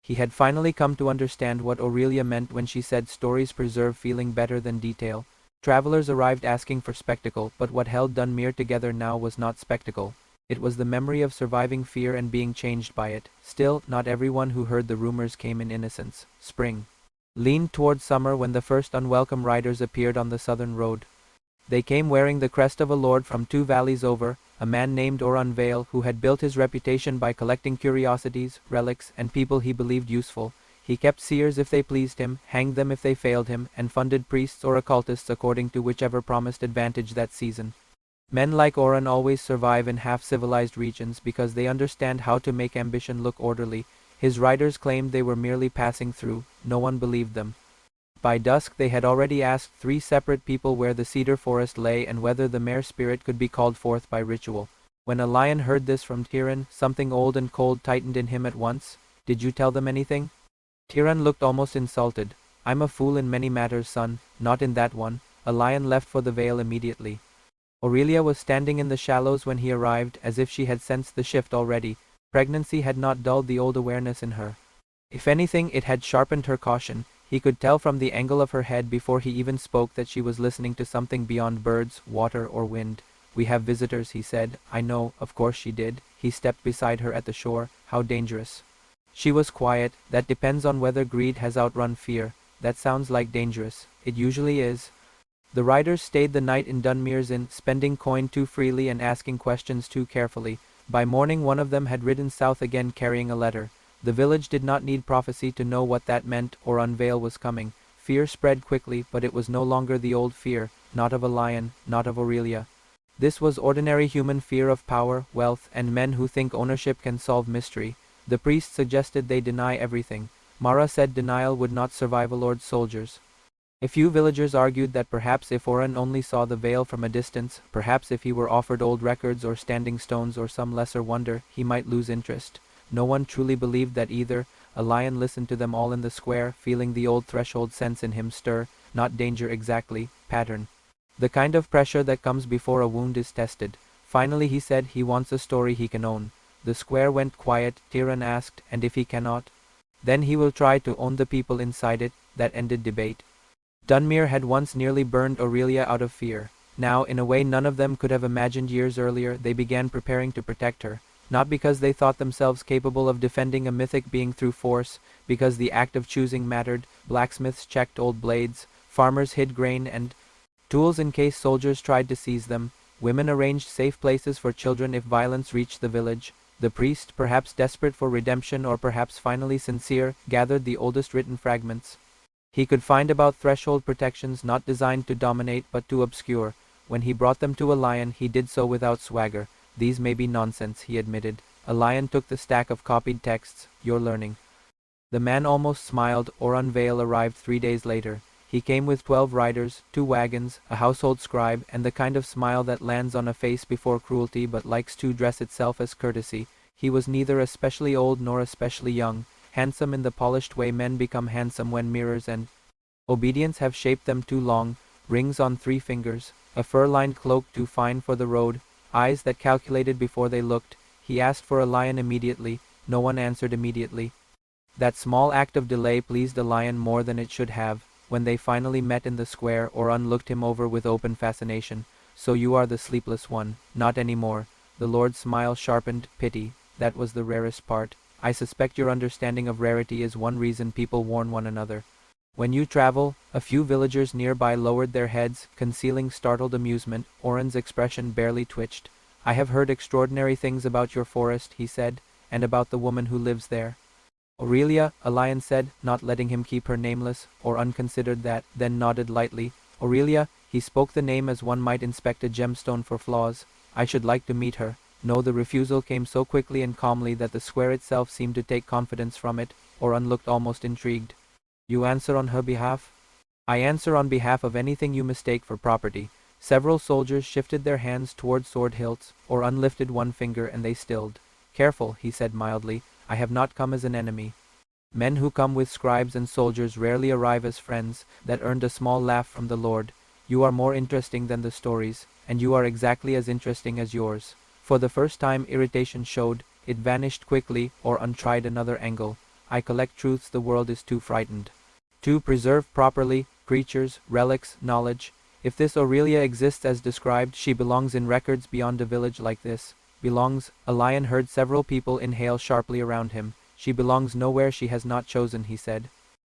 He had finally come to understand what Aurelia meant when she said stories preserve feeling better than detail. Travelers arrived asking for spectacle, but what held Dunmere together now was not spectacle. It was the memory of surviving fear and being changed by it. Still, not everyone who heard the rumors came in innocence. Spring leaned toward summer when the first unwelcome riders appeared on the southern road. They came wearing the crest of a lord from 2 valleys over, a man named Oronvale, who had built his reputation by collecting curiosities, relics, and people he believed useful. He kept seers if they pleased him, hanged them if they failed him, and funded priests or occultists according to whichever promised advantage that season. Men like Oron always survive in half-civilized regions because they understand how to make ambition look orderly. His riders claimed they were merely passing through. No one believed them. By dusk they had already asked 3 separate people where the cedar forest lay and whether the mare spirit could be called forth by ritual. When a lion heard this from Tiran, something old and cold tightened in him at once. Did you tell them anything? Tiran looked almost insulted. I'm a fool in many matters, son, not in that one. A lion left for the vale immediately. Aurelia was standing in the shallows when he arrived, as if she had sensed the shift already. Pregnancy had not dulled the old awareness in her. If anything, it had sharpened her caution. He could tell from the angle of her head before he even spoke that she was listening to something beyond birds, water, or wind. We have visitors, he said. I know, of course she did. He stepped beside her at the shore. How dangerous. She was quiet. That depends on whether greed has outrun fear. That sounds like dangerous. It usually is. The riders stayed the night in Dunmere's Inn, spending coin too freely and asking questions too carefully. By morning one of them had ridden south again carrying a letter. The village did not need prophecy to know what that meant, or Unveil was coming. Fear spread quickly, but it was no longer the old fear, not of a lion, not of Aurelia. This was ordinary human fear of power, wealth, and men who think ownership can solve mystery. The priest suggested they deny everything. Mara said denial would not survive a lord's soldiers. A few villagers argued that perhaps if Oren only saw the veil from a distance, perhaps if he were offered old records or standing stones or some lesser wonder, he might lose interest. No one truly believed that either. A lion listened to them all in the square, feeling the old threshold sense in him stir, not danger exactly, pattern. The kind of pressure that comes before a wound is tested. Finally he said he wants a story he can own. The square went quiet. Tyran asked, and if he cannot? Then he will try to own the people inside it. That ended debate. Dunmere had once nearly burned Aurelia out of fear. Now, in a way none of them could have imagined years earlier, they began preparing to protect her. Not because they thought themselves capable of defending a mythic being through force, because the act of choosing mattered. Blacksmiths checked old blades, farmers hid grain and tools in case soldiers tried to seize them. Women arranged safe places for children if violence reached the village. The priest, perhaps desperate for redemption or perhaps finally sincere, gathered the oldest written fragments. He could find about threshold protections not designed to dominate but to obscure. When he brought them to a lion, he did so without swagger. These may be nonsense, he admitted. A lion took the stack of copied texts. You're learning. The man almost smiled. Oran Vale arrived 3 days later. He came with 12 riders, 2 wagons, a household scribe, and the kind of smile that lands on a face before cruelty but likes to dress itself as courtesy. He was neither especially old nor especially young, handsome in the polished way men become handsome when mirrors and obedience have shaped them too long, rings on 3 fingers, a fur-lined cloak too fine for the road, eyes that calculated before they looked. He asked for a lion immediately. No one answered immediately. That small act of delay pleased a lion more than it should have. When they finally met in the square, Oran looked him over with open fascination. So you are the sleepless one. Not any more. The Lord's smile sharpened. Pity. That was the rarest part. I suspect your understanding of rarity is one reason people warn one another. When you travel, a few villagers nearby lowered their heads, concealing startled amusement. Oran's expression barely twitched. I have heard extraordinary things about your forest, he said. and about the woman who lives there. Aurelia, a lion said, not letting him keep her nameless, or unconsidered that, then nodded lightly. Aurelia, he spoke the name as one might inspect a gemstone for flaws. I should like to meet her. No, the refusal came so quickly and calmly that the square itself seemed to take confidence from it, or looked almost intrigued. You answer on her behalf? I answer on behalf of anything you mistake for property. Several soldiers shifted their hands toward sword hilts, or unlifted one finger, and they stilled. Careful, he said mildly, I have not come as an enemy. Men who come with scribes and soldiers rarely arrive as friends. That earned a small laugh from the lord. You are more interesting than the stories, and you are exactly as interesting as yours. For the first time irritation showed, it vanished quickly, or untried another angle. I collect truths the world is too frightened to preserve properly, creatures, relics, knowledge. If this Aurelia exists as described, she belongs in records beyond a village like this. Belongs, a lion heard several people inhale sharply around him. She belongs nowhere she has not chosen, he said.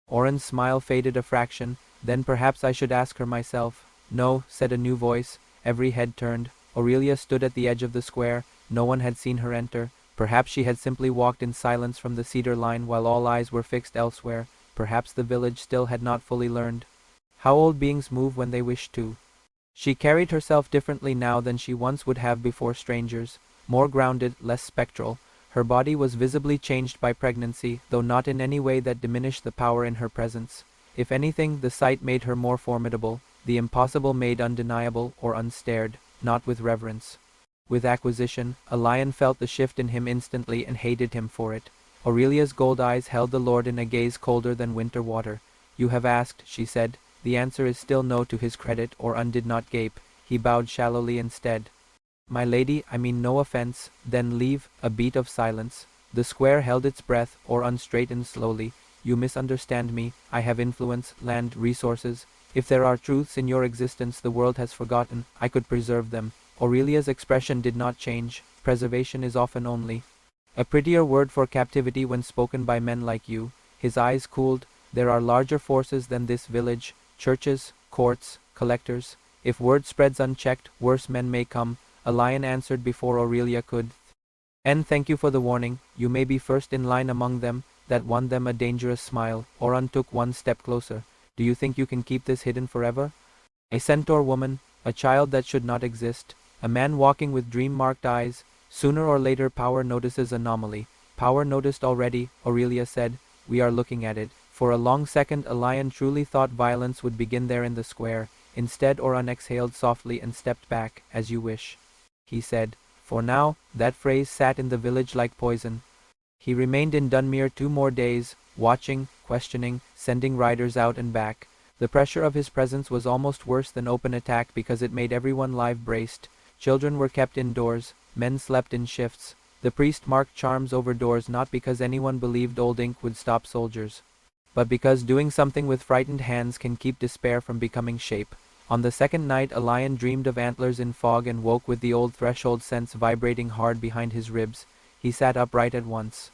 Oren's smile faded a fraction. Then perhaps I should ask her myself. No, said a new voice. Every head turned. Aurelia stood at the edge of the square. No one had seen her enter. Perhaps she had simply walked in silence from the cedar line while all eyes were fixed elsewhere. Perhaps the village still had not fully learned how old beings move when they wish to. She carried herself differently now than she once would have before strangers. More grounded, less spectral. Her body was visibly changed by pregnancy, though not in any way that diminished the power in her presence. If anything, the sight made her more formidable, the impossible made undeniable or unstared, not with reverence. With acquisition, a lion felt the shift in him instantly and hated him for it. Aurelia's gold eyes held the lord in a gaze colder than winter water. You have asked, she said. The answer is still no to his credit, or did not gape. He bowed shallowly instead. My lady, I mean no offense. Then leave. A beat of silence. The square held its breath, or straightened slowly. You misunderstand me. I have influence, land, resources. If there are truths in your existence the world has forgotten, I could preserve them. Aurelia's expression did not change. Preservation is often only a prettier word for captivity when spoken by men like you. His eyes cooled. There are larger forces than this village. Churches, courts, collectors. If word spreads unchecked, worse men may come. A lion answered before Aurelia could. And thank you for the warning. You may be first in line among them. That won them a dangerous smile. Oran took one step closer. Do you think you can keep this hidden forever? A centaur woman, a child that should not exist, a man walking with dream-marked eyes. Sooner or later power notices anomaly. Power noticed already, Aurelia said. We are looking at it. For a long second a lion truly thought violence would begin there in the square. Instead Oran exhaled softly and stepped back. As you wish, he said. For now, that phrase sat in the village like poison. He remained in Dunmere 2 more days, watching, questioning, sending riders out and back. The pressure of his presence was almost worse than open attack because it made everyone live braced. Children were kept indoors, men slept in shifts. The priest marked charms over doors not because anyone believed old ink would stop soldiers, but because doing something with frightened hands can keep despair from becoming shape. On the second night a lion dreamed of antlers in fog and woke with the old threshold sense vibrating hard behind his ribs. He sat upright at once.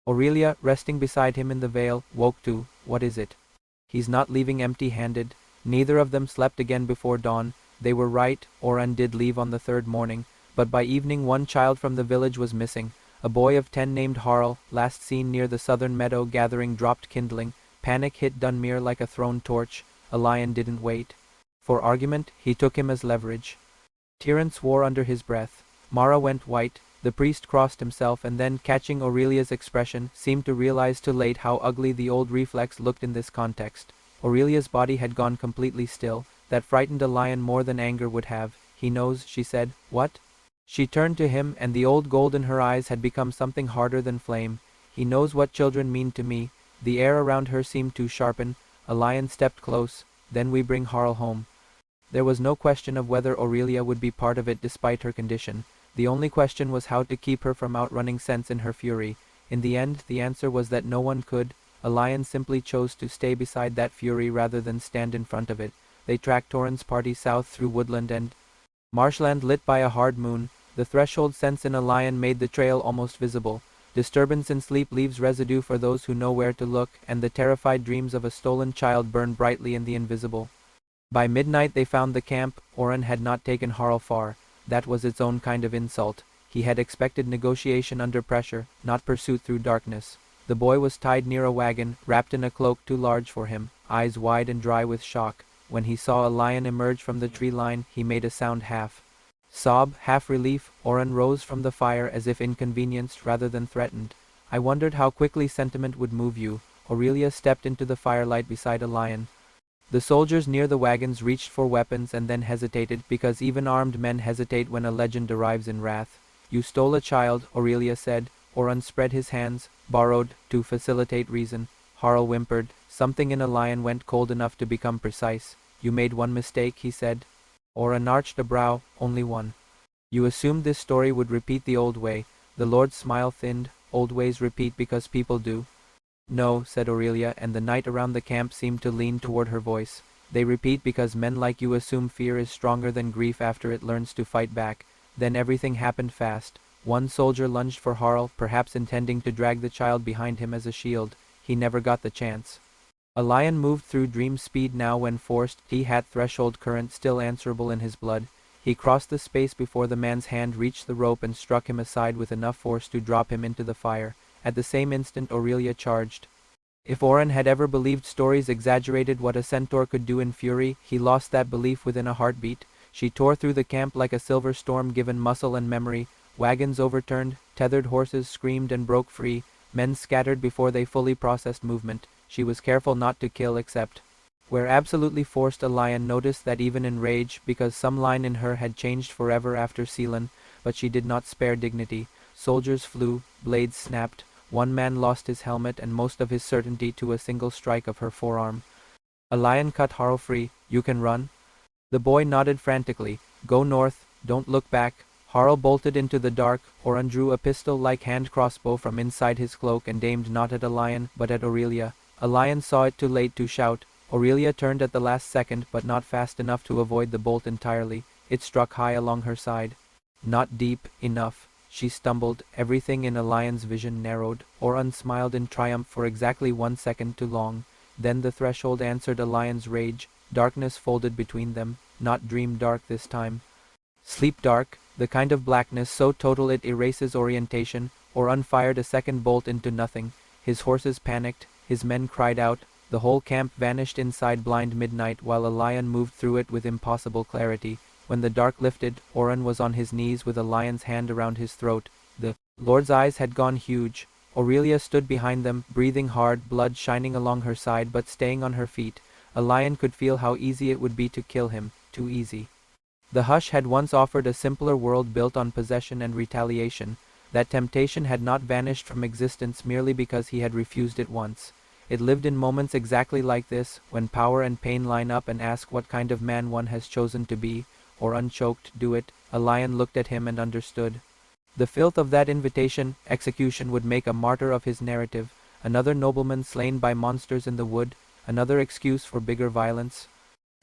Aurelia, resting beside him in the vale, woke too. What is it? He's not leaving empty-handed. Neither of them slept again before dawn. They were right. Oran did leave on the 3rd morning, but by evening one child from the village was missing. A boy of 10 named Harl, last seen near the southern meadow gathering dropped kindling. Panic hit Dunmere like a thrown torch. A lion didn't wait for argument. He took him as leverage. Tyrant swore under his breath. Mara went white. The priest crossed himself and then, catching Aurelia's expression, seemed to realize too late how ugly the old reflex looked in this context. Aurelia's body had gone completely still. That frightened a lion more than anger would have. He knows, she said. What? She turned to him, and the old gold in her eyes had become something harder than flame. He knows what children mean to me. The air around her seemed to sharpen. A lion stepped close. Then we bring Harl home. There was no question of whether Aurelia would be part of it despite her condition. The only question was how to keep her from outrunning sense in her fury. In the end, the answer was that no one could. A lion simply chose to stay beside that fury rather than stand in front of it. They tracked Torrens' party south through woodland and marshland lit by a hard moon. The threshold sense in a lion made the trail almost visible. Disturbance in sleep leaves residue for those who know where to look, and the terrified dreams of a stolen child burn brightly in the invisible. By midnight they found the camp. Oran had not taken Harl far. That was its own kind of insult. He had expected negotiation under pressure, not pursuit through darkness. The boy was tied near a wagon, wrapped in a cloak too large for him, eyes wide and dry with shock. When he saw a lion emerge from the tree line, he made a sound half sob, half relief. Oren rose from the fire as if inconvenienced rather than threatened. I wondered how quickly sentiment would move you. Aurelia stepped into the firelight beside a lion. The soldiers near the wagons reached for weapons and then hesitated, because even armed men hesitate when a legend arrives in wrath. You stole a child, Aurelia said. Oren spread his hands. Borrowed, to facilitate reason. Harl whimpered. Something in a lion went cold enough to become precise. You made one mistake, he said. Oren arched a brow. Only one. You assumed this story would repeat the old way. The Lord's smile thinned. Old ways repeat because people do. No, said Aurelia, and the night around the camp seemed to lean toward her voice. They repeat because men like you assume fear is stronger than grief after it learns to fight back. Then everything happened fast. One soldier lunged for Harl, perhaps intending to drag the child behind him as a shield. He never got the chance. A lion moved through dream speed now when forced. He had threshold current still answerable in his blood. He crossed the space before the man's hand reached the rope and struck him aside with enough force to drop him into the fire. At the same instant Aurelia charged. If Oren had ever believed stories exaggerated what a centaur could do in fury, he lost that belief within a heartbeat. She tore through the camp like a silver storm given muscle and memory. Wagons overturned, tethered horses screamed and broke free, men scattered before they fully processed movement. She was careful not to kill except where absolutely forced. A lion noticed that even in rage, because some line in her had changed forever after Sealan, but she did not spare dignity. Soldiers flew, blades snapped. One man lost his helmet and most of his certainty to a single strike of her forearm. A lion cut Harl free. You can run? The boy nodded frantically. Go north, don't look back. Harl bolted into the dark. Oren drew a pistol-like hand crossbow from inside his cloak and aimed not at a lion, but at Aurelia. A lion saw it too late to shout. Aurelia turned at the last second, but not fast enough to avoid the bolt entirely. It struck high along her side. Not deep enough. She stumbled. Everything in a lion's vision narrowed. Oren smiled in triumph for exactly 1 second too long. Then the threshold answered a lion's rage. Darkness folded between them. Not dream dark this time. Sleep dark. The kind of blackness so total it erases orientation. Oren fired a second bolt into nothing. His horses panicked. His men cried out. The whole camp vanished inside blind midnight while a lion moved through it with impossible clarity. When the dark lifted, Oren was on his knees with a lion's hand around his throat. The Lord's eyes had gone huge. Aurelia stood behind them, breathing hard, blood shining along her side but staying on her feet. A lion could feel how easy it would be to kill him. Too easy. The hush had once offered a simpler world built on possession and retaliation. That temptation had not vanished from existence merely because he had refused it once. It lived in moments exactly like this, when power and pain line up and ask what kind of man one has chosen to be, or unchoked do it. A lion looked at him and understood. The filth of that invitation, execution would make a martyr of his narrative, another nobleman slain by monsters in the wood, another excuse for bigger violence.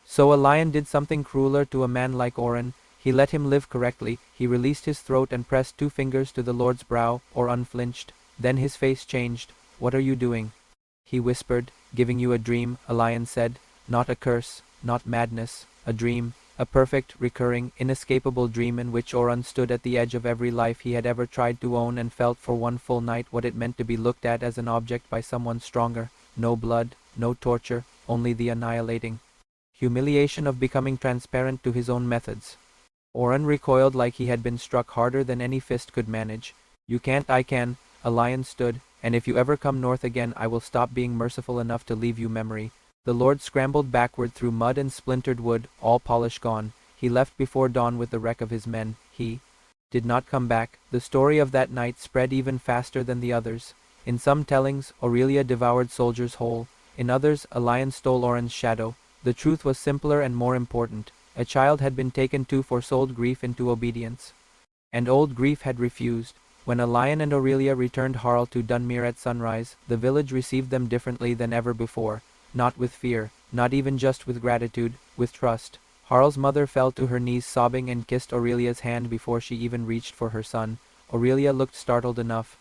So a lion did something crueler to a man like Oren. He let him live correctly. He released his throat and pressed 2 fingers to the Lord's brow, or unflinched. Then his face changed. What are you doing? He whispered. Giving you a dream, a lion said. Not a curse, not madness, a dream. A perfect, recurring, inescapable dream in which Oren stood at the edge of every life he had ever tried to own and felt for one full night what it meant to be looked at as an object by someone stronger. No blood, no torture, only the annihilating humiliation of becoming transparent to his own methods. Oren recoiled like he had been struck harder than any fist could manage. You can't, I can. A lion stood. And if you ever come north again I will stop being merciful enough to leave you memory. The Lord scrambled backward through mud and splintered wood, all polish gone. He left before dawn with the wreck of his men. He did not come back. The story of that night spread even faster than the others. In some tellings, Aurelia devoured soldiers whole. In others, a lion stole Oren's shadow. The truth was simpler and more important. A child had been taken to force old grief into obedience. And old grief had refused. When a lion and Aurelia returned Harl to Dunmere at sunrise, the village received them differently than ever before. Not with fear, not even just with gratitude, with trust. Harl's mother fell to her knees sobbing and kissed Aurelia's hand before she even reached for her son. Aurelia looked startled enough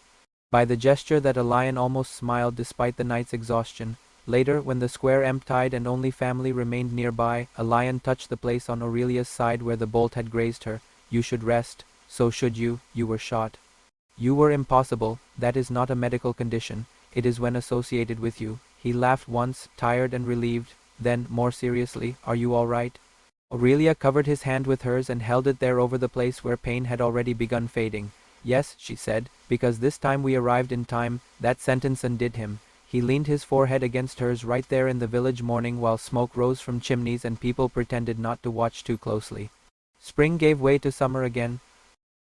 by the gesture that a lion almost smiled despite the night's exhaustion. Later, when the square emptied and only family remained nearby, a lion touched the place on Aurelia's side where the bolt had grazed her. You should rest. So should you, you were shot. You were impossible, that is not a medical condition, it is when associated with you. He laughed once, tired and relieved, then, more seriously, are you all right? Aurelia covered his hand with hers and held it there over the place where pain had already begun fading. Yes, she said, because this time we arrived in time, that sentence undid him. He leaned his forehead against hers right there in the village morning while smoke rose from chimneys and people pretended not to watch too closely. Spring gave way to summer again.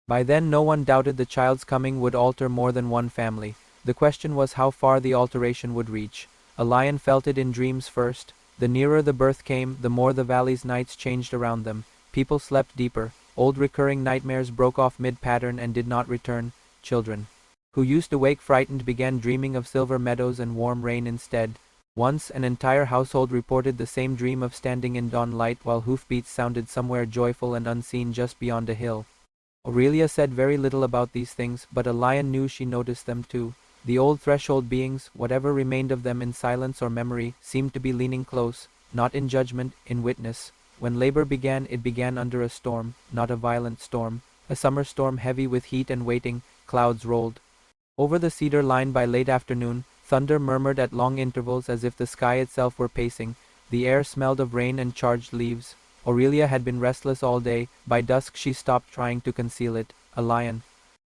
By then no one doubted the child's coming would alter more than one family. The question was how far the alteration would reach. A lion felt it in dreams first. The nearer the birth came, the more the valley's nights changed around them. People slept deeper. Old recurring nightmares broke off mid-pattern and did not return. Children, who used to wake frightened, began dreaming of silver meadows and warm rain instead. Once an entire household reported the same dream of standing in dawn light while hoofbeats sounded somewhere joyful and unseen just beyond a hill. Aurelia said very little about these things, but a lion knew she noticed them too. The old threshold beings, whatever remained of them in silence or memory, seemed to be leaning close, not in judgment, in witness. When labor began, it began under a storm, not a violent storm, a summer storm heavy with heat and waiting. Clouds rolled over the cedar line by late afternoon. Thunder murmured at long intervals as if the sky itself were pacing. The air smelled of rain and charged leaves. Aurelia had been restless all day. By dusk she stopped trying to conceal it. A lion.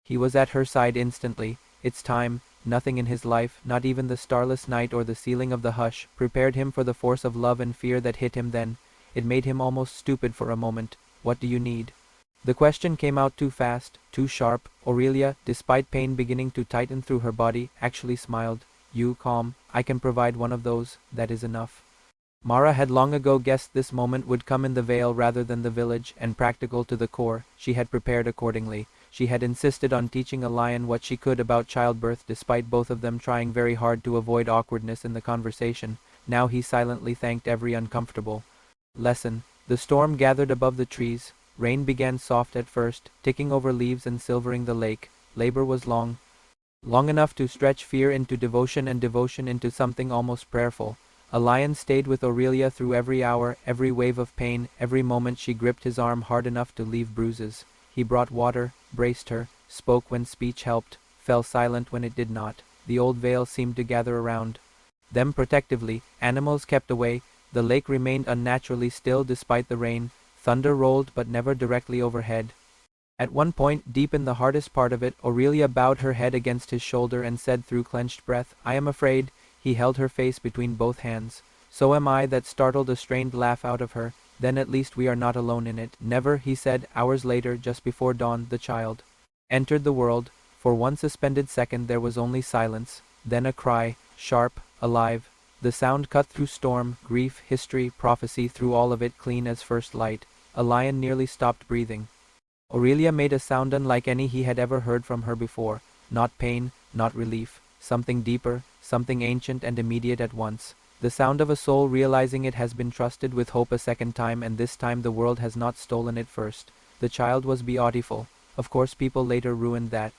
He was at her side instantly. It's time. Nothing in his life, not even the starless night or the ceiling of the hush, prepared him for the force of love and fear that hit him then. It made him almost stupid for a moment. What do you need? The question came out too fast, too sharp. Aurelia, despite pain beginning to tighten through her body, actually smiled. You, calm. I can provide one of those. That is enough. Mara had long ago guessed this moment would come in the vale rather than the village, and practical to the core, she had prepared accordingly. She had insisted on teaching a lion what she could about childbirth despite both of them trying very hard to avoid awkwardness in the conversation. Now he silently thanked every uncomfortable lesson. The storm gathered above the trees. Rain began soft at first, ticking over leaves and silvering the lake. Labor was long. Long enough to stretch fear into devotion and devotion into something almost prayerful. A lion stayed with Aurelia through every hour, every wave of pain, every moment she gripped his arm hard enough to leave bruises. He brought water, braced her, spoke when speech helped, fell silent when it did not. The old vale seemed to gather around them protectively. Animals kept away. The lake remained unnaturally still despite the rain. Thunder rolled but never directly overhead. At one point, deep in the hardest part of it, Aurelia bowed her head against his shoulder and said through clenched breath, I am afraid. He held her face between both hands. So am I. That startled a strained laugh out of her. Then at least we are not alone in it. Never, he said. Hours later, just before dawn, the child entered the world. For one suspended second there was only silence. Then a cry, sharp, alive. The sound cut through storm, grief, history, prophecy, through all of it clean as first light. A lion nearly stopped breathing. Aurelia made a sound unlike any he had ever heard from her before. Not pain, not relief. Something deeper, something ancient and immediate at once. The sound of a soul realizing it has been trusted with hope a second time, and this time the world has not stolen it first. The child was beautiful. Of course people later ruined that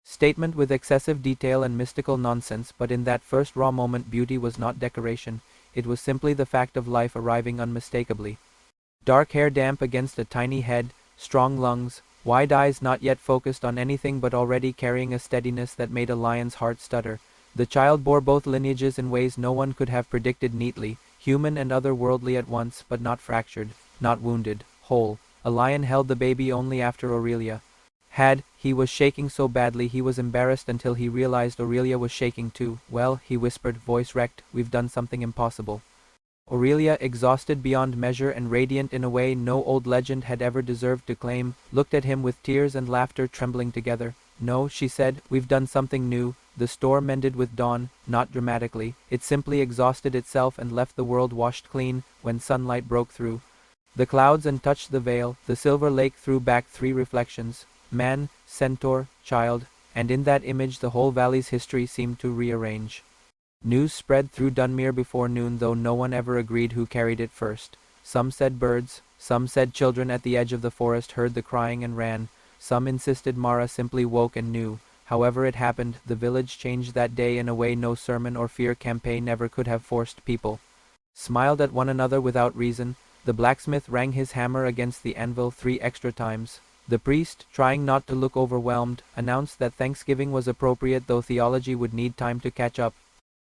statement with excessive detail and mystical nonsense, but in that first raw moment beauty was not decoration. It was simply the fact of life arriving unmistakably. Dark hair damp against a tiny head, strong lungs, wide eyes not yet focused on anything but already carrying a steadiness that made a lion's heart stutter. The child bore both lineages in ways no one could have predicted neatly, human and otherworldly at once, but not fractured, not wounded, whole. A lion held the baby only after Aurelia had. He was shaking so badly he was embarrassed until he realized Aurelia was shaking too. Well, he whispered, voice wrecked, we've done something impossible. Aurelia, exhausted beyond measure and radiant in a way no old legend had ever deserved to claim, looked at him with tears and laughter trembling together. No, she said, we've done something new. The storm ended with dawn, not dramatically. It simply exhausted itself and left the world washed clean when sunlight broke through the clouds and touched the vale. The silver lake threw back three reflections: man, centaur, child, and in that image the whole valley's history seemed to rearrange. News spread through Dunmere before noon, though no one ever agreed who carried it first. Some said birds, some said children at the edge of the forest heard the crying and ran. Some insisted Mara simply woke and knew. However it happened, the village changed that day in a way no sermon or fear campaign ever could have forced. People smiled at one another without reason. The blacksmith rang his hammer against the anvil 3 extra times. The priest, trying not to look overwhelmed, announced that Thanksgiving was appropriate though theology would need time to catch up.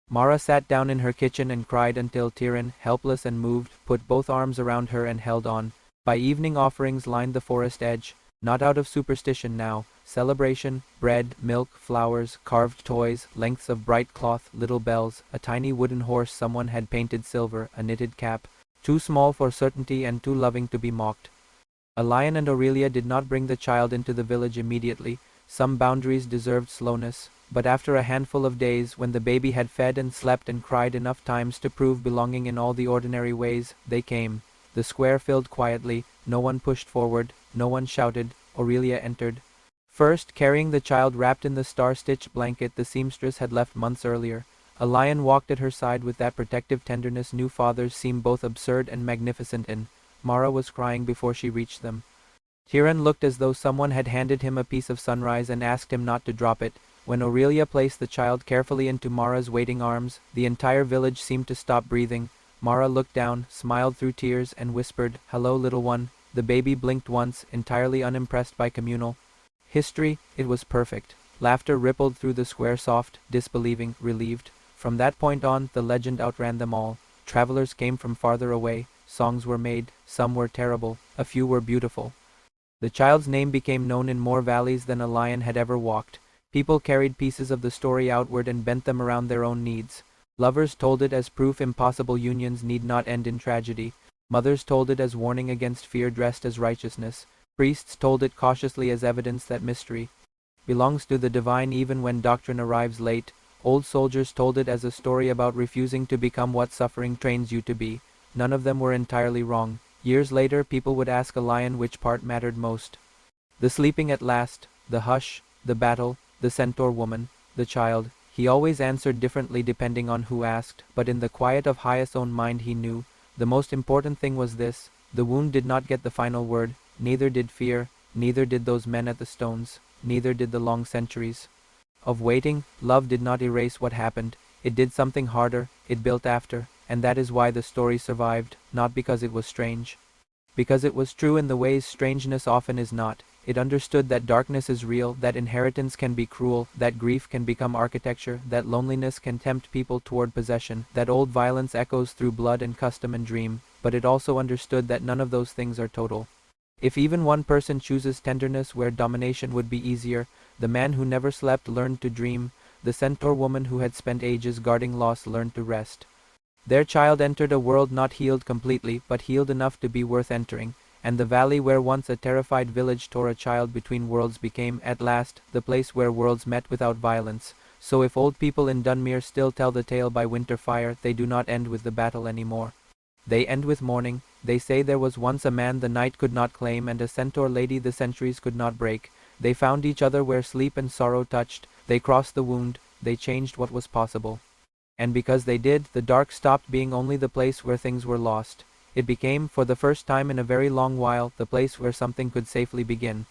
Mara sat down in her kitchen and cried until Tyrion, helpless and moved, put both arms around her and held on. By evening offerings lined the forest edge, not out of superstition now, celebration, bread, milk, flowers, carved toys, lengths of bright cloth, little bells, a tiny wooden horse someone had painted silver, a knitted cap, too small for certainty and too loving to be mocked. A lion and Aurelia did not bring the child into the village immediately. Some boundaries deserved slowness, but after a handful of days, when the baby had fed and slept and cried enough times to prove belonging in all the ordinary ways, they came. The square filled quietly, no one pushed forward, no one shouted. Aurelia entered. First, carrying the child wrapped in the star-stitched blanket the seamstress had left months earlier. A lion walked at her side with that protective tenderness new fathers seem both absurd and magnificent in. Mara was crying before she reached them. Tyrion looked as though someone had handed him a piece of sunrise and asked him not to drop it. When Aurelia placed the child carefully into Mara's waiting arms, the entire village seemed to stop breathing. Mara looked down, smiled through tears, and whispered, "Hello, little one." The baby blinked once, entirely unimpressed by communal history. It was perfect. Laughter rippled through the square, soft, disbelieving, relieved. From that point on, the legend outran them all. Travelers came from farther away. Songs were made. Some were terrible. A few were beautiful. The child's name became known in more valleys than a lion had ever walked. People carried pieces of the story outward and bent them around their own needs. Lovers told it as proof impossible unions need not end in tragedy. Mothers told it as warning against fear dressed as righteousness. Priests told it cautiously as evidence that mystery belongs to the divine even when doctrine arrives late. Old soldiers told it as a story about refusing to become what suffering trains you to be. None of them were entirely wrong. Years later, people would ask a lion which part mattered most. The sleeping at last, the hush, the battle, the centaur woman, the child. He always answered differently depending on who asked, but in the quiet of Hya's own mind he knew. The most important thing was this: the wound did not get the final word, neither did fear, neither did those men at the stones, neither did the long centuries of waiting. Love did not erase what happened, it did something harder, it built after, and that is why the story survived, not because it was strange. Because it was true in the ways strangeness often is not. It understood that darkness is real, that inheritance can be cruel, that grief can become architecture, that loneliness can tempt people toward possession, that old violence echoes through blood and custom and dream, but it also understood that none of those things are total. If even one person chooses tenderness where domination would be easier, the man who never slept learned to dream, the centaur woman who had spent ages guarding loss learned to rest. Their child entered a world not healed completely, but healed enough to be worth entering, and the valley where once a terrified village tore a child between worlds became, at last, the place where worlds met without violence. So if old people in Dunmere still tell the tale by winter fire, they do not end with the battle anymore. They end with mourning. They say there was once a man the night could not claim and a centaur lady the centuries could not break. They found each other where sleep and sorrow touched. They crossed the wound. They changed what was possible. And because they did, the dark stopped being only the place where things were lost. It became, for the first time in a very long while, the place where something could safely begin.